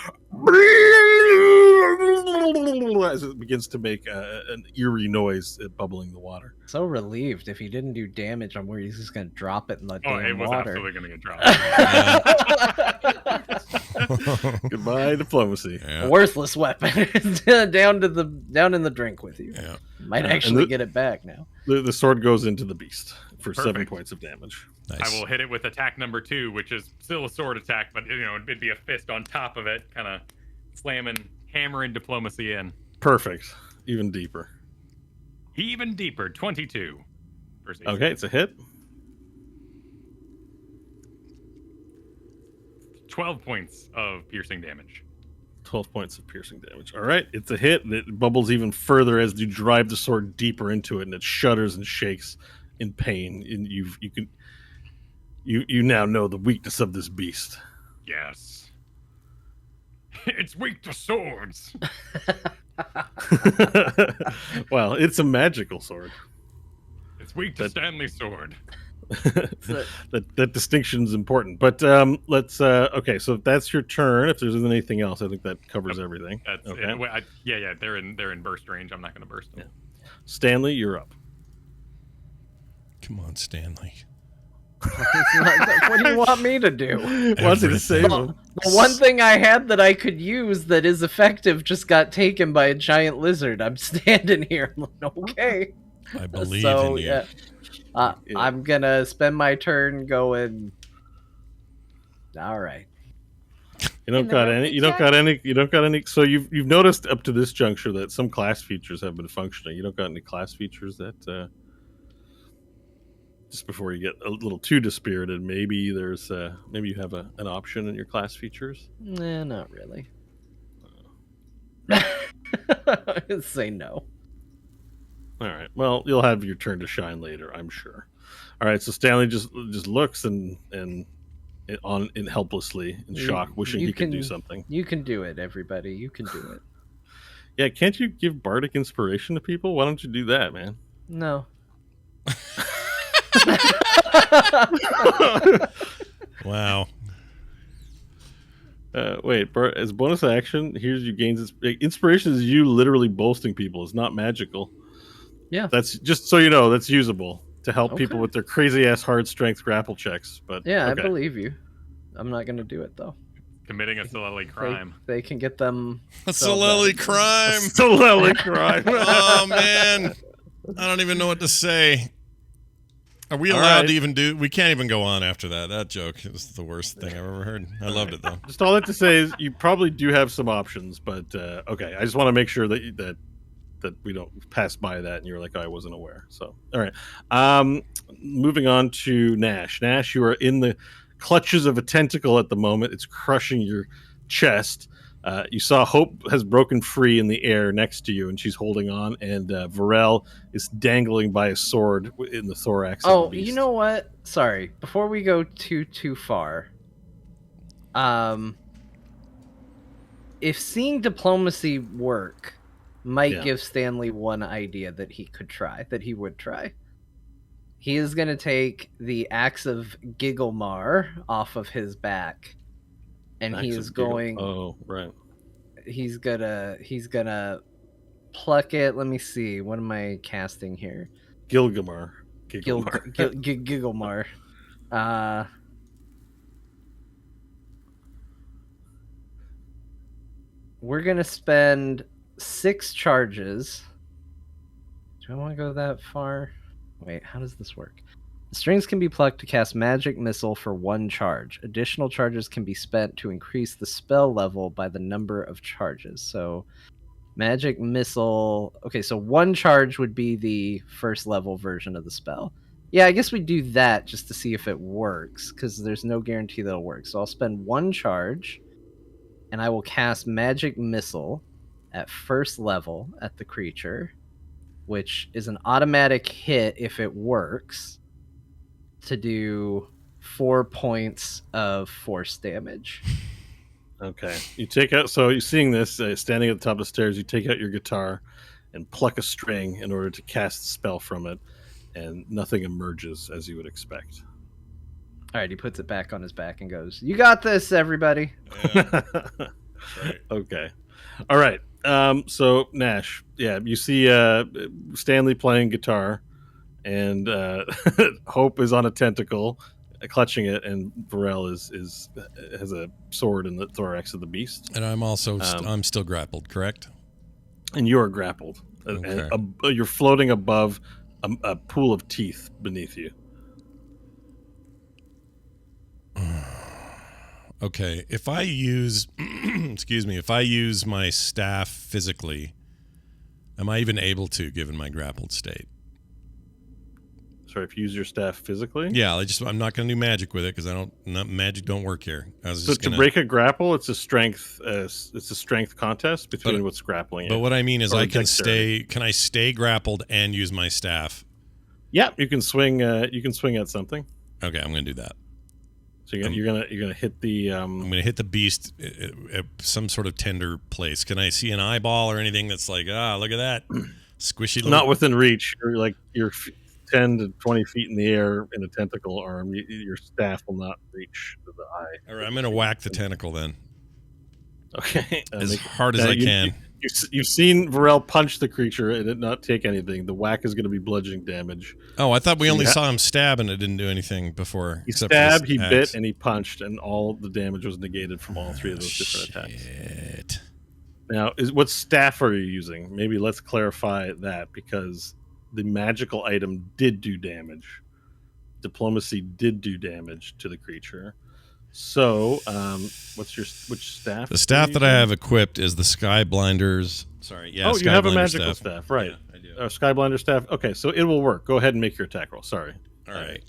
as it begins to make an eerie noise, bubbling the water. So relieved. If he didn't do damage, I'm worried he's just gonna drop it in the Oh, damn it was water. absolutely going to get dropped. Goodbye, diplomacy. Yeah. Worthless weapon. down in the drink with you. Yeah. Might actually get it back now. The sword goes into the beast for 7 Perfect. points of damage. Nice. I will hit it with attack number 2, which is still a sword attack, but it'd be a fist on top of it, kind of hammering diplomacy in. Perfect. Even deeper. Even deeper, 22. Versus Okay, it's a hit. 12 points of piercing damage. 12 points of piercing damage. All right, it's a hit. And it bubbles even further as you drive the sword deeper into it, and it shudders and shakes in pain. And you now know the weakness of this beast. Yes. It's weak to swords. Well, it's a magical sword. It's weak to Stanley's sword. that distinction is important. But let's okay, so if that's your turn, if there's anything else, I think that covers everything. That's okay. Yeah, they're in burst range. I'm not going to burst them. Stanley, you're up. Come on, Stanley. What do you want me to do? Wants you to save him. The one thing I had that I could use that is effective just got taken by a giant lizard. I'm standing here. I'm like, okay. I believe in you. Yeah. I'm gonna spend my turn going. All right. You don't got any. So you've noticed up to this juncture that some class features have been functioning. You don't got any class features that just before you get a little too dispirited, maybe there's maybe you have an option in your class features. Nah, not really. Say no. All right. Well, you'll have your turn to shine later, I'm sure. All right. So Stanley just looks and helplessly in shock, wishing he could do something. You can do it, everybody. You can do it. Yeah. Can't you give bardic inspiration to people? Why don't you do that, man? No. Wow. Wait, as bonus action, here's you gains inspiration is you literally boasting people. It's not magical. Yeah. That's just so you know, that's usable to help people with their crazy ass hard strength grapple checks. But yeah, okay. I believe you. I'm not gonna do it though. Committing a Solelli crime. They can get them. A Solelli crime. Solelli crime. Oh man, I don't even know what to say. Are we allowed to even do? We can't even go on after that. That joke is the worst thing I've ever heard. I loved it though. Just all that to say is you probably do have some options, but okay. I just want to make sure that we don't pass by that and you're like, oh, I wasn't aware. So all right. Moving on to Nash. Nash, you are in the clutches of a tentacle at the moment. It's crushing your chest. You saw Hope has broken free in the air next to you, and she's holding on, and Varel is dangling by a sword in the thorax of the Oh, beast. you know what? Sorry. Before we go too far, if seeing diplomacy work might give Stanley one idea that he would try. He is going to take the axe of Gigglemar off of his back, and he is going. Oh, right. He's gonna pluck it. Let me see. What am I casting here? Gilgamar. Gigglemar. We're gonna spend 6 charges. Do I want to go that far? Wait, how does this work? The strings can be plucked to cast Magic Missile for 1 charge. Additional charges can be spent to increase the spell level by the number of charges. So, Magic Missile... Okay, so 1 charge would be the first level version of the spell. Yeah, I guess we do that just to see if it works, because there's no guarantee that it'll work. So I'll spend 1 charge, and I will cast Magic Missile at first level at the creature, which is an automatic hit if it works, to do 4 points of force damage. Okay. You take out, so you're seeing this, standing at the top of the stairs, you take out your guitar and pluck a string in order to cast the spell from it, and nothing emerges as you would expect. All right, he puts it back on his back and goes, "You got this, everybody." Yeah. Right. Okay. All right. So Nash, you see Stanley playing guitar, and Hope is on a tentacle, clutching it, and Varel has a sword in the thorax of the beast. And I'm also I'm still grappled, correct? And you are grappled. Okay. And you're floating above a pool of teeth beneath you. Okay, if I use, if I use my staff physically, am I even able to, given my grappled state? Sorry, if you use your staff physically? Yeah, I'm not going to do magic with it because magic don't work here. So to break a grapple, it's a strength contest between what's grappling. But what I mean is, can I stay grappled and use my staff? Yeah, you can swing. You can swing at something. Okay, I'm going to do that. So you're gonna hit the. I'm gonna hit the beast at some sort of tender place. Can I see an eyeball or anything that's like, look at that squishy? Little... Not within reach. You're 10 to 20 feet in the air in a tentacle arm. Your staff will not reach to the eye. All right, I'm gonna whack the tentacle then. Okay, as hard as I can. You've seen Varel punch the creature and it not take anything. The whack is going to be bludgeoning damage. Oh, I thought we only saw him stab and it didn't do anything before. He stabbed, he bit, and he punched, and all the damage was negated from all 3 of those different attacks. Now, what staff are you using? Maybe let's clarify that, because the magical item did do damage. Diplomacy did do damage to the creature. So, which staff? The staff that I have equipped is the Sky Blinders. Sorry, yeah. Oh, Sky you have Blinder a magical staff, right? Yeah, I do. Sky Blinder staff. Okay, so it will work. Go ahead and make your attack roll. Sorry. All right.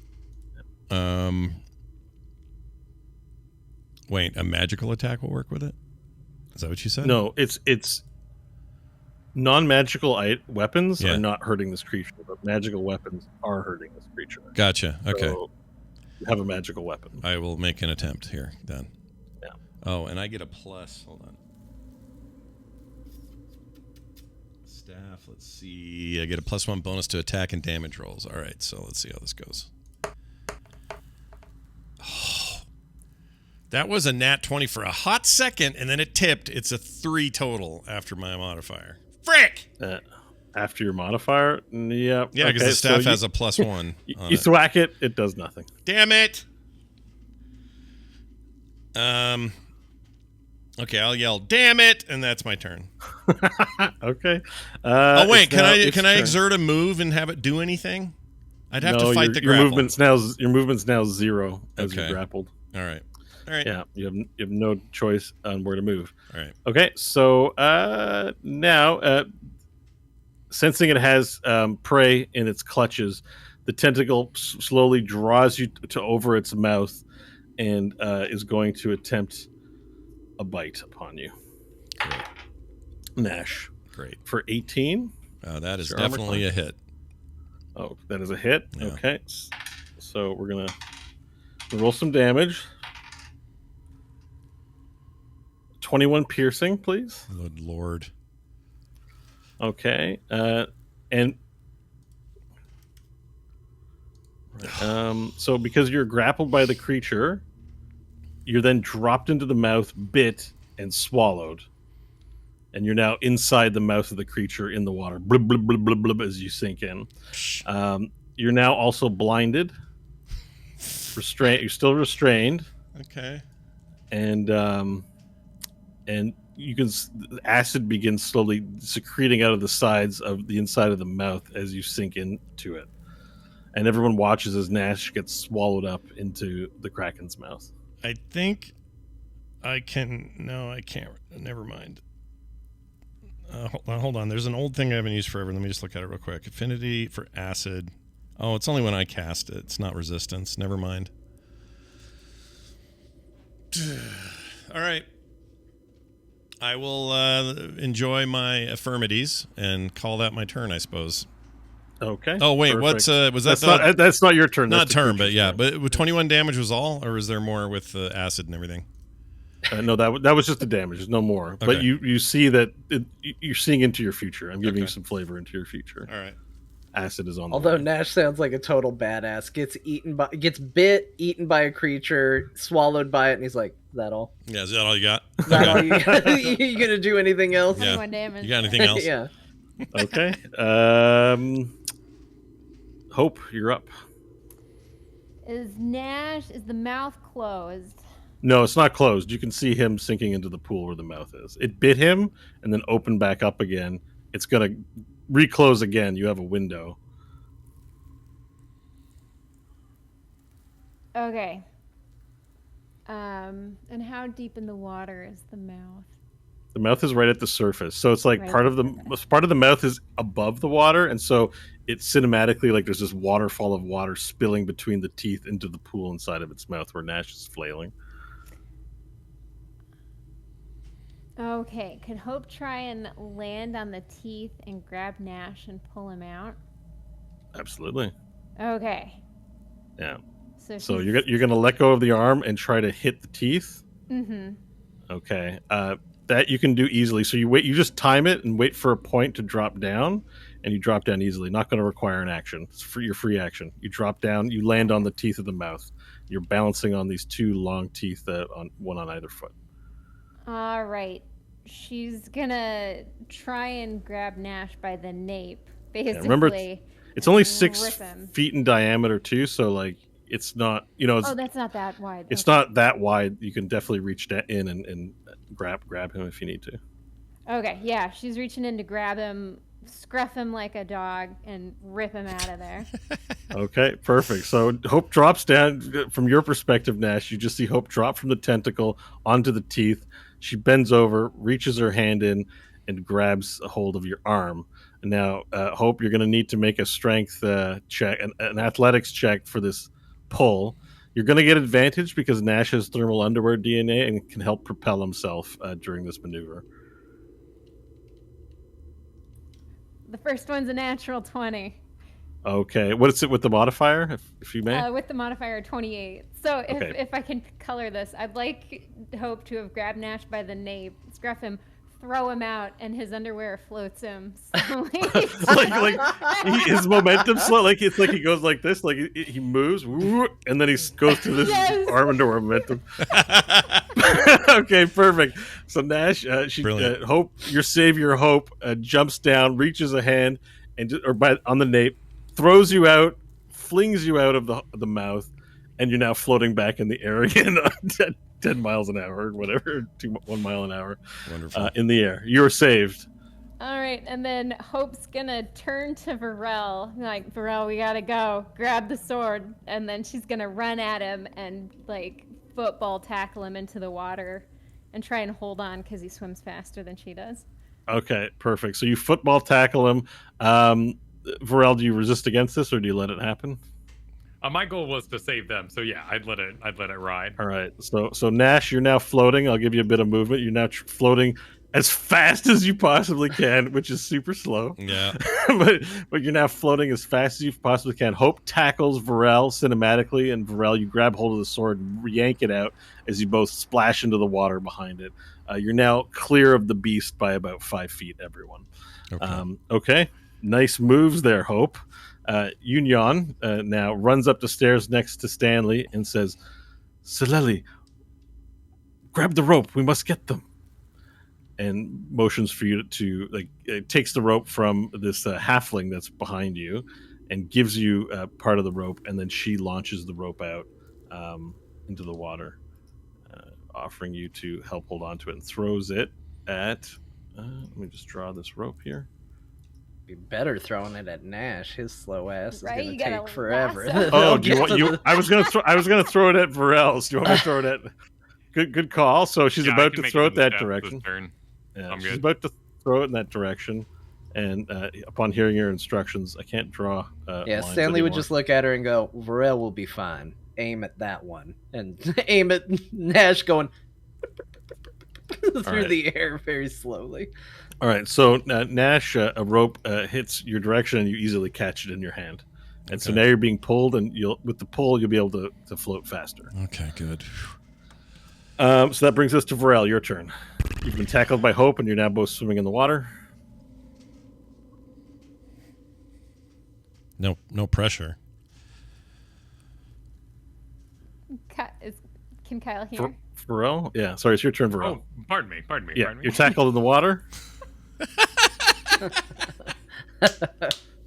Wait, a magical attack will work with it? Is that what you said? No, it's non-magical weapons are not hurting this creature, but magical weapons are hurting this creature. Gotcha. Okay. So, have a magical weapon. I will make an attempt here then. Yeah. Oh, and I get a plus. Hold on. Staff, let's see. I get a +1 bonus to attack and damage rolls. All right, so let's see how this goes. Oh, that was a nat 20 for a hot second, and then it tipped. It's a 3 total after my modifier. Frick! After your modifier? Yeah. Yeah, because the staff has a +1. You thwack it, it does nothing. Damn it! Okay, I'll yell, "Damn it!" and that's my turn. Okay. Oh wait, can I exert a move and have it do anything? I'd have to fight the grapple. Your movement's now 0 as you're grappled. All right. Yeah, you have no choice on where to move. All right. Okay, so now. Sensing it has prey in its clutches, the tentacle slowly draws you to over its mouth and is going to attempt a bite upon you. Great. Nash Great. for 18. That is Your armor definitely a class? hit. Oh, that is a hit. Yeah. Okay, so we're gonna roll some damage. 21 piercing, please. Good Lord. Okay, and so because you're grappled by the creature, you're then dropped into the mouth, bit, and swallowed. And you're now inside the mouth of the creature in the water. Blub, blub, blub, blub, blub, as you sink in. You're now also blinded. Restrained. You're still restrained. Okay. And you can acid begins slowly secreting out of the sides of the inside of the mouth as you sink into it. And everyone watches as Nash gets swallowed up into the Kraken's mouth. I think I can... No, I can't. Never mind. Hold on. There's an old thing I haven't used forever. Let me just look at it real quick. Affinity for acid. Oh, it's only when I cast it. It's not resistance. Never mind. All right. I will enjoy my affirmities and call that my turn, I suppose. Okay. Oh wait, perfect. what's was that? That's not your turn. Not that's turn, but yeah. turn. But 21 damage was all, or was there more with the acid and everything? No, that was just the damage. There's no more. Okay. But you see that you're seeing into your future. I'm giving you Okay. some flavor into your future. All right. Acid is on. Although the way. Nash sounds like a total badass, gets bit, eaten by a creature, swallowed by it, and he's like, "Is that all? Yeah, is that all you got? Is that all you gonna do anything else?" Yeah. 21 damage. You got anything else? Yeah. Okay. Hope, you're up. Is the mouth closed? No, it's not closed. You can see him sinking into the pool where the mouth is. It bit him and then opened back up again. It's gonna reclose again. You have a window. Okay. And how deep in the water is the mouth? The mouth is right at the surface, so it's like Right part at of the the mouth is above the water, and so it's cinematically like there's this waterfall of water spilling between the teeth into the pool inside of its mouth where Nash is flailing. Okay. Could Hope try and land on the teeth and grab Nash and pull him out? Absolutely, Okay. yeah. So So she's- you're gonna let go of the arm and try to hit the teeth. Mm-hmm. Okay, that you can do easily. So you just time it and wait for a point to drop down, and you drop down easily. Not going to require an action. It's your free action. You drop down, you land on the teeth of the mouth. You're balancing on these two long teeth, on one on either foot. All right. She's gonna try and grab Nash by the nape. Basically. remember, It's only 6 Rip him. feet in diameter too, so like it's not Oh, that's not that wide. it's Okay. not that wide. You can definitely reach in and grab him if you need to. Okay, yeah, she's reaching in to grab him, scruff him like a dog, and rip him out of there. Okay, perfect. So Hope drops down. From your perspective, Nash, you just see Hope drop from the tentacle onto the teeth. She bends over, reaches her hand in, and grabs a hold of your arm. And now, Hope, you're going to need to make a strength check, an athletics check for this pull. You're going to get advantage because Nash has thermal underwear DNA and can help propel himself during this maneuver. The first one's a natural 20. Okay, what is it with the modifier, if you may? With the modifier 28. So Okay. if I can color this, I'd like Hope to have grabbed Nash by the nape, scruff him, throw him out, and his underwear floats him. His momentum slow. Like it's like he goes like this. Like he moves, woo, and then he goes to this Yes. arm underwear momentum. Okay, perfect. So Nash, Brilliant. Hope, your savior, Hope, jumps down, reaches a hand, and on the nape, throws you out, flings you out of the mouth, and you're now floating back in the air again at 10 miles an hour, or whatever, 1 mile an hour, Wonderful. in the air. You're saved. All right, and then Hope's gonna turn to Varel, like, Varel, we gotta go. Grab the sword, and then she's gonna run at him and, like, football tackle him into the water and try and hold on because he swims faster than she does. Okay, perfect. So you football tackle him. Varel, do you resist against this, or do you let it happen? My goal was to save them, so yeah, I'd let it ride. All right. So Nash, you're now floating. I'll give you a bit of movement. You're now floating as fast as you possibly can, which is super slow. Yeah. but you're now floating as fast as you possibly can. Hope tackles Varel cinematically, and Varel, you grab hold of the sword and yank it out as you both splash into the water behind it. You're now clear of the beast by about 5 feet, everyone. Okay. Nice moves there, Hope. Union now runs up the stairs next to Stanley and says, Saleli, grab the rope. We must get them. And motions for you to like, it takes the rope from this halfling that's behind you and gives you part of the rope, and then she launches the rope out into the water, offering you to help hold on to it, and throws it at let me just draw this rope here. Be better throwing it at Nash. His slow ass is Right, gonna you gotta take forever. lasso. Oh, do you want you? I was gonna throw it at Varel's. Do you want me to throw it at? Good call. So she's Yeah, I about can to make throw it it that this direction. turn. Yeah, I'm she's good. about to throw it in that direction, and upon hearing your instructions, I can't draw. Yeah, lines Stanley would anymore. just look at her and go, Varel will be fine. Aim at that one. And aim at Nash going through right. the air very slowly. All right, so Nash, a rope hits your direction, and you easily catch it in your hand. And so Okay. now you're being pulled, and with the pull, you'll be able to float faster. Okay, good. So that brings us to Varel. Your turn. You've been tackled by Hope, and you're now both swimming in the water. No pressure. Is Kim Kyle here? Varel? Yeah, sorry, it's your turn, Varel. Oh, pardon me. Yeah, you're tackled in the water.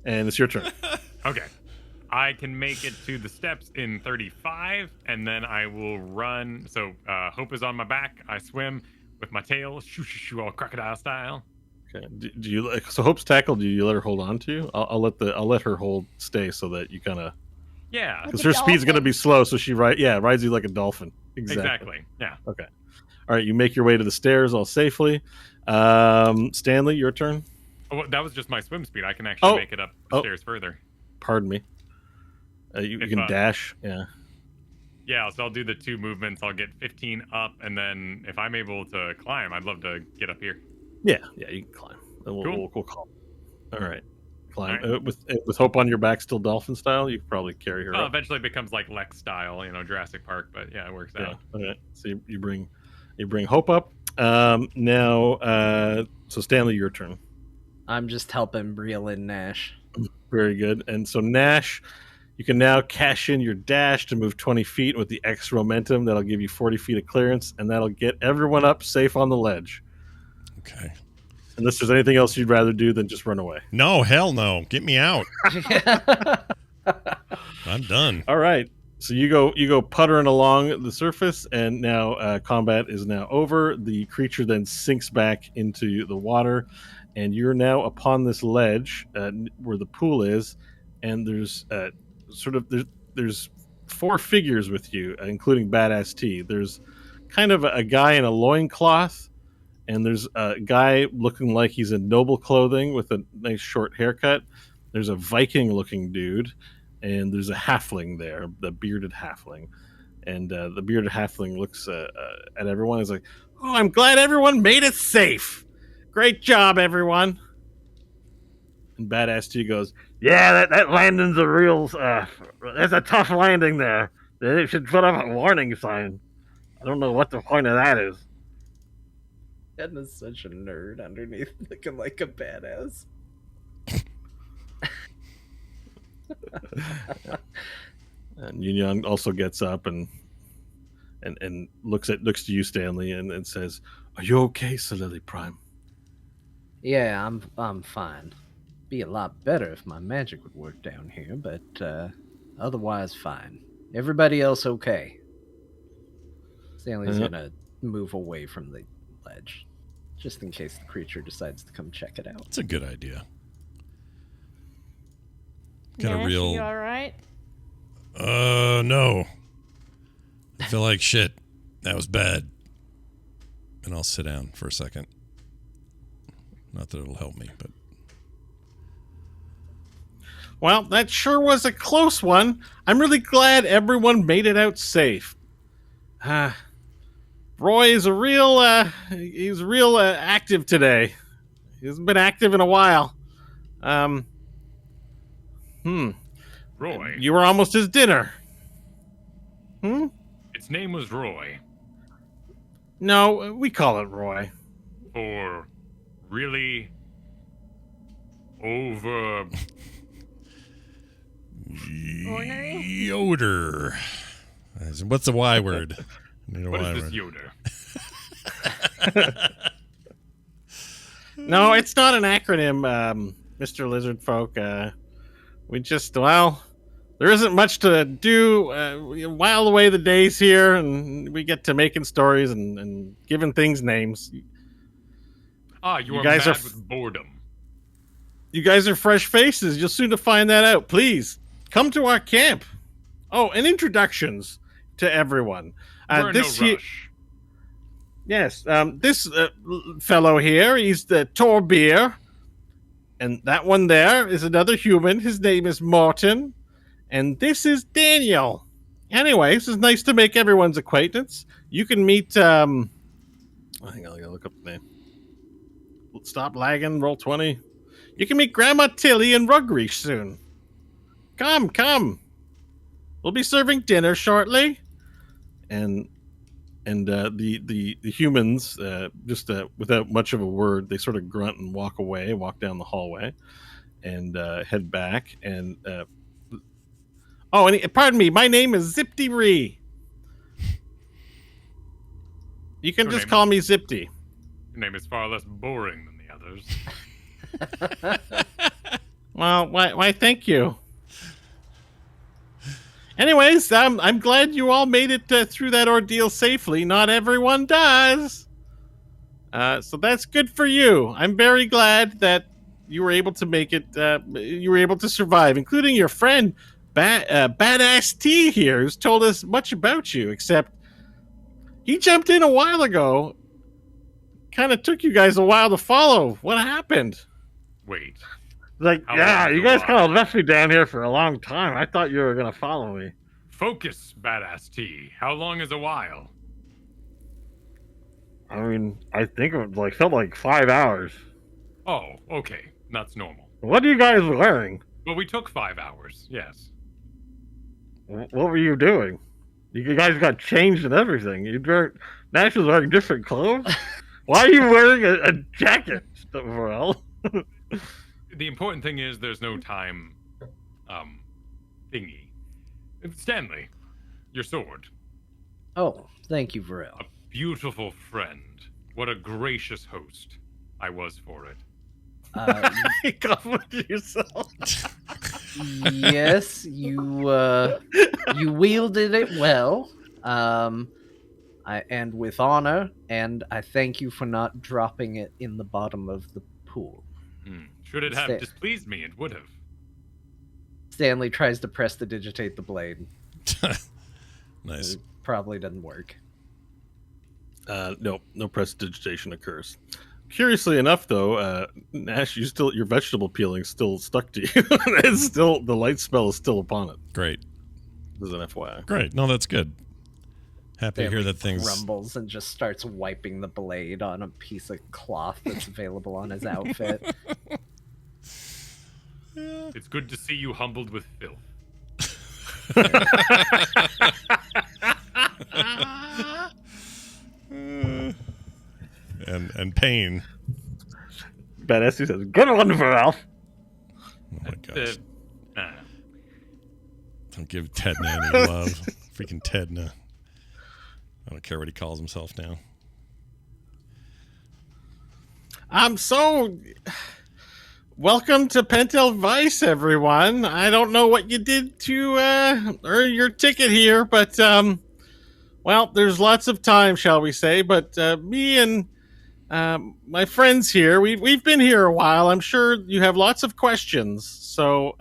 And it's your turn. Okay. I can make it to the steps in 35, and then I will run. So Hope is on my back. I swim with my tail, shoo, all crocodile style. Okay. Do you? So Hope's tackled. Do you let her hold on to you? I'll let her hold stay so that you kind of. Yeah, Because Like her a speed's going to dolphin? be slow, so she rides you like a dolphin. exactly. Yeah. Okay. All right, you make your way to the stairs all safely. Stanley, your turn. Oh, well, that was just my swim speed. I can actually make it up the Oh. stairs further. Pardon me. You can dash. Yeah. Yeah, so I'll do the 2 movements. I'll get 15 up, and then if I'm able to climb, I'd love to get up here. Yeah, you can climb. We'll call. All right. Climb. All right. With Hope on your back, still dolphin style, you could probably carry her up. Eventually it becomes like Lex style, Jurassic Park, but yeah, it works out. Okay. So you bring Hope up. Now, so Stanley, your turn. I'm just helping reel in Nash. Very good. And so Nash, you can now cash in your dash to move 20 feet with the extra momentum. That'll give you 40 feet of clearance, and that'll get everyone up safe on the ledge. Okay. Unless there's anything else you'd rather do than just run away. No, hell no. Get me out. I'm done. All right. So you go puttering along the surface, and now combat is now over. The creature then sinks back into the water, and you're now upon this ledge where the pool is, and there's there's 4 figures with you, including Badass T. There's kind of a guy in a loincloth, and there's a guy looking like he's in noble clothing with a nice short haircut. There's a Viking-looking dude, and there's a halfling there, the bearded halfling. And the bearded halfling looks at everyone and is like, "Oh, I'm glad everyone made it safe. Great job, everyone." And Badass T goes, "Yeah, that landing's a real... that's a tough landing there. They should put up a warning sign. I don't know what the point of that is." Ed is such a nerd underneath looking like a badass. And Union also gets up and looks to you, Stanley, and says, "Are you okay, Solili Prime?" Yeah, I'm fine. Be a lot better if my magic would work down here, but otherwise fine. Everybody else okay? Stanley's gonna move away from the ledge, just in case the creature decides to come check it out. It's a good idea. Nash, you all right? No. I feel like shit. That was bad. And I'll sit down for a second. Not that it'll help me, but... Well, that sure was a close one. I'm really glad everyone made it out safe. Roy is he's real active today. He hasn't been active in a while. Roy. You were almost his dinner. Its name was Roy. No, we call it Roy. For really over Ornery? Yoder. What's the Y word? I need a what Y is this word. Yoder? No, it's not an acronym, Mr. Lizard Folk. We just, well, there isn't much to do. We while away the days here, and we get to making stories and giving things names. Ah, you You are guys mad are with boredom. You guys are fresh faces. You'll soon to find that out. Please, come to our camp. Oh, and introductions to everyone. We're in no This he- rush. Yes, this fellow here, he's the Torbeer. And that one there is another human. His name is Morton. And this is Daniel. Anyway, this is nice to make everyone's acquaintance. You can meet, hang on, I gotta look up the name. Stop lagging, roll 20. You can meet Grandma Tilly and Rugreach soon. Come. We'll be serving dinner shortly. And the humans, just without much of a word, they sort of grunt and walk away, walk down the hallway, and head back. And pardon me, my name is Zipty Ree. You can Your just name call me Zipty. Your name is far less boring than the others. Well, why? Thank you. Anyways, I'm glad you all made it through that ordeal safely. Not everyone does. So that's good for you. I'm very glad that you were able to make it. You were able to survive, including your friend, Badass T here, who's told us much about you. Except he jumped in a while ago. Kind of took you guys a while to follow. What happened? Wait. Like, How yeah, long is you a guys while? kind of left me down here for a long time. I thought you were gonna follow me. Focus, Badass T. How long is a while? I mean, I think it felt like 5 hours. Oh, okay. That's normal. What are you guys wearing? Well, we took 5 hours, yes. What were you doing? You guys got changed and everything. Nash was wearing different clothes. Why are you wearing a jacket, Varel? The important thing is there's no time, thingy. Stanley, your sword. Oh, thank you, Varel. A beautiful friend. What a gracious host I was for it. Compliment yourself. Yes, you wielded it well, and with honor, and I thank you for not dropping it in the bottom of the pool. Should it have displeased me, it would have. Stanley tries to prestidigitate the blade. Nice. It probably doesn't work. No prestidigitation occurs. Curiously enough, though, Nash, your vegetable peeling still stuck to you. It's still, the light spell is still upon it. Great. As an FYI. Great. No, that's good. Happy to hear Stanley that things. grumbles and just starts wiping the blade on a piece of cloth that's available on his outfit. It's good to see you humbled with filth. And pain. Badass says, "Good one, Varel." Oh my gosh. Nah. Don't give Tedna any love. Freaking Tedna. I don't care what he calls himself now. Welcome to Pentel Vice, everyone. I don't know what you did to earn your ticket here, but well, there's lots of time, shall we say? But me and my friends here, we've been here a while. I'm sure you have lots of questions, so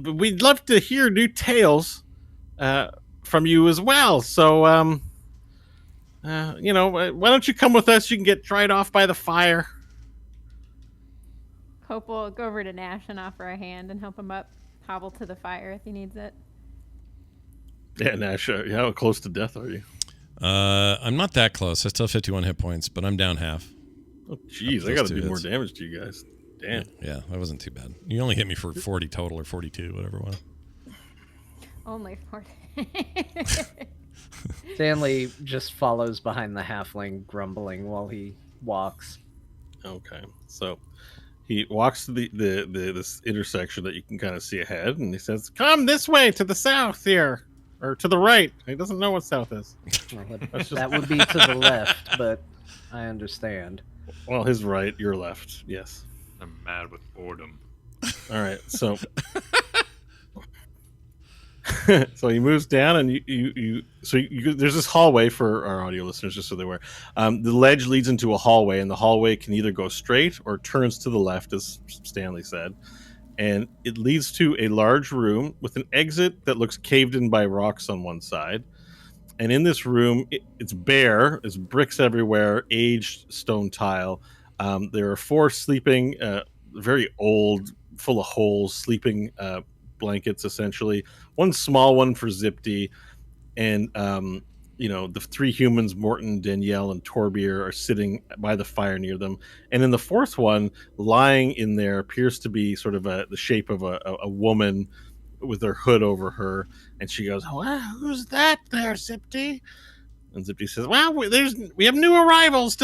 we'd love to hear new tales from you as well. So why don't you come with us? You can get dried off by the fire. Hope will go over to Nash and offer a hand and help him up. Hobble to the fire if he needs it. Yeah, Nash, how close to death are you? I'm not that close. I still have 51 hit points, but I'm down half. Oh, jeez, I got to do more damage to you guys. Damn. Yeah, that wasn't too bad. You only hit me for 40 total or 42, whatever it was. Only 40. Stanley just follows behind the halfling, grumbling while he walks. Okay, so he walks to this intersection that you can kind of see ahead, and he says, "Come this way to the south here, or to the right." He doesn't know what south is. Well, that would be to the left, but I understand. Well, his right, your left. Yes. I'm mad with boredom. All right, so so he moves down, and there's this hallway for our audio listeners, just so they were. The ledge leads into a hallway, and the hallway can either go straight or turns to the left, as Stanley said. And it leads to a large room with an exit that looks caved in by rocks on one side. And in this room, it's bare. There's bricks everywhere, aged stone tile. There are 4 sleeping, very old, full of holes, sleeping blankets, essentially. One small one for Zipty. And, the 3 humans, Morton, Danielle, and Torbier, are sitting by the fire near them. And then the 4th one, lying in there, appears to be sort of the shape of a woman with her hood over her, and she goes, "Well, who's that there, Zipty?" And Zipty says, "Well, we have new arrivals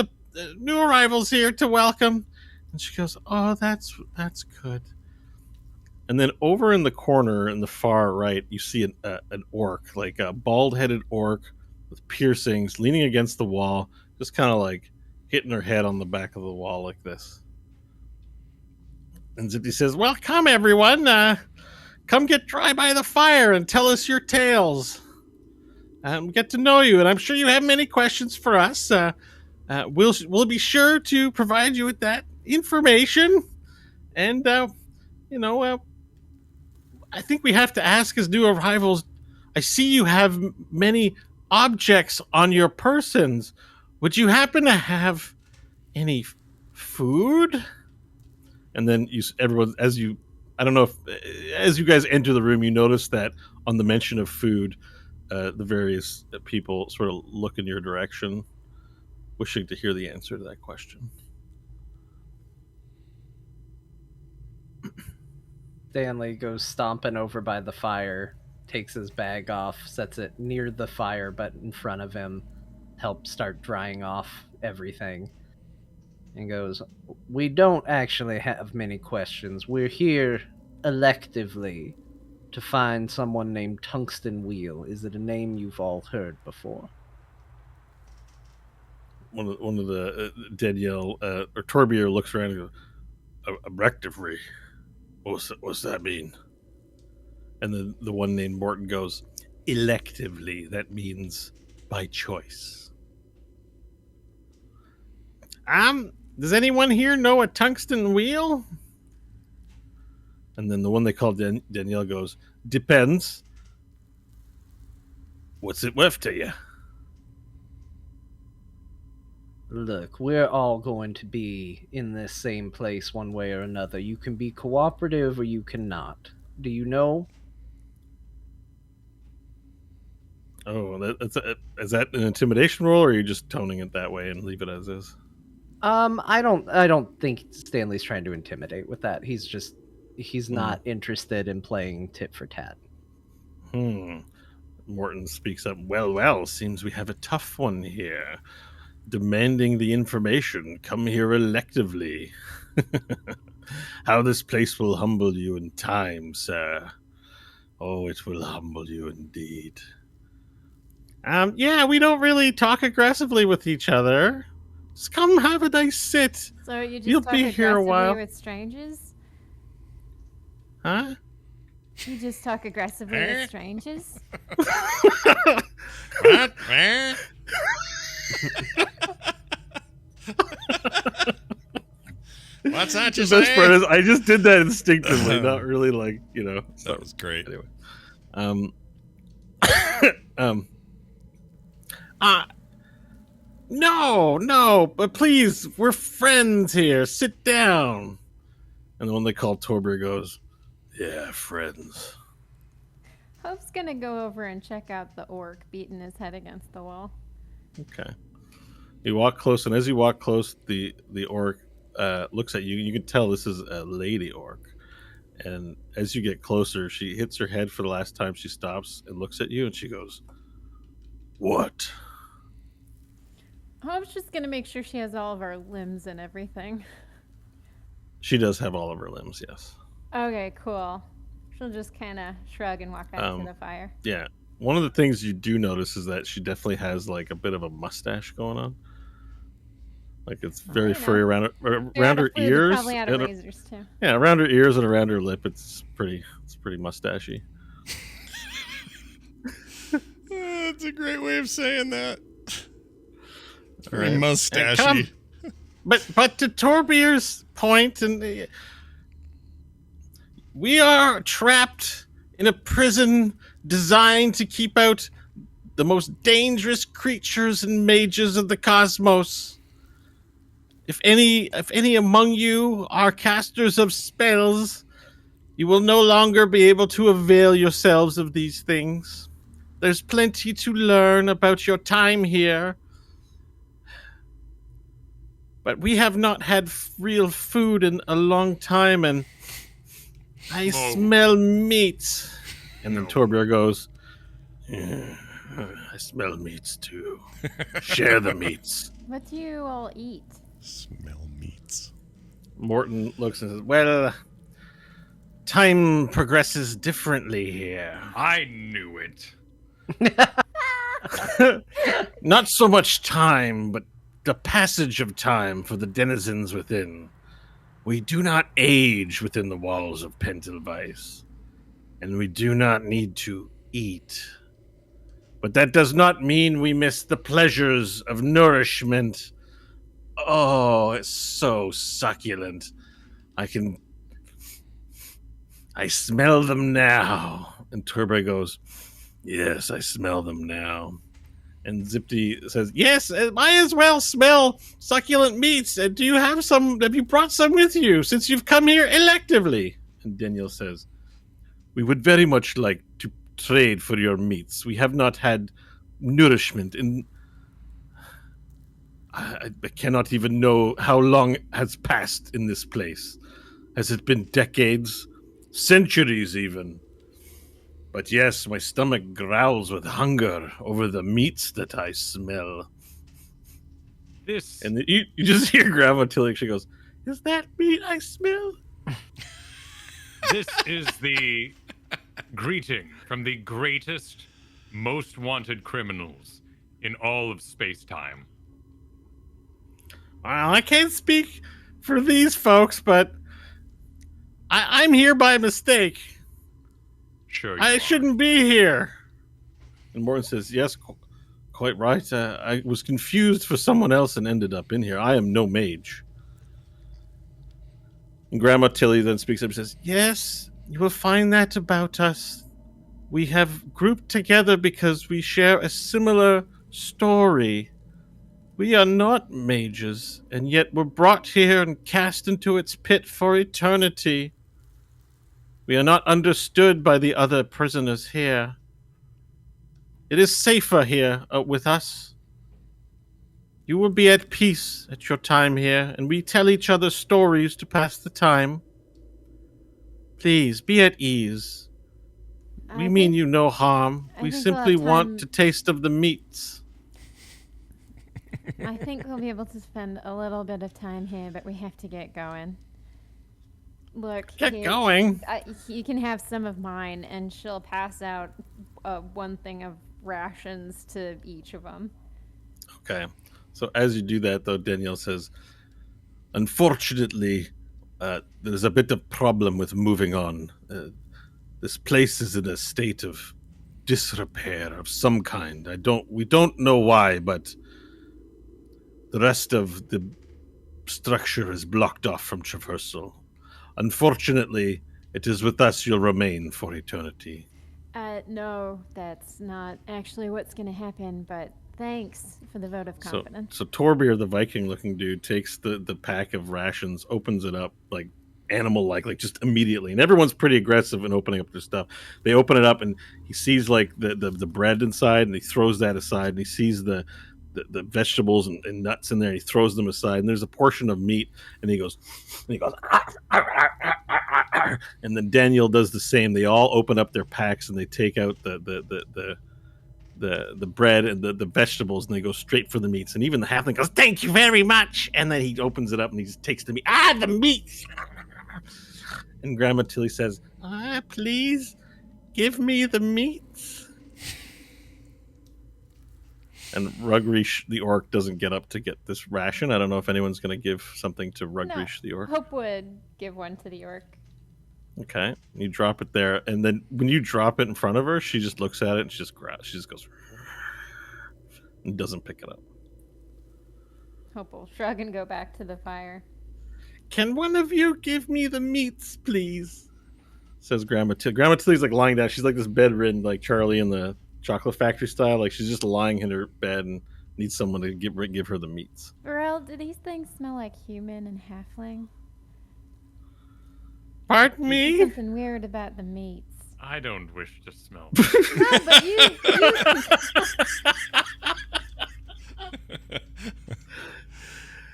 here to welcome." And she goes, "Oh, that's good." And then over in the corner, in the far right, you see an orc, like a bald-headed orc with piercings, leaning against the wall, just kind of like hitting her head on the back of the wall like this. And Zipty says, "Well, come everyone. Come get dry by the fire and tell us your tales. Get to know you, and I'm sure you have many questions for us. We'll be sure to provide you with that information. And I think we have to ask as new arrivals. I see you have many objects on your persons. Would you happen to have any food?" And then I don't know if, as you guys enter the room, you notice that on the mention of food, the various people sort of look in your direction, wishing to hear the answer to that question. Stanley goes stomping over by the fire, takes his bag off, sets it near the fire, but in front of him, helps start drying off everything. And goes, "We don't actually have many questions. We're here electively to find someone named Tungsten Wheel. Is it a name you've all heard before?" One of the Danielle or Torbier looks around and goes, "Electively? What's that mean?" And then the one named Morton goes, "Electively, that means by choice." Does anyone here know a tungsten wheel? And then the one they call Danielle goes, "Depends. What's it worth to you?" Look, we're all going to be in this same place one way or another. You can be cooperative or you cannot. Do you know? Oh, is that an intimidation roll, or are you just toning it that way and leave it as is? I don't think Stanley's trying to intimidate with that. He's not interested in playing tit for tat. Morton speaks up. Well, seems we have a tough one here. Demanding the information. Come here electively. How this place will humble you in time, sir. Oh, it will humble you indeed. Yeah, we don't really talk aggressively with each other. Just come have a nice sit. So you just You'll talk be here a while. aggressively with strangers? Huh? You just talk aggressively with strangers? What? What's that you The best say? part is I just did that instinctively, not really That was great. Anyway. No, but please, we're friends here. Sit down. And the one they call Torber goes, "Yeah, friends." Hope's gonna go over and check out the orc beating his head against the wall. Okay. You walk close, and as you walk close, the orc looks at you. You can tell this is a lady orc. And as you get closer, she hits her head for the last time. She stops and looks at you, and she goes, "What?" I was just gonna make sure she has all of our limbs and everything. She does have all of her limbs, yes. Okay, cool. She'll just kind of shrug and walk back to the fire. Yeah. One of the things you do notice is that she definitely has like a bit of a mustache going on. Like it's very furry around her ears. Probably out of razors too. Yeah, around her ears and around her lip, it's pretty mustachy. That's a great way of saying that. Very Right. mustachy. But to Torbier's point, and we are trapped in a prison designed to keep out the most dangerous creatures and mages of the cosmos. If any among you are casters of spells, you will no longer be able to avail yourselves of these things. There's plenty to learn about your time here. But we have not had real food in a long time, and I smell meat. And then Torbier goes, "Yeah, I smell meats too. Share the meats." What do you all eat? Smell meats. Morton looks and says, "Well, time progresses differently here. I knew it. Not so much time, but the passage of time for the denizens within. We do not age within the walls of Pentelweiss, and we do not need to eat. But that does not mean we miss the pleasures of nourishment. Oh, it's so succulent. I smell them now." And Turbo goes, "Yes, I smell them now." And Zipty says, "Yes, I as well smell succulent meats. Have you brought some with you since you've come here electively?" And Daniel says, "We would very much like to trade for your meats. We have not had nourishment in... I cannot even know how long has passed in this place. Has it been decades? Centuries even? But yes, my stomach growls with hunger over the meats that I smell." This And you just hear Grandma Tilly, she goes, "Is that meat I smell?" this is the greeting from the greatest, most wanted criminals in all of space-time. Well, I can't speak for these folks, but I'm here by mistake. Sure, I shouldn't be here. And Morton says, "Yes, quite right. I was confused for someone else and ended up in here. I am no mage." And Grandma Tilly then speaks up and says, "Yes, you will find that about us. We have grouped together because we share a similar story. We are not mages, and yet were brought here and cast into its pit for eternity. We are not understood by the other prisoners here. It is safer here with us. You will be at peace at your time here, and we tell each other stories to pass the time. Please, be at ease. We mean you no harm. We simply want to taste of the meats." I think we'll be able to spend a little bit of time here, but we have to get going. Look, Get going? You can have some of mine, and she'll pass out one thing of rations to each of them. Okay. So as you do that, though, Danielle says, "Unfortunately, there's a bit of problem with moving on. This place is in a state of disrepair of some kind. We don't know why, but the rest of the structure is blocked off from traversal. Unfortunately, it is with us you'll remain for eternity." No, that's not actually what's going to happen, but thanks for the vote of confidence. So Torbier, the Viking-looking dude, takes the pack of rations, opens it up, like animal-like, like just immediately. And everyone's pretty aggressive in opening up their stuff. They open it up, and he sees like the bread inside, and he throws that aside, and he sees the the vegetables and nuts in there. And he throws them aside, and there's a portion of meat, and he goes, "Arr, arr, arr, arr, arr, arr." And then Daniel does the same. They all open up their packs and they take out the bread and the vegetables, and they go straight for the meats. And even the halfling goes, "Thank you very much." And then he opens it up and he just takes the meat. The meats. And Grandma Tilly says, "Please give me the meats." And Rugreesh the orc doesn't get up to get this ration. I don't know if anyone's going to give something to Rugreesh the orc. Hope would give one to the orc. Okay, you drop it there, and then when you drop it in front of her, she just looks at it and she just goes and doesn't pick it up. Hope will shrug and go back to the fire. "Can one of you give me the meats, please?" Says Grandma Tilly. Grandma Tilly's like lying down. She's like this bedridden, like Charlie in the Chocolate Factory style. Like she's just lying in her bed and needs someone to give her the meats. Varel, do these things smell like human and halfling? Pardon There's me? something weird about the meats. I don't wish to smell. No, but you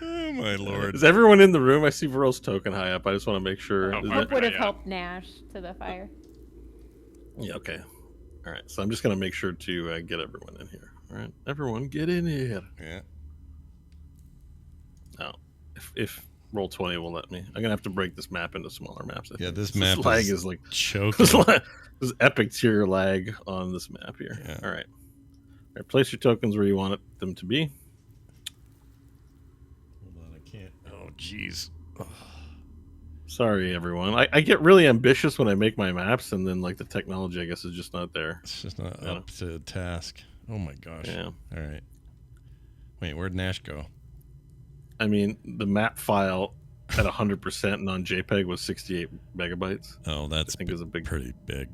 Oh my lord! Is everyone in the room? I see Varel's token high up. I just want to make sure. Oh, Is Hope that- would have Yeah. helped Nash to the fire. Yeah, okay. All right, so I'm just going to make sure to get everyone in here. All right, everyone get in here. Yeah. Now, if Roll20 will let me, I'm going to have to break this map into smaller maps. I Yeah, think. this map lag is is like choking. there's epic tier lag on this map here. Yeah. All right. All right, place your tokens where you want them to be. Hold on, I can't. Oh, jeez. Sorry, everyone. I get really ambitious when I make my maps, and then like the technology, I guess, is just not there. It's just not Yeah. up to task. Oh my gosh. Yeah. All right. Wait, where'd Nash go? I mean, the map file at 100% non-JPEG was 68 megabytes. Oh, that's I think is a big. pretty big.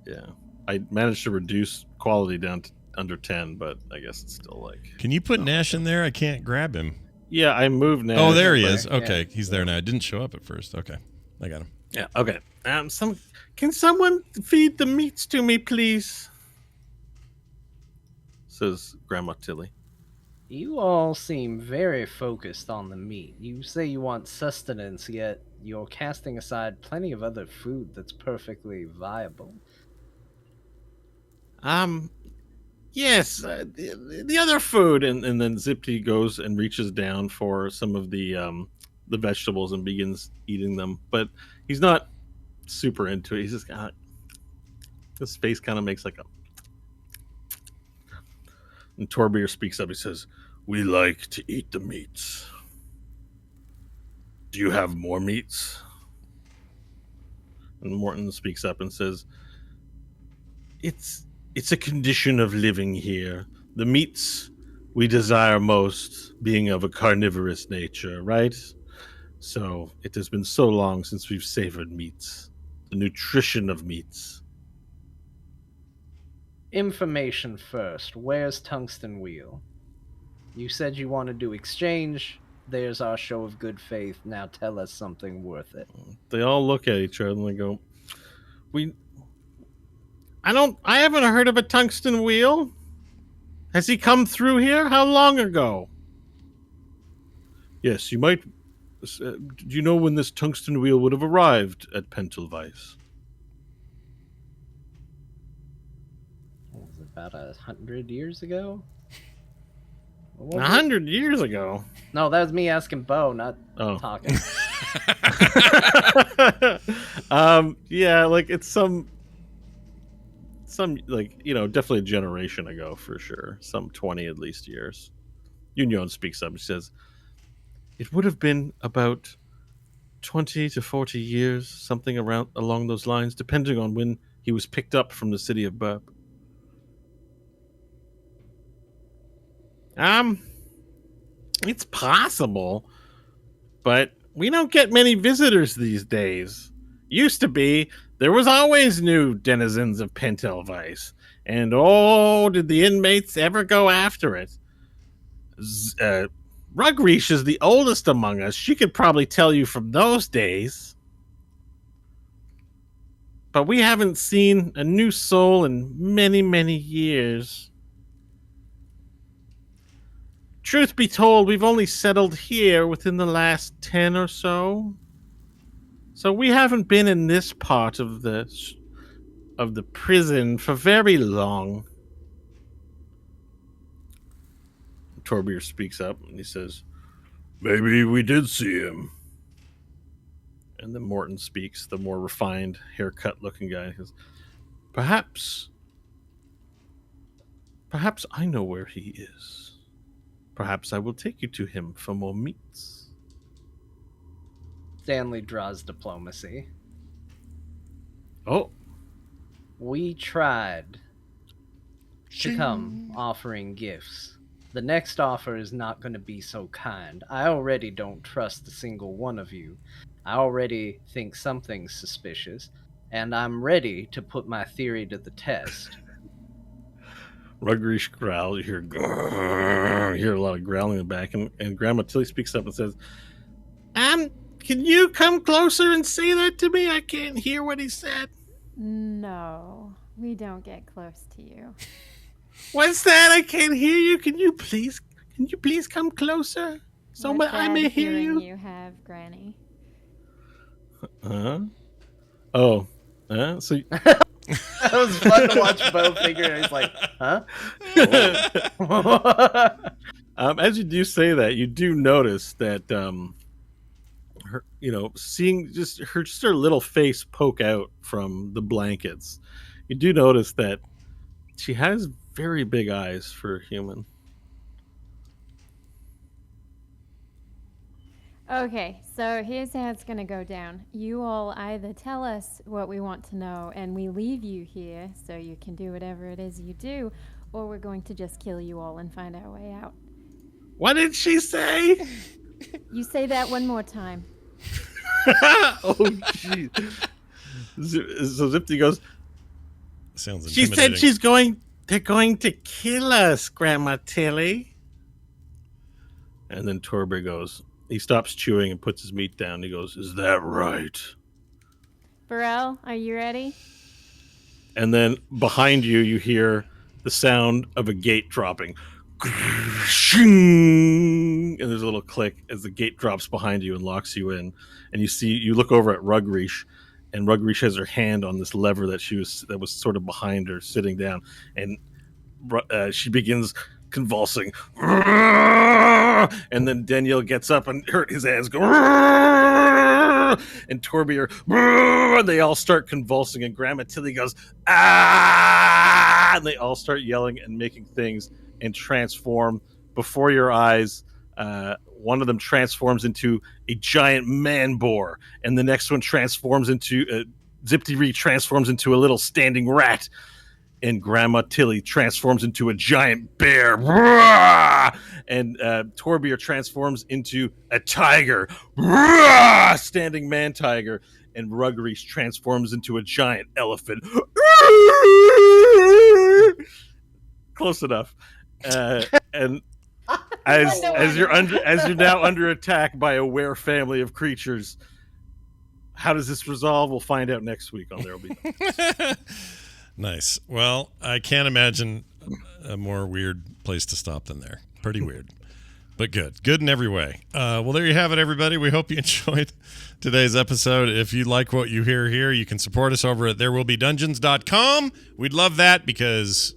Yeah, I managed to reduce quality down to under 10, but I guess it's still like. Can you put Nash in there? I can't grab him. Yeah, I moved now. Oh, there he okay. is. Okay, Yeah. he's there now. It didn't show up at first. Okay, I got him. Yeah. Okay. Can someone feed the meats to me, please? Says Grandma Tilly. You all seem very focused on the meat. You say you want sustenance, yet you're casting aside plenty of other food that's perfectly viable. Yes, the other food, and then Zipty goes and reaches down for some of the vegetables and begins eating them, but he's not super into it. He's just got his face kind of makes like a. And Torbeer speaks up. He says, "We like to eat the meats. Do you have more meats?" And Morton speaks up and says, It's a condition of living here. The meats we desire most being of a carnivorous nature, right? So it has been so long since we've savored meats. The nutrition of meats. Information first. Where's Tungsten Wheel? You said you wanted to exchange. There's our show of good faith. Now tell us something worth it. They all look at each other and they go, I haven't heard of a tungsten wheel. Has he come through here? How long ago? Yes, you might. Do you know when this tungsten wheel would have arrived at Pentelweiss? What was it, about 100 years ago? What was it? 100 years ago. No, that was me asking Bo, not Oh. talking. Yeah, like it's some like, definitely a generation ago for sure. Some 20 at least years. Union speaks up. She says, "It would have been about 20 to 40 years, something along those lines, depending on when he was picked up from the city of Burp." It's possible, but we don't get many visitors these days. Used to be, there was always new denizens of Pentelweiss, and oh, did the inmates ever go after it. Rugreesh is the oldest among us. She could probably tell you from those days. But we haven't seen a new soul in many, many years. Truth be told, we've only settled here within the last 10 or so. So we haven't been in this part of the prison for very long. Torbier speaks up and he says, maybe we did see him. And then Morton speaks, the more refined, haircut-looking guy. He goes, Perhaps I know where he is. Perhaps I will take you to him for more meats. Stanley draws diplomacy. Oh. We tried to come offering gifts. The next offer is not going to be so kind. I already don't trust a single one of you. I already think something's suspicious, and I'm ready to put my theory to the test. Rugrish growls. You hear, you hear a lot of growling in the back, and Grandma Tilly speaks up and says, can you come closer and say that to me? I can't hear what he said. No, we don't get close to you. What's that? I can't hear you. Can you please come closer? So What I may bad hear hearing you. You have, Granny. Oh. So That was fun to watch Bo figure. He's like, huh? As you do say that, you do notice that her, seeing just her little face poke out from the blankets, you do notice that she has very big eyes for a human. Okay, so here's how it's gonna go down. You all either tell us what we want to know and we leave you here so you can do whatever it is you do, or we're going to just kill you all and find our way out. What did she say? You say that one more time. Oh, jeez. So Zipty goes, Sounds she intimidating. said they're going to kill us, Grandma Tilly. And then Torber goes, he stops chewing and puts his meat down. He goes, is that right? Burrell, are you ready? And then behind you, you hear the sound of a gate dropping. And there's a little click as the gate drops behind you and locks you in. And you look over at Rugrish, and Rugrish has her hand on this lever that was sort of behind her, sitting down, and she begins convulsing. And then Danielle gets up and his hands go. And Torbier, they all start convulsing, and Grandma Tilly goes, ah! And they all start yelling and making things and transform before your eyes. One of them transforms into a giant man boar, and the next one transforms into Zipty transforms into a little standing rat, and Grandma Tilly transforms into a giant bear, and Torbier transforms into a tiger, standing man tiger, and Rugrish transforms into a giant elephant. Close enough. And as you're now under attack by a were family of creatures, how does this resolve? We'll find out next week on There'll Be. Nice. Well, I can't imagine a more weird place to stop than there. Pretty weird, but good. Good in every way. Well, there you have it, everybody. We hope you enjoyed today's episode. If you like what you hear here, you can support us over at therewillbedungeons.com. We'd love that because,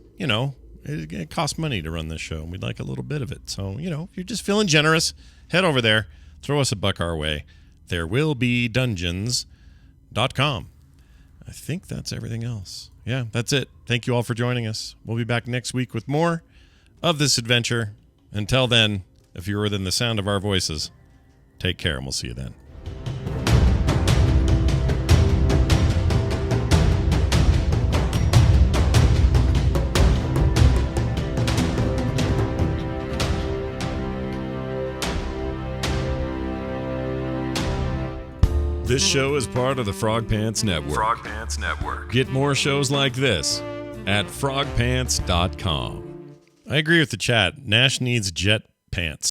it costs money to run this show, and we'd like a little bit of it. So, if you're just feeling generous, head over there, throw us a buck our way. Therewillbedungeons.com. I think that's everything else. Yeah, that's it. Thank you all for joining us. We'll be back next week with more of this adventure. Until then, if you're within the sound of our voices, take care, and we'll see you then. This show is part of the Frog Pants Network. Frog Pants Network. Get more shows like this at frogpants.com. I agree with the chat. Nash needs jet pants.